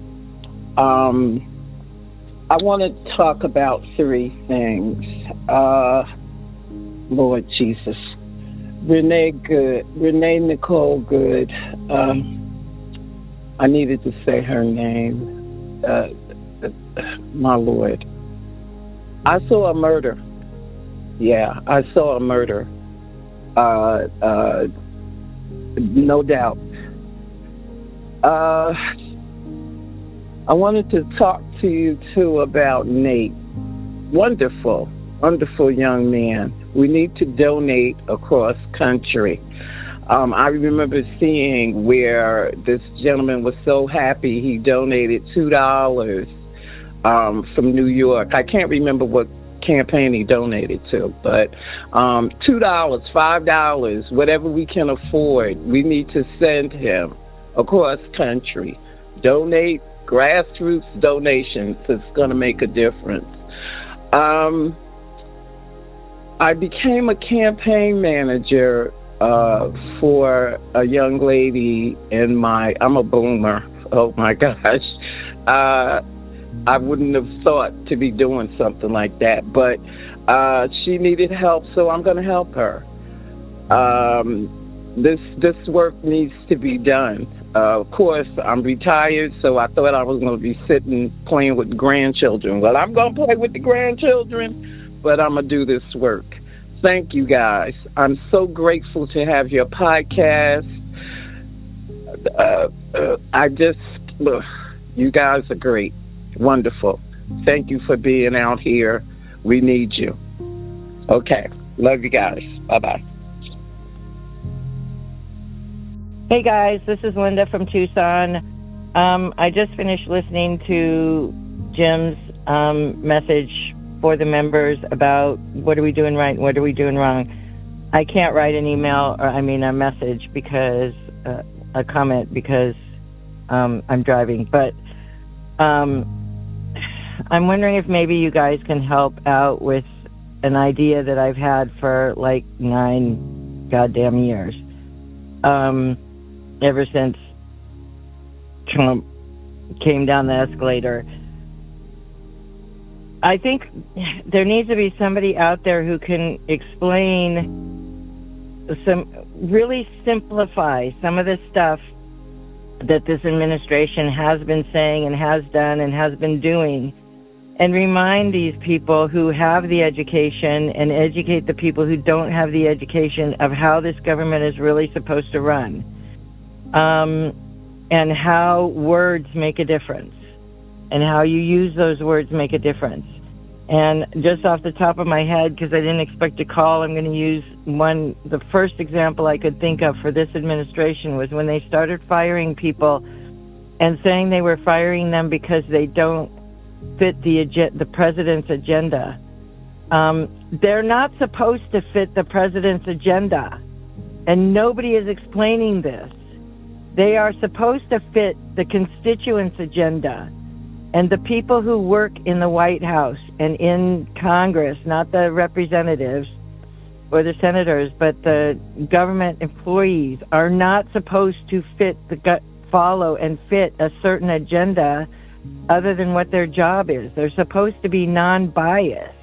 S13: I want to talk about three things. Lord Jesus. Renee Nicole Good. I needed to say her name. My Lord. I saw a murder. Yeah, I saw a murder. No doubt. I wanted to talk to you, too, about Nate. Wonderful, wonderful young man. We need to donate across country. I remember seeing where this gentleman was so happy he donated $2 from New York. I can't remember what campaign he donated to, but $2, $5, whatever we can afford, we need to send him across country. Donate, grassroots donations. It's going to make a difference. I became a campaign manager for a young lady I'm a boomer. Oh my gosh. I wouldn't have thought to be doing something like that, but she needed help, so I'm going to help her. This work needs to be done. Of course, I'm retired, so I thought I was going to be sitting playing with grandchildren. Well, I'm going to play with the grandchildren, but I'm going to do this work. Thank you, guys. I'm so grateful to have your podcast. You guys are great. Wonderful. Thank you for being out here. We need you. Okay. Love you guys. Bye-bye.
S21: Hey guys, this is Linda from Tucson. I just finished listening to Jim's message for the members about what are we doing right and what are we doing wrong. I can't write an email, a message because, a comment because I'm driving. But I'm wondering if maybe you guys can help out with an idea that I've had for like 9 goddamn years. Ever since Trump came down the escalator. I think there needs to be somebody out there who can explain really simplify some of the stuff that this administration has been saying and has done and has been doing, and remind these people who have the education and educate the people who don't have the education of how this government is really supposed to run. And how words make a difference, and how you use those words make a difference. And just off the top of my head, because I didn't expect to call, I'm going to use the first example I could think of for this administration was when they started firing people and saying they were firing them because they don't fit the president's agenda. They're not supposed to fit the president's agenda, and nobody is explaining this. They are supposed to fit the constituents' agenda and the people who work in the White House and in Congress, not the representatives or the senators, but the government employees are not supposed to follow and fit a certain agenda other than what their job is. They're supposed to be non-biased.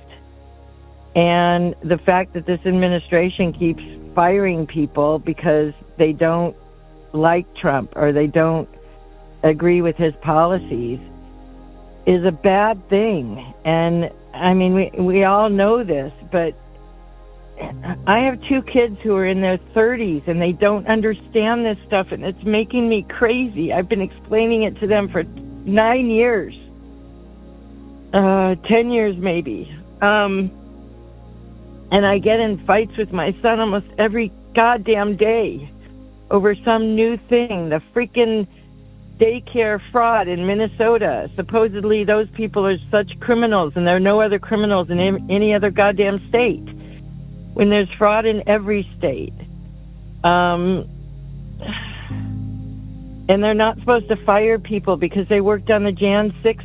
S21: And the fact that this administration keeps firing people because they don't like Trump or they don't agree with his policies is a bad thing. And I mean, we all know this, but I have two kids who are in their 30s and they don't understand this stuff, and it's making me crazy. I've been explaining it to them for 9 years, 10 years maybe. And I get in fights with my son almost every goddamn day over some new thing, the freaking daycare fraud in Minnesota. Supposedly those people are such criminals, and there are no other criminals in any other goddamn state, when there's fraud in every state. And they're not supposed to fire people because they worked on the Jan 6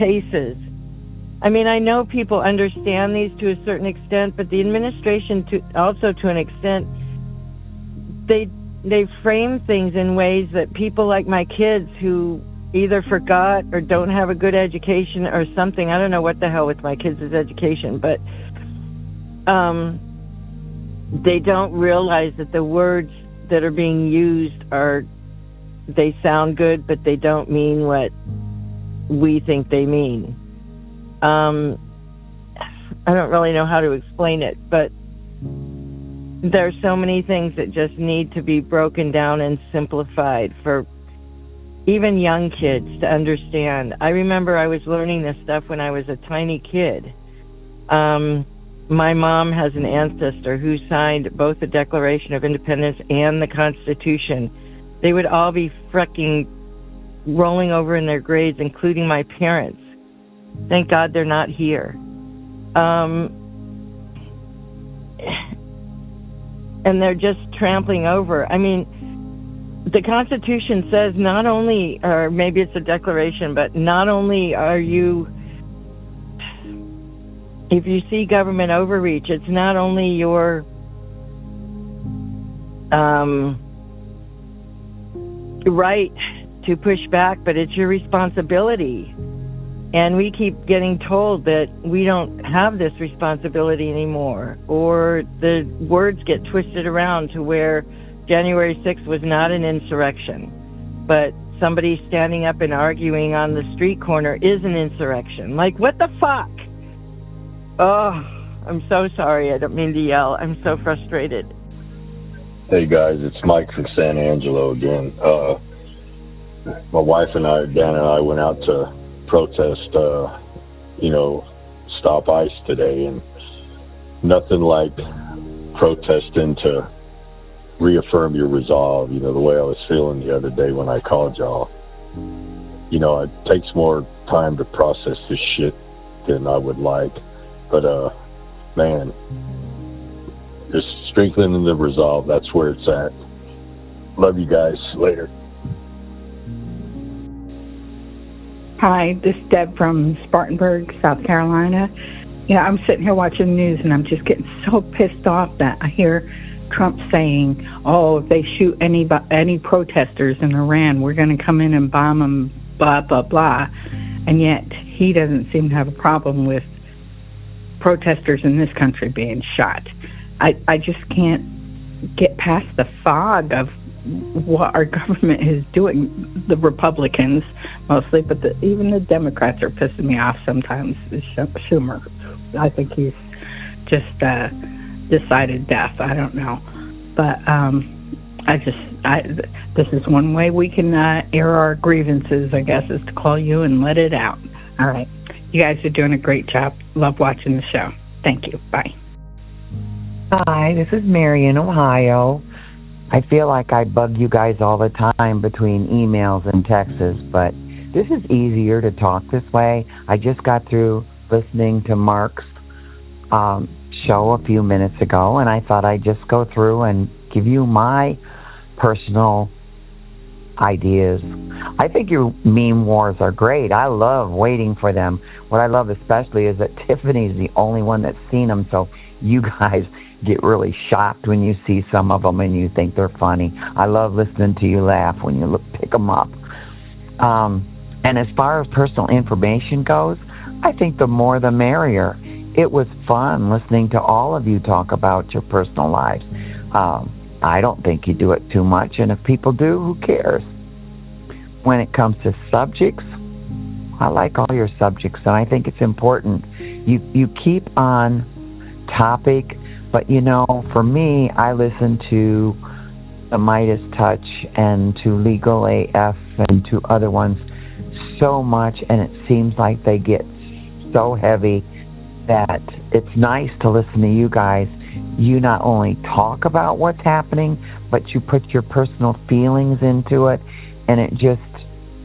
S21: cases. I mean, I know people understand these to a certain extent, but the administration also to an extent, they frame things in ways that people like my kids who either forgot or don't have a good education or something. I don't know what the hell with my kids' education, but they don't realize that the words that are being used they sound good, but they don't mean what we think they mean. I don't really know how to explain it, but there are so many things that just need to be broken down and simplified for even young kids to understand. I remember I was learning this stuff when I was a tiny kid. My mom has an ancestor who signed both the Declaration of Independence and the Constitution. They would all be freaking rolling over in their graves, including my parents. Thank God they're not here. And they're just trampling over. I mean, the Constitution says not only, or maybe it's a declaration, but not only are you, if you see government overreach, it's not only your right to push back, but it's your responsibility. And we keep getting told that we don't have this responsibility anymore, or the words get twisted around to where January 6th was not an insurrection, but somebody standing up and arguing on the street corner is an insurrection. Like, what the fuck? Oh, I'm so sorry. I don't mean to yell. I'm so frustrated.
S3: Hey guys, it's Mike from San Angelo again. My wife and I, Dan and I, went out to protest, Stop ICE today, and nothing like protesting to reaffirm your resolve. The way I was feeling the other day when I called y'all. It takes more time to process this shit than I would like, but man, just strengthening the resolve, that's where it's at. Love you guys. Later.
S14: Hi, this is Deb from Spartanburg, South Carolina. I'm sitting here watching the news, and I'm just getting so pissed off that I hear Trump saying, if they shoot any protesters in Iran, we're going to come in and bomb them, blah, blah, blah. And yet he doesn't seem to have a problem with protesters in this country being shot. I just can't get past the fog of what our government is doing. The Republicans mostly, but even the Democrats are pissing me off sometimes. Schumer, I think he's just decided death. I don't know, but this is one way we can air our grievances, I guess, is to call you and let it out. All right, you guys are doing a great job. Love watching the show. Thank you. Bye.
S15: Hi, this is Mary in Ohio. I feel like I bug you guys all the time between emails and texts, but this is easier to talk this way. I just got through listening to Mark's show a few minutes ago, and I thought I'd just go through and give you my personal ideas. I think your meme wars are great. I love waiting for them. What I love especially is that Tiffany's the only one that's seen them, so you guys get really shocked when you see some of them and you think they're funny. I love listening to you laugh when you pick them up. And as far as personal information goes, I think the more the merrier. It was fun listening to all of you talk about your personal lives. I don't think you do it too much, and if people do, who cares? When it comes to subjects, I like all your subjects, and I think it's important. You keep on topic, but for me, I listen to the Midas Touch and to Legal AF and to other ones so much, and it seems like they get so heavy that it's nice to listen to you guys. You not only talk about what's happening, but you put your personal feelings into it, and it just,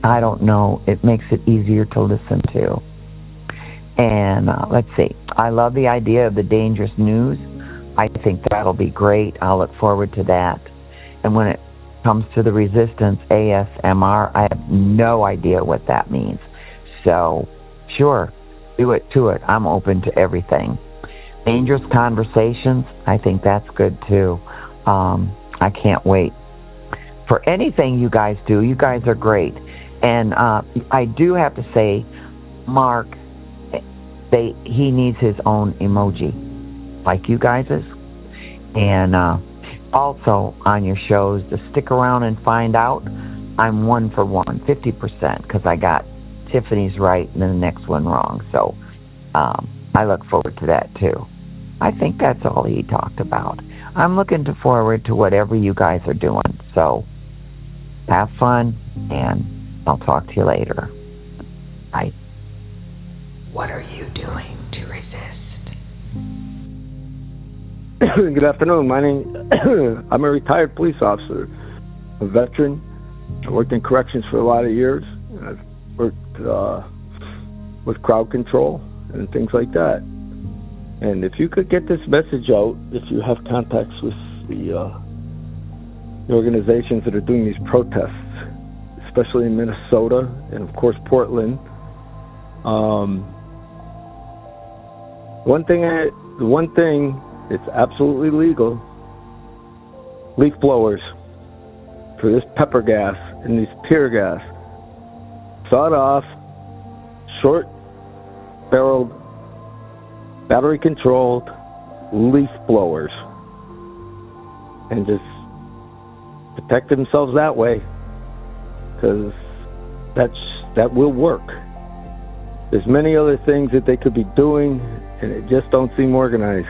S15: I don't know, it makes it easier to listen to. And let's see, I love the idea of the dangerous news. I think that'll be great. I'll look forward to that. And when it comes to the resistance, ASMR, I have no idea what that means. So, sure, do it to it. I'm open to everything. Dangerous conversations, I think that's good too. I can't wait for anything you guys do. You guys are great. And I do have to say, Mark, he needs his own emoji, like you guys is. And also on your shows, to stick around and find out, I'm 1 for 1, 50%, because I got Tiffany's right and then the next one wrong. So I look forward to that too. I think that's all he talked about. I'm looking forward to whatever you guys are doing. So have fun, and I'll talk to you later. Bye.
S1: What are you doing to resist?
S4: Good afternoon. I'm a retired police officer, a veteran. I worked in corrections for a lot of years. I've worked with crowd control and things like that. And if you could get this message out, if you have contacts with the organizations that are doing these protests, especially in Minnesota and, of course, Portland. The one thing it's absolutely legal, leaf blowers for this pepper gas and these tear gas. Sawed-off, short-barreled, battery-controlled leaf blowers. And just protect themselves that way, because that will work. There's many other things that they could be doing, and it just don't seem organized.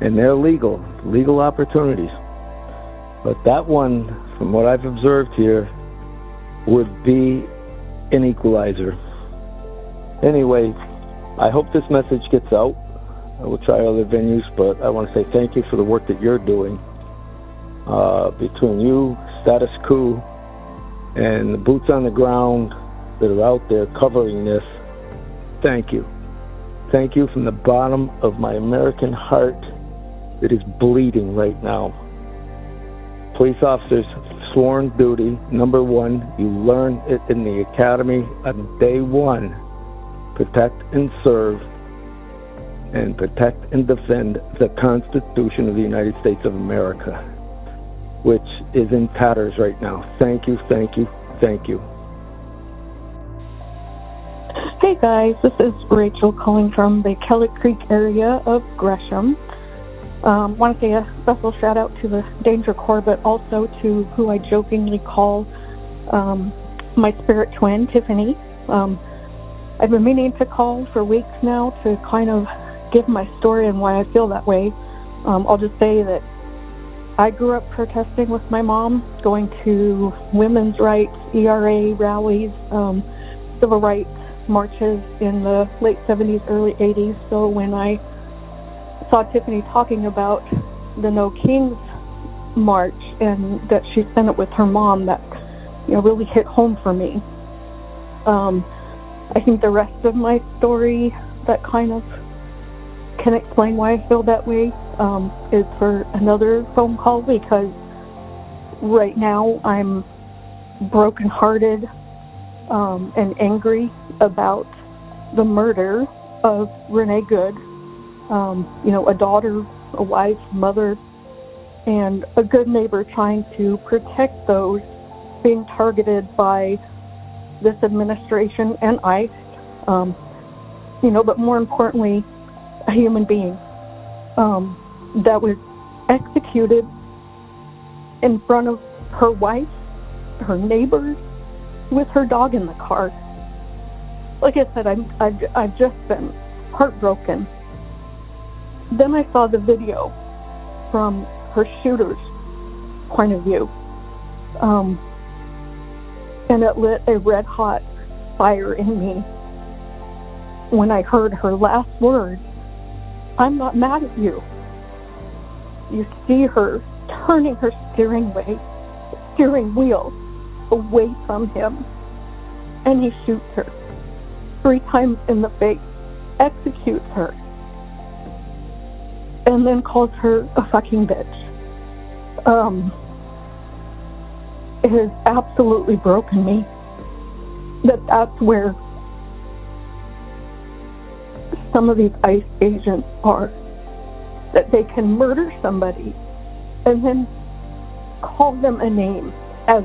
S4: And they're legal opportunities. But that one, from what I've observed here, would be an equalizer. Anyway, I hope this message gets out. I will try other venues, but I want to say thank you for the work that you're doing. Between you, Status Quo, and the boots on the ground that are out there covering this, thank you. Thank you from the bottom of my American heart that is bleeding right now. Police officers, sworn duty, number 1, you learn it in the academy on day 1. Protect and serve, and protect and defend the Constitution of the United States of America, which is in tatters right now. Thank you, thank you, thank you.
S16: Hey guys, this is Rachel calling from the Kelly Creek area of Gresham. Want to say a special shout out to the Danger Corps, but also to who I jokingly call my spirit twin, Tiffany. I've been meaning to call for weeks now to kind of give my story and why I feel that way. I'll just say that I grew up protesting with my mom, going to women's rights, ERA rallies, civil rights marches in the late 70s, early 80s. So when I saw Tiffany talking about the No Kings march and that she sent it with her mom, that really hit home for me. I think the rest of my story that kind of can explain why I feel that way is for another phone call, because right now I'm brokenhearted and angry about the murder of Renee Good, a daughter, a wife, mother, and a good neighbor trying to protect those being targeted by this administration and ICE. but more importantly, a human being that was executed in front of her wife, her neighbors, with her dog in the car. Like I said, I've just been heartbroken. Then I saw the video from her shooter's point of view, and it lit a red-hot fire in me when I heard her last words, "I'm not mad at you." You see her turning her steering wheel away from him, and he shoots her 3 times in the face, executes her, and then calls her a fucking bitch. It has absolutely broken me that's where some of these ICE agents are, that they can murder somebody and then call them a name as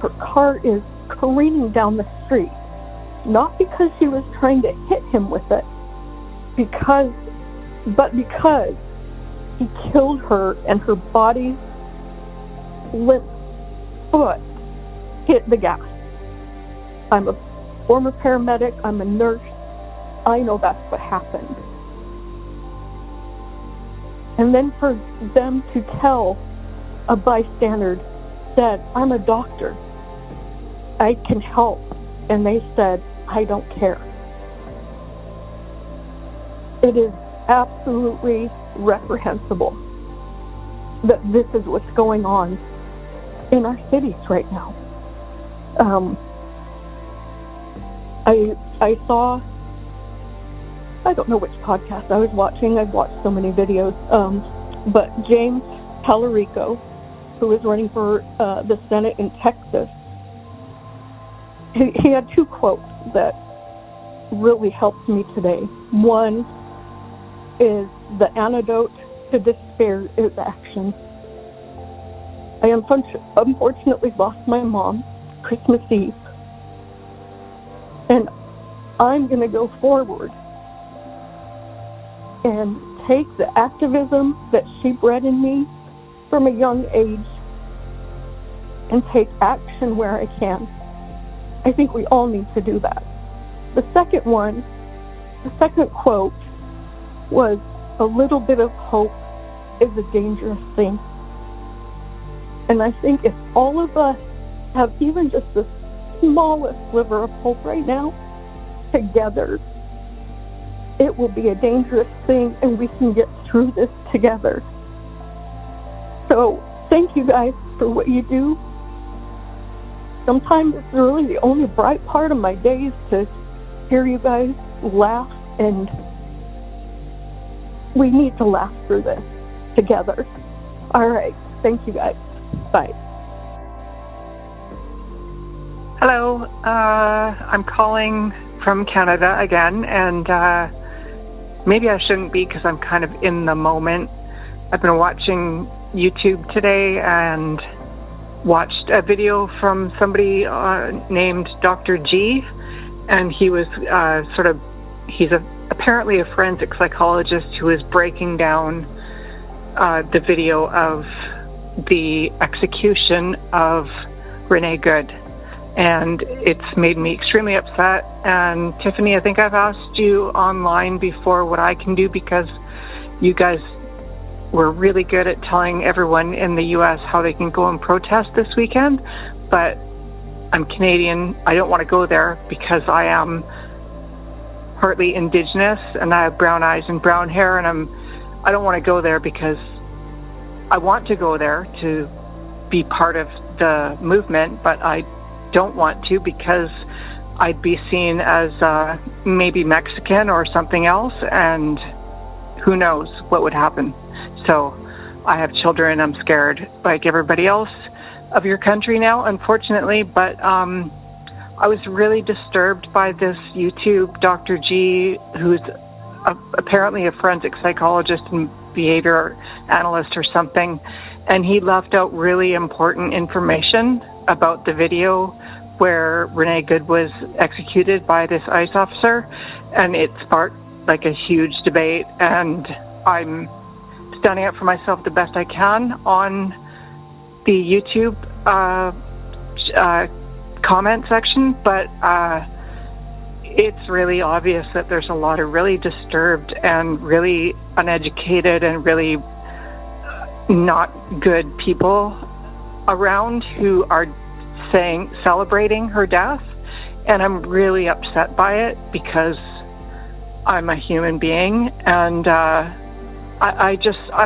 S16: her car is careening down the street, not because she was trying to hit him with it, but because he killed her and her body's limp foot hit the gas. I'm a former paramedic, I'm a nurse, I know that's what happened. And then for them to tell a bystander said, "I'm a doctor, I can help," and they said, "I don't care." It is absolutely reprehensible that this is what's going on in our cities right now. I saw, I don't know which podcast I was watching. I've watched so many videos. But James Tallarico, who is running for the Senate in Texas, he had 2 quotes that really helped me today. One is, "The antidote to despair is action." I unfortunately lost my mom Christmas Eve, and I'm going to go forward and take the activism that she bred in me from a young age and take action where I can. I think we all need to do that. The second quote was, "A little bit of hope is a dangerous thing." And I think if all of us have even just the smallest sliver of hope right now, together, it will be a dangerous thing, and we can get through this together. So thank you guys for what you do. Sometimes it's really the only bright part of my days to hear you guys laugh, and we need to laugh through this together. All right. Thank you guys. Bye.
S5: Hello. I'm calling from Canada again, and maybe I shouldn't be because I'm kind of in the moment. I've been watching YouTube today and watched a video from somebody named Dr. G, and he was he's apparently a forensic psychologist who is breaking down the video of the execution of Renee Good. And it's made me extremely upset. And Tiffany, I think I've asked you online before what I can do, because you guys were really good at telling everyone in the U.S. how they can go and protest this weekend. But I'm Canadian. I don't want to go there because I am partly Indigenous and I have brown eyes and brown hair, and I don't want to go there because I want to go there to be part of the movement, but I don't want to because I'd be seen as maybe Mexican or something else, and who knows what would happen. So I have children. I'm scared like everybody else of your country now, unfortunately, but I was really disturbed by this YouTube Dr. G, who's apparently a forensic psychologist and behavior analyst or something, and he left out really important information about the video where Renee Good was executed by this ICE officer. and it sparked like a huge debate, and I'm standing up for myself the best I can on the YouTube comment section, but it's really obvious that there's a lot of really disturbed and really uneducated and really not good people around who are celebrating her death, and I'm really upset by it because I'm a human being, and I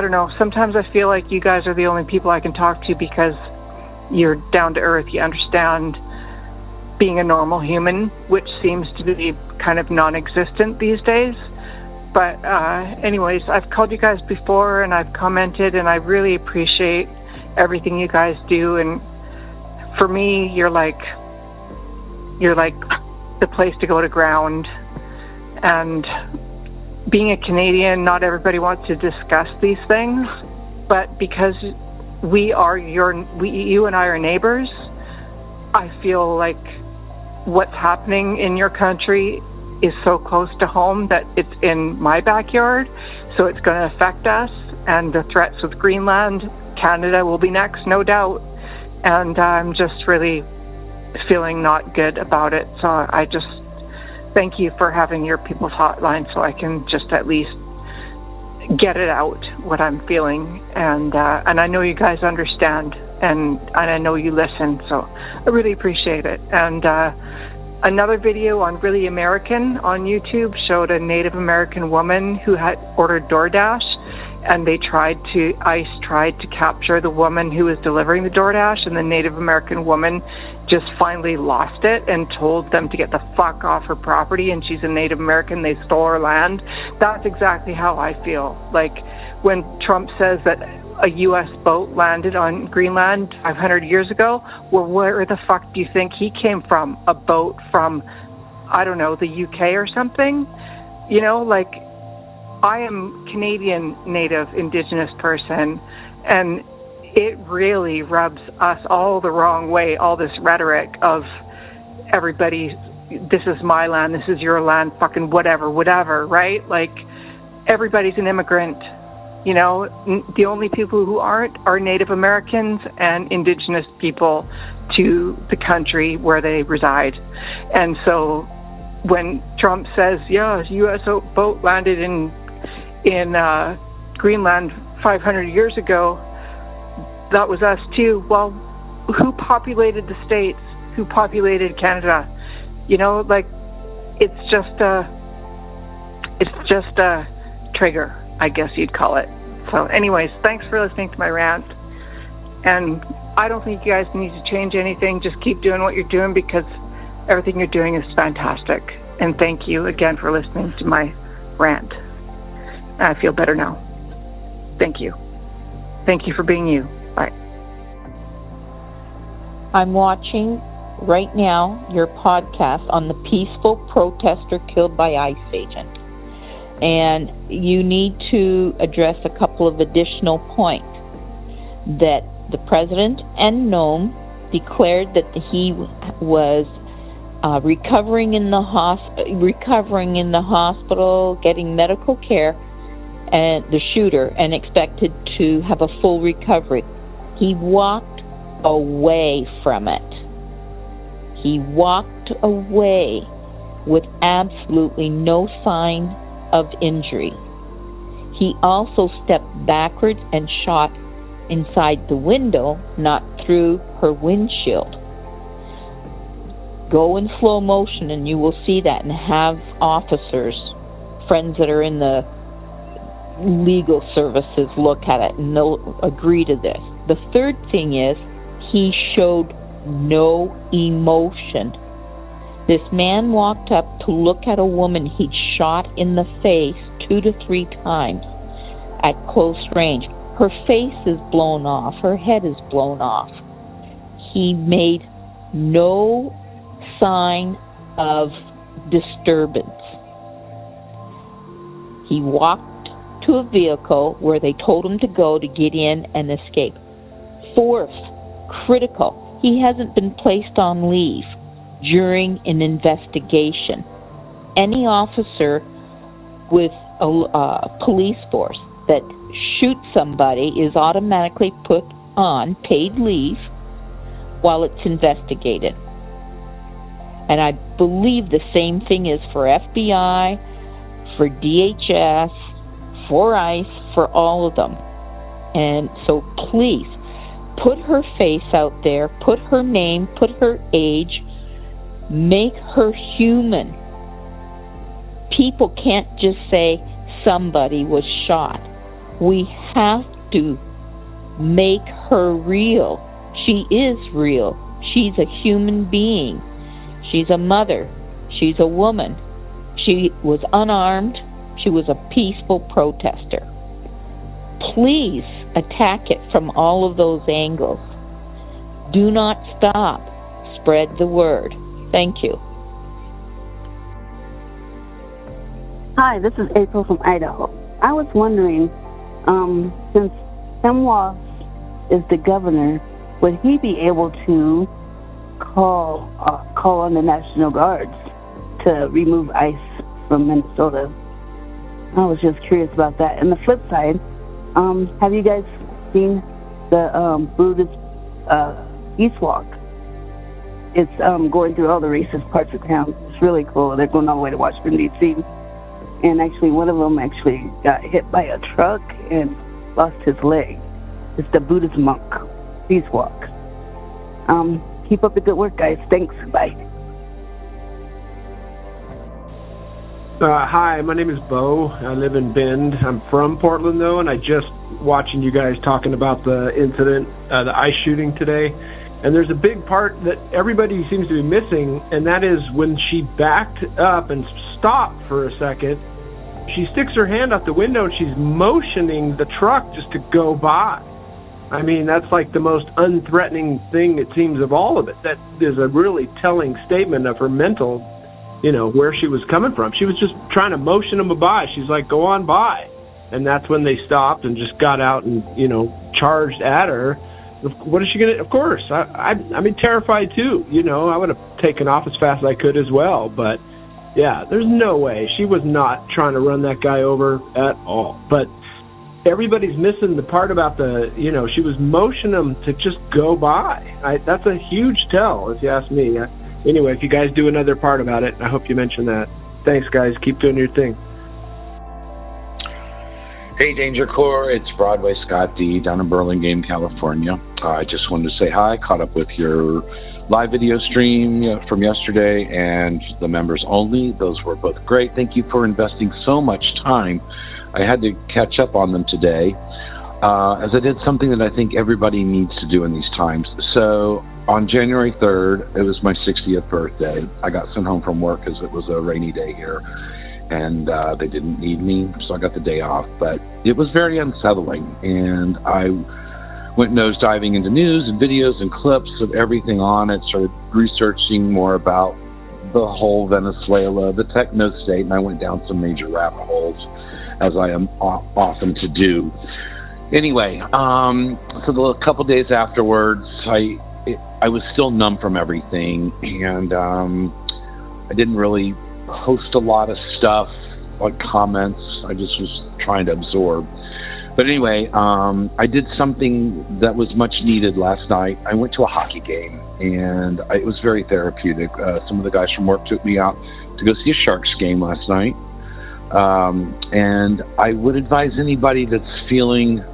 S5: don't know, sometimes I feel like you guys are the only people I can talk to because you're down to earth, you understand being a normal human, which seems to be kind of non-existent these days. But anyways, I've called you guys before and I've commented, and I really appreciate everything you guys do, and for me, you're like the place to go to ground. And being a Canadian, not everybody wants to discuss these things, but because you and I are neighbors, I feel like what's happening in your country is so close to home that it's in my backyard, so it's going to affect us. And the threats with Greenland, Canada will be next, no doubt. And I'm just really feeling not good about it. So I just thank you for having your people's hotline so I can just at least get it out, what I'm feeling. And I know you guys understand, and I know you listen, so I really appreciate it. And another video on Really American on YouTube showed a Native American woman who had ordered DoorDash, and ICE tried to capture the woman who was delivering the DoorDash, and the Native American woman just finally lost it and told them to get the fuck off her property, and she's a Native American, they stole her land. That's exactly how I feel. Like when Trump says that a U.S. boat landed on Greenland 500 years ago, well, where the fuck do you think he came from? A boat from, I don't know, the UK or something? You know, like, I am Canadian Native Indigenous person, and it really rubs us all the wrong way, all this rhetoric of everybody, this is my land, this is your land, fucking whatever, right? Like, everybody's an immigrant, you know? The only people who aren't are Native Americans and Indigenous people to the country where they reside. And so when Trump says, yeah, a U.S. boat landed in Greenland 500 years ago, that was us too. Well, who populated the States? Who populated Canada? You know, like, it's just a trigger, I guess you'd call it. So anyways, thanks for listening to my rant. And I don't think you guys need to change anything. Just keep doing what you're doing, because everything you're doing is fantastic. And thank you again for listening to my rant. I feel better now. Thank you. Thank you for being you. Bye.
S7: I'm watching right now your podcast on the peaceful protester killed by ICE agent. And you need to address a couple of additional points. That the president and Nome declared that he was recovering in the hospital, getting medical care, and the shooter, and expected to have a full recovery. He walked away from it. He walked away with absolutely no sign of injury. He also stepped backwards and shot inside the window, not through her windshield. Go in slow motion and you will see that, and have officers, friends that are in the legal services, look at it and they'll agree to this. The third thing is, he showed no emotion. This man walked up to look at a woman he'd shot in the face 2 to 3 times at close range. Her face is blown off. Her head is blown off. He made no sign of disturbance. He walked to a vehicle where they told him to go to get in and escape. Fourth, critical, he hasn't been placed on leave during an investigation. any officer with a police force that shoots somebody is automatically put on paid leave while it's investigated. And I believe the same thing is for FBI, for DHS, for ICE, for all of them. And so please, put her face out there, put her name, put her age, make her human. People can't just say somebody was shot. We have to make her real. She is real. She's a human being. She's a mother. She's a woman. She was unarmed. She was a peaceful protester. Please attack it from all of those angles. Do not stop. Spread the word. Thank you.
S17: Hi, this is April from Idaho. I was wondering, since Tim Walz is the governor, would he be able to call on the National Guards to remove ICE from Minnesota? I was just curious about that. And the flip side, have you guys seen the Buddhist East Walk? It's going through all the racist parts of town. It's really cool. They're going all the way to Washington, D.C. And actually, one of them actually got hit by a truck and lost his leg. It's the Buddhist monk Peace Walk. Keep up the good work, guys. Thanks. Bye.
S18: Hi, my name is Bo. I live in Bend. I'm from Portland, though, and I just watching you guys talking about the incident, the ICE shooting today. And there's a big part that everybody seems to be missing, and that is when she backed up and stopped for a second, she sticks her hand out the window and she's motioning the truck just to go by. I mean, that's like the most unthreatening thing, it seems, of all of it. That is a really telling statement of her mental, where she was coming from. She was just trying to motion them by. She's like, go on by. And that's when they stopped and just got out and, charged at her. What is she going to... Of course, I'm terrified too. I would have taken off as fast as I could as well. But, yeah, there's no way. She was not trying to run that guy over at all. But everybody's missing the part about she was motioning them to just go by. That's a huge tell, if you ask me. Anyway, if you guys do another part about it, I hope you mention that. Thanks, guys. Keep doing your thing.
S19: Hey, Danger Corps, it's Broadway Scott D. down in Burlingame, California. I just wanted to say hi. Caught up with your live video stream from yesterday and the members only. Those were both great. Thank you for investing so much time. I had to catch up on them today as I did something that I think everybody needs to do in these times. So on January 3rd, it was my 60th birthday. I got sent home from work because it was a rainy day here. And they didn't need me, so I got the day off. But it was very unsettling, and I went nosediving into news and videos and clips of everything on it, started researching more about the whole Venezuela, the techno state, and I went down some major rabbit holes, as I am often to do. Anyway, so a couple days afterwards, I was still numb from everything, and I didn't really post a lot of stuff, like comments. I just was trying to absorb. But anyway, I did something that was much needed last night. I went to a hockey game, and it was very therapeutic. Some of the guys from work took me out to go see a Sharks game last night. And I would advise anybody that's feeling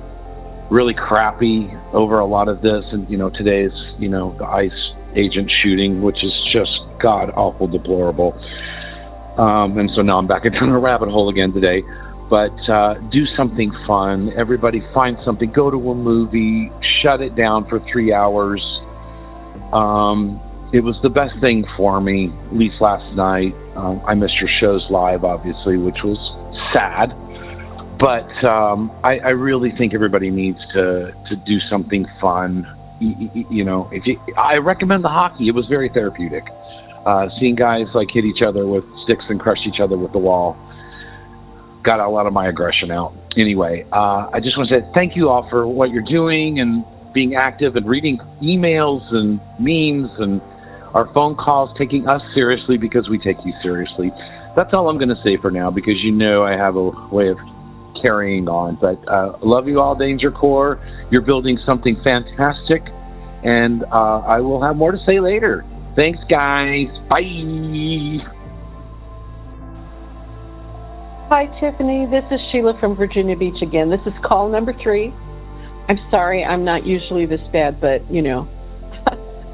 S19: really crappy over a lot of this, and, today's, the ICE agent shooting, which is just god-awful deplorable. And so now I'm back down a rabbit hole again today. But do something fun. Everybody find something. Go to a movie. Shut it down for 3 hours. It was the best thing for me, at least last night. I missed your shows live, obviously, which was sad. But I really think everybody needs to do something fun. I recommend the hockey. It was very therapeutic. Seeing guys hit each other with sticks and crush each other with the wall got a lot of my aggression out. Anyway, I just want to say thank you all for what you're doing and being active and reading emails and memes and our phone calls, taking us seriously because we take you seriously. that's all I'm going to say for now, because I have a way of carrying on. But love you all, Danger Corps. You're building something fantastic, and I will have more to say later. Thanks, guys. Bye.
S11: Hi, Tiffany. This is Sheila from Virginia Beach again. This is call number 3. I'm sorry, I'm not usually this bad, but,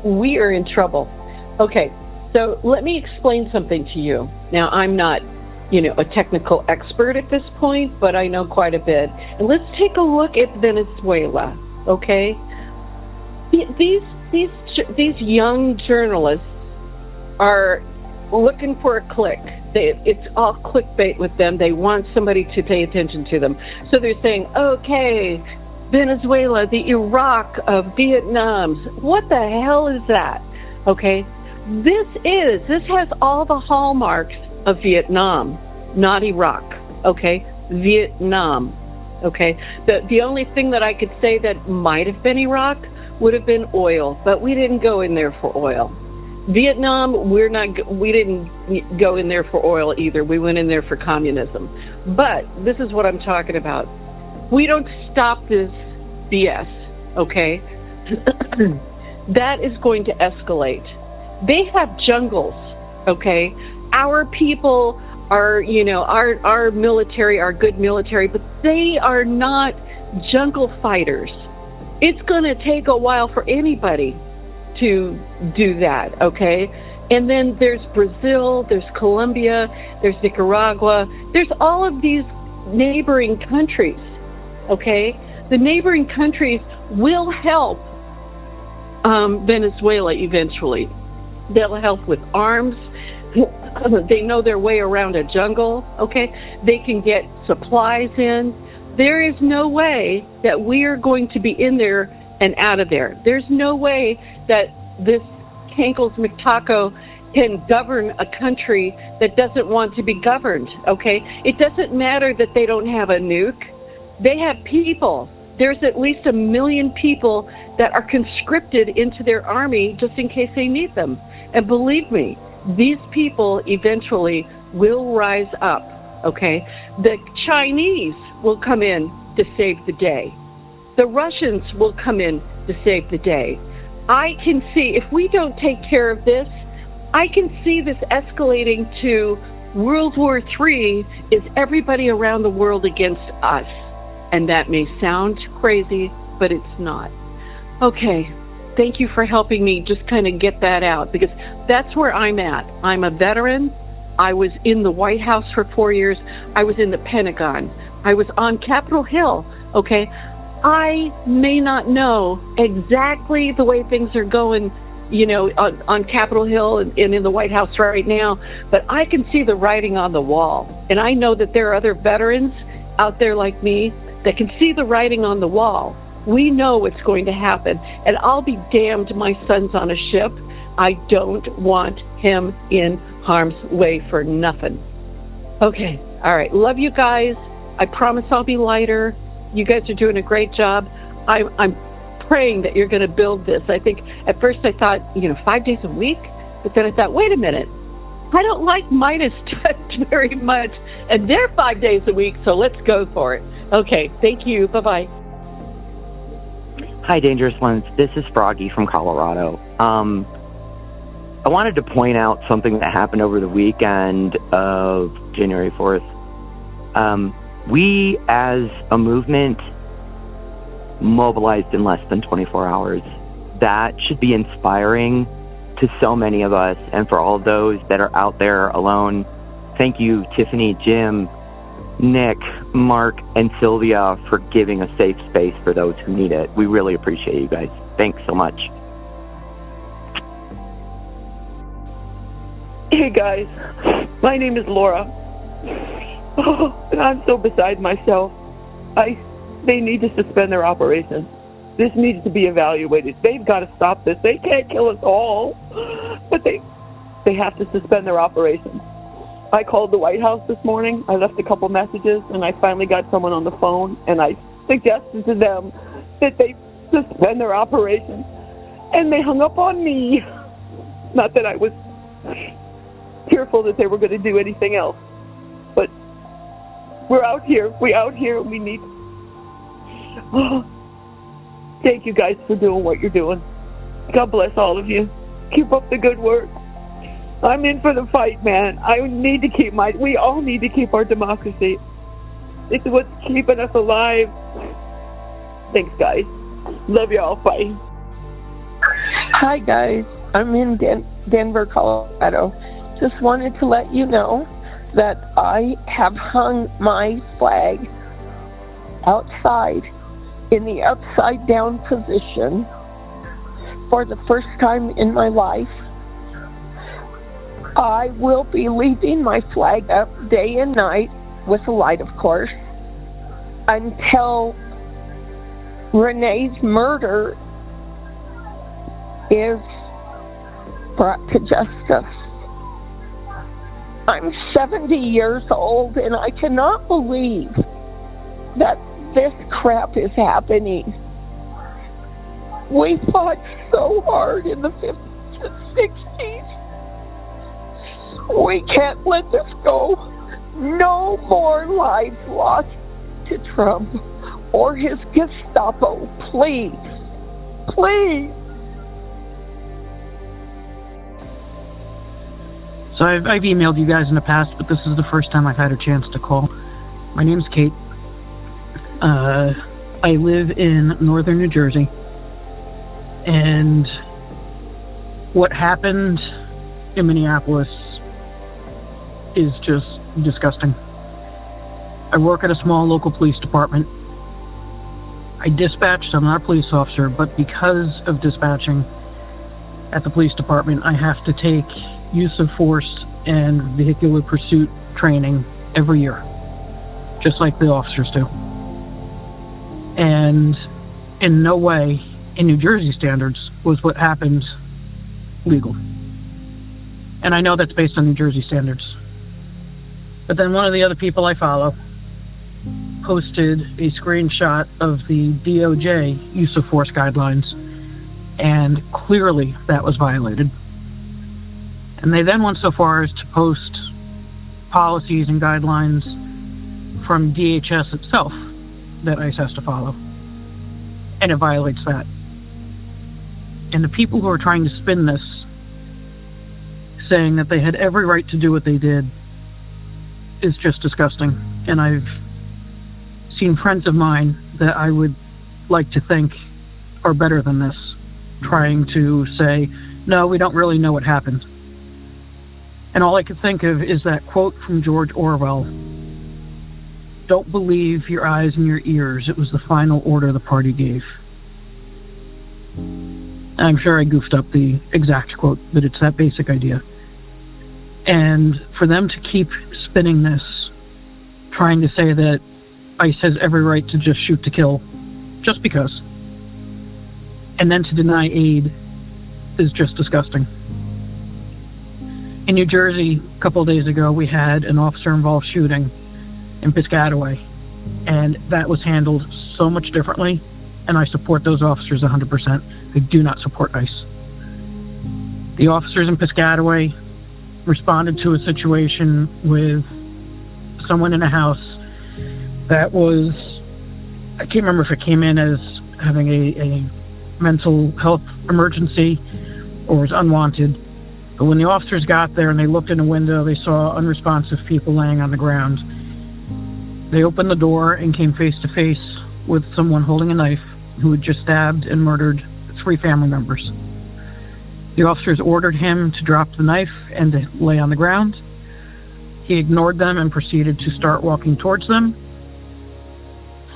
S11: we are in trouble. Okay, so let me explain something to you. Now, I'm not, a technical expert at this point, but I know quite a bit. And let's take a look at Venezuela, okay? These young journalists are looking for a click. It's all clickbait with them. They want somebody to pay attention to them. So they're saying, okay, Venezuela, the Iraq of Vietnam. What the hell is that? Okay, this has all the hallmarks of Vietnam, not Iraq. Okay, Vietnam. Okay, the only thing that I could say that might have been Iraq would have been oil, but we didn't go in there for oil. Vietnam, we didn't go in there for oil either. We went in there for communism. But this is what I'm talking about. We don't stop this BS, okay? That is going to escalate. They have jungles, okay? Our people are, our military, our good military, but they are not jungle fighters. It's going to take a while for anybody to do that, okay? And then there's Brazil, there's Colombia, there's Nicaragua, there's all of these neighboring countries, okay? The neighboring countries will help Venezuela eventually. They'll help with arms. They know their way around a jungle, okay? They can get supplies in. There is no way that we are going to be in there and out of there. There's no way that this Kankles McTaco can govern a country that doesn't want to be governed, okay? It doesn't matter that they don't have a nuke. They have people. There's at least 1 million people that are conscripted into their army just in case they need them. And believe me, these people eventually will rise up, okay? The Chinese will come in to save the day. The Russians will come in to save the day. I can see, if we don't take care of this, I can see this escalating to World War III is everybody around the world against us. And that may sound crazy, but it's not. Okay, thank you for helping me just kind of get that out, because that's where I'm at. I'm a veteran. I was in the White House for 4 years. I was in the Pentagon. I was on Capitol Hill, okay? I may not know exactly the way things are going, on Capitol Hill and in the White House right now, but I can see the writing on the wall. And I know that there are other veterans out there like me that can see the writing on the wall. We know what's going to happen. And I'll be damned, my son's on a ship. I don't want him in harm's way for nothing. Okay, all right. Love you guys. I promise I'll be lighter. You guys are doing a great job. I'm praying that you're going to build this. I think at first I thought, 5 days a week, but then I thought, wait a minute. I don't like Midas Touch very much, and they're 5 days a week, so let's go for it. Okay, thank you. Bye-bye.
S20: Hi, Dangerous Ones. This is Froggy from Colorado. I wanted to point out something that happened over the weekend of January 4th. We, as a movement, mobilized in less than 24 hours. That should be inspiring to so many of us, and for all of those that are out there alone. Thank you, Tiffany, Jim, Nick, Mark, and Sylvia, for giving a safe space for those who need it. We really appreciate you guys. Thanks so much.
S23: Hey guys, my name is Laura. And I'm so beside myself. They need to suspend their operations. This needs to be evaluated. They've got to stop this. They can't kill us all, but they have to suspend their operations. I called the White House this morning. I left a couple messages, and I finally got someone on the phone, and I suggested to them that they suspend their operations, and they hung up on me. Not that I was fearful that they were going to do anything else. But we're out here. We're out here, and we need... Oh, thank you guys for doing what you're doing. God bless all of you. Keep up the good work. I'm in for the fight, man. We all need to keep our democracy. It's what's keeping us alive. Thanks, guys. Love y'all. Bye.
S6: Hi, guys. I'm in Denver, Colorado. Just wanted to let you know that I have hung my flag outside in the upside down position for the first time in my life. I will be leaving my flag up day and night, with a light, of course, until Renee's murder is brought to justice. I'm 70 years old, and I cannot believe that this crap is happening. We fought so hard in the 50s and 60s. We can't let this go. No more lives lost to Trump or his Gestapo. Please. Please.
S8: So I've emailed you guys in the past, but this is the first time I've had a chance to call. My name's Kate. I live in northern New Jersey. And what happened in Minneapolis is just disgusting. I work at a small local police department. I dispatched, I'm not a police officer, but because of dispatching at the police department, I have to take use of force and vehicular pursuit training every year, just like the officers do. And in no way, in New Jersey standards, was what happened legal. And I know that's based on New Jersey standards. But then one of the other people I follow posted a screenshot of the DOJ use of force guidelines, and clearly that was violated. And they then went so far as to post policies and guidelines from DHS itself that ICE has to follow. And it violates that. And the people who are trying to spin this, saying that they had every right to do what they did, is just disgusting. And I've seen friends of mine that I would like to think are better than this, trying to say, no, we don't really know what happened. And all I could think of is that quote from George Orwell, "Don't believe your eyes and your ears. It was the final order the party gave." I'm sure I goofed up the exact quote, but it's that basic idea. And for them to keep spinning this, trying to say that ICE has every right to just shoot to kill, just because, and then to deny aid, is just disgusting. In New Jersey, a couple of days ago, we had an officer-involved shooting in Piscataway, and that was handled so much differently, and I support those officers 100%. I do not support ICE. The officers in Piscataway responded to a situation with someone in a house that was, I can't remember if it came in as having a mental health emergency or was unwanted. But when the officers got there and they looked in a window, they saw unresponsive people laying on the ground. They opened the door and came face to face with someone holding a knife who had just stabbed and murdered 3 family members. The officers ordered him to drop the knife and to lay on the ground. He ignored them and proceeded to start walking towards them.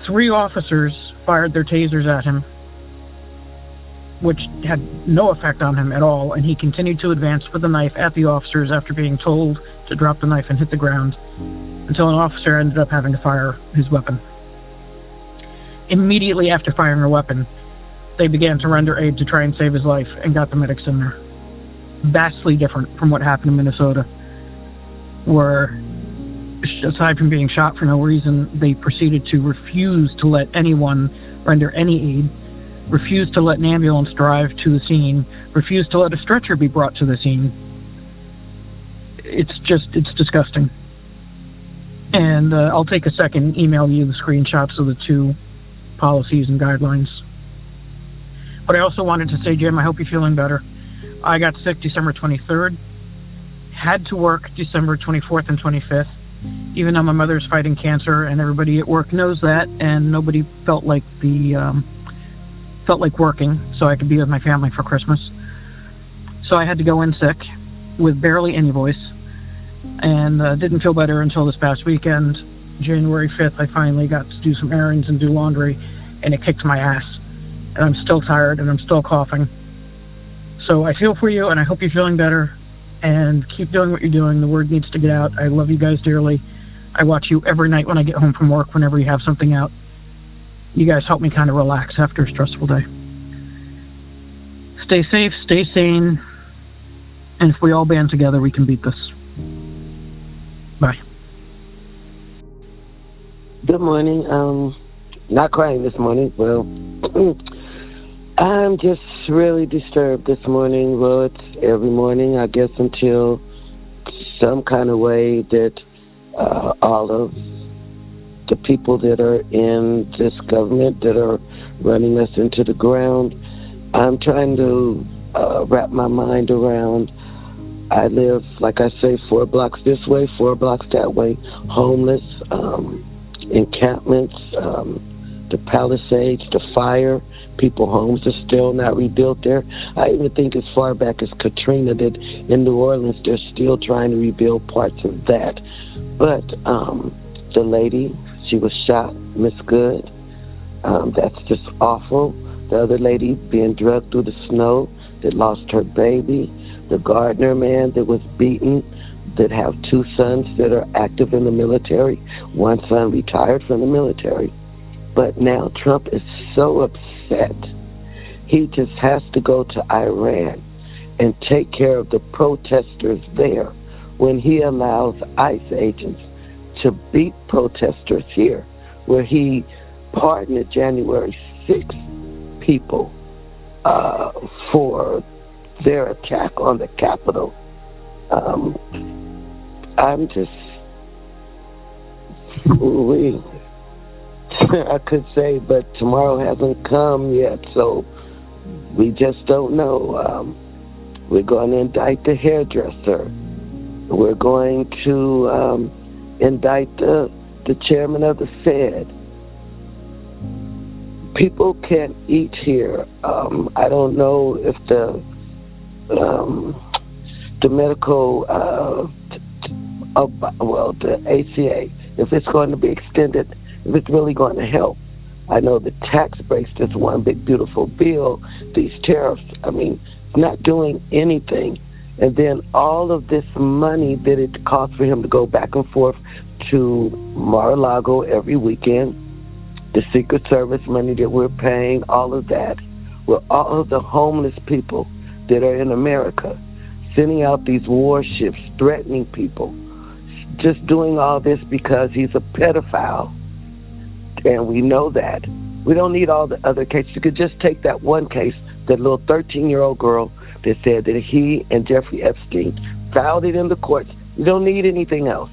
S8: 3 officers fired their tasers at him, which had no effect on him at all, and he continued to advance with the knife at the officers after being told to drop the knife and hit the ground, until an officer ended up having to fire his weapon. Immediately after firing a weapon, they began to render aid to try and save his life and got the medics in there. Vastly different from what happened in Minnesota, where, aside from being shot for no reason, they proceeded to refuse to let anyone render any aid, refused to let an ambulance drive to the scene, refused to let a stretcher be brought to the scene. it's disgusting. And I'll take a second and email you the screenshots of the two policies and guidelines. But I also wanted to say, Jim, I hope you're feeling better. I got sick December 23rd, had to work December 24th and 25th, even though my mother's fighting cancer and everybody at work knows that, and nobody felt like working so I could be with my family for Christmas. So I had to go in sick with barely any voice, and didn't feel better until this past weekend. January 5th, I finally got to do some errands and do laundry, and it kicked my ass. And I'm still tired, and I'm still coughing. So I feel for you, and I hope you're feeling better, and keep doing what you're doing. The word needs to get out. I love you guys dearly. I watch you every night when I get home from work, whenever you have something out. You guys help me kind of relax after a stressful day. Stay safe, stay sane, and if we all band together, we can beat this. Bye.
S2: Good morning. Not crying this morning. Well, I'm just really disturbed this morning. Well, it's every morning, I guess, until some kind of way that all of the people that are in this government that are running us into the ground, I'm trying to wrap my mind around. I live, like I say, 4 blocks this way, 4 blocks that way, homeless, encampments, the Palisades, the fire, people homes are still not rebuilt there. I even think as far back as Katrina that in New Orleans they're still trying to rebuild parts of that. But the lady, she was shot, Miss Good. That's just awful. The other lady being dragged through the snow that lost her baby. The gardener man that was beaten, that have 2 sons that are active in the military. 1 son retired from the military. But now Trump is so upset. He just has to go to Iran and take care of the protesters there when he allows ICE agents to beat protesters here, where he pardoned January 6th people for their attack on the Capitol. I'm just, I could say, but tomorrow hasn't come yet, so we just don't know. We're going to indict the hairdresser. We're going to indict the chairman of the Fed. People can't eat here. I don't know if the medical, the ACA, if it's going to be extended, if it's really going to help. I know the tax breaks, just one big beautiful bill. These tariffs, I mean, it's not doing anything. And then all of this money that it costs for him to go back and forth to Mar-a-Lago every weekend, the Secret Service money that we're paying, all of that, with all of the homeless people that are in America, sending out these warships, threatening people, just doing all this because he's a pedophile. And we know that. We don't need all the other cases. You could just take that one case, that little 13-year-old girl that said that he and Jeffrey Epstein filed it in the courts. You don't need anything else.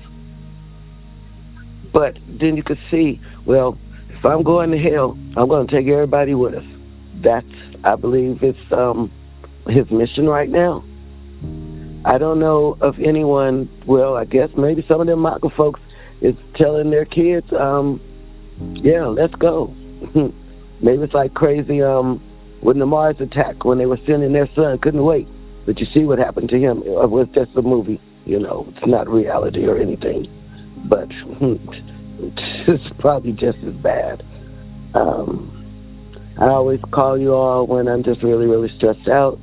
S2: But then you could see, well, if I'm going to hell, I'm going to take everybody with us. That's, I believe, it's his mission right now. I don't know of anyone, well, I guess maybe some of them MAGA folks is telling their kids, yeah, let's go. Maybe it's like crazy with the Mars attack when they were sending their son, couldn't wait. But you see what happened to him. It was just a movie, you know. It's not reality or anything. But it's probably just as bad. I always call you all when I'm just really, really stressed out.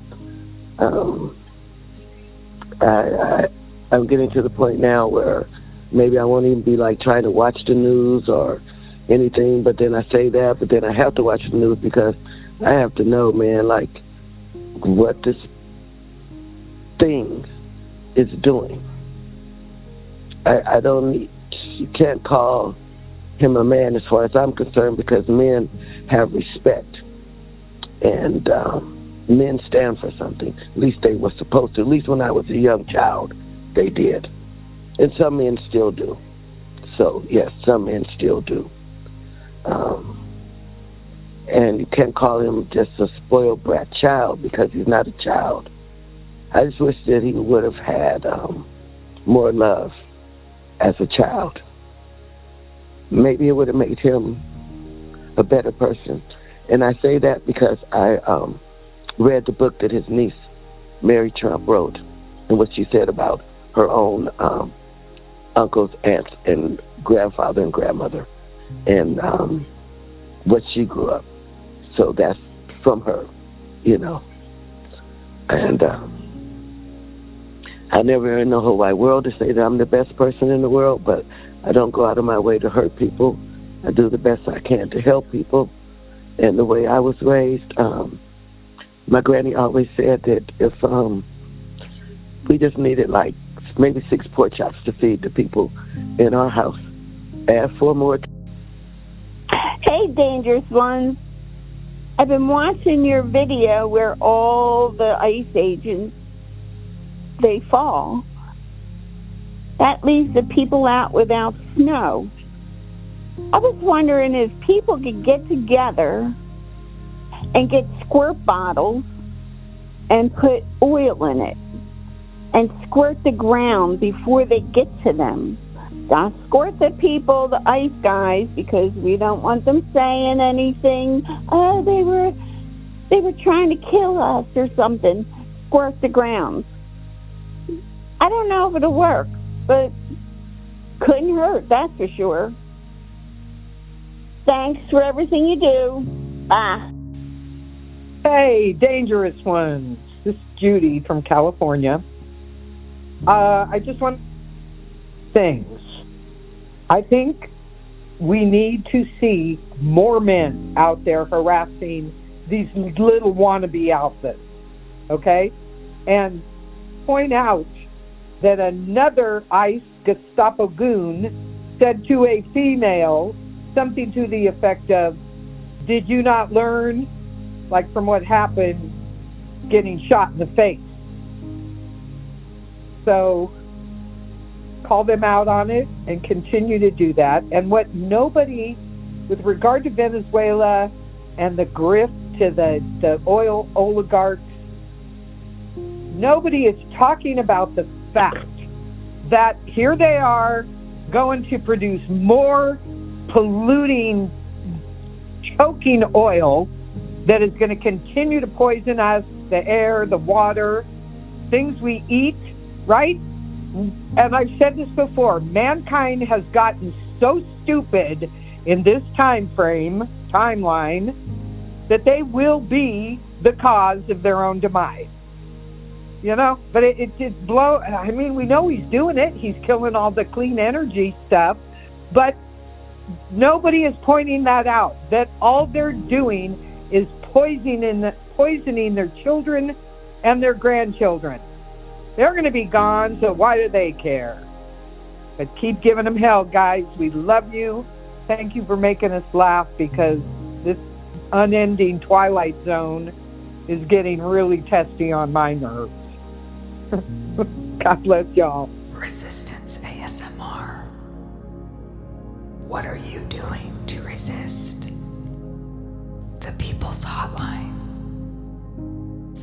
S2: I'm getting to the point now where maybe I won't even be like trying to watch the news or anything, but then I say that, but then I have to watch the news because I have to know, man, like what this thing is doing. I don't need, you can't call him a man as far as I'm concerned, because men have respect and men stand for something. At least they were supposed to. At least when I was a young child, they did. And some men still do. So, yes, some men still do. And you can't call him just a spoiled brat child because he's not a child. I just wish that he would have had more love as a child. Maybe it would have made him a better person. And I say that because I read the book that his niece, Mary Trump, wrote, and what she said about her own uncles, aunts, and grandfather and grandmother, and what she grew up. So that's from her, you know. And I never in the whole wide world to say that I'm the best person in the world, but I don't go out of my way to hurt people. I do the best I can to help people. And the way I was raised, my granny always said that if we just needed like maybe 6 pork chops to feed the people in our house, add 4 more.
S9: Hey, dangerous ones. I've been watching your video where all the ice agents, they fall. That leaves the people out without snow. I was wondering if people could get together and get squirt bottles and put oil in it and squirt the ground before they get to them. Don't squirt the people, the ice guys, because we don't want them saying anything. Oh, they were trying to kill us or something. Squirt the ground. I don't know if it'll work, but couldn't hurt, that's for sure. Thanks for everything you do. Bye.
S10: Hey, dangerous ones. This is Judy from California. I just want things. I think we need to see more men out there harassing these little wannabe outfits, okay? And point out that another ICE Gestapo goon said to a female something to the effect of, did you not learn, like from what happened, getting shot in the face? So call them out on it and continue to do that. And what nobody, with regard to Venezuela and the grift to the oil oligarchs, nobody is talking about the fact that here they are going to produce more polluting, choking oil that is going to continue to poison us, the air, the water, things we eat, right? And I've said this before, mankind has gotten so stupid in this timeline that they will be the cause of their own demise. You know, but it just blows. I mean, we know he's doing it. He's killing all the clean energy stuff, but nobody is pointing that out, that all they're doing is poisoning their children and their grandchildren. They're going to be gone, so why do they care? But keep giving them hell, guys. We love you. Thank you for making us laugh, because this unending Twilight Zone is getting really testy on my nerves. God bless y'all.
S1: Resistance ASMR. What are you doing to resist? The People's Hotline.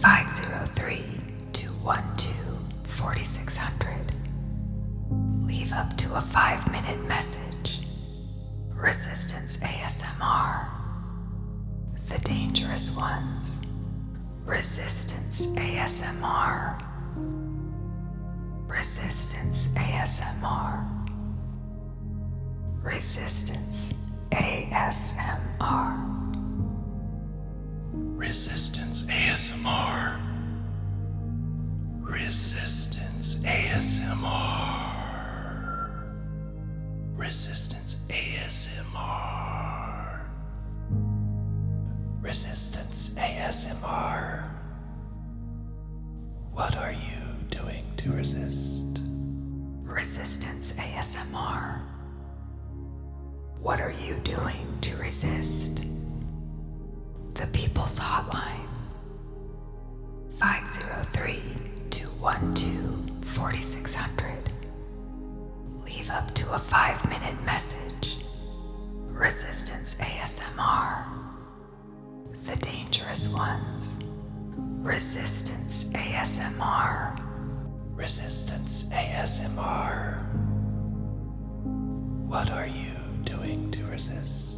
S1: 503-212-4600. Leave up to a 5-minute message. Resistance ASMR. The Dangerous Ones. Resistance ASMR. Resistance ASMR. Resistance ASMR. Resistance ASMR. Resistance ASMR. Resistance ASMR. Resistance ASMR. What are you doing to resist? Resistance ASMR. What are you doing to resist? The People's Hotline. 503-212-4600.
S12: 4600. Leave up to a 5-minute message. Resistance ASMR. The dangerous ones. Resistance ASMR.
S1: Resistance ASMR. What are you doing to resist?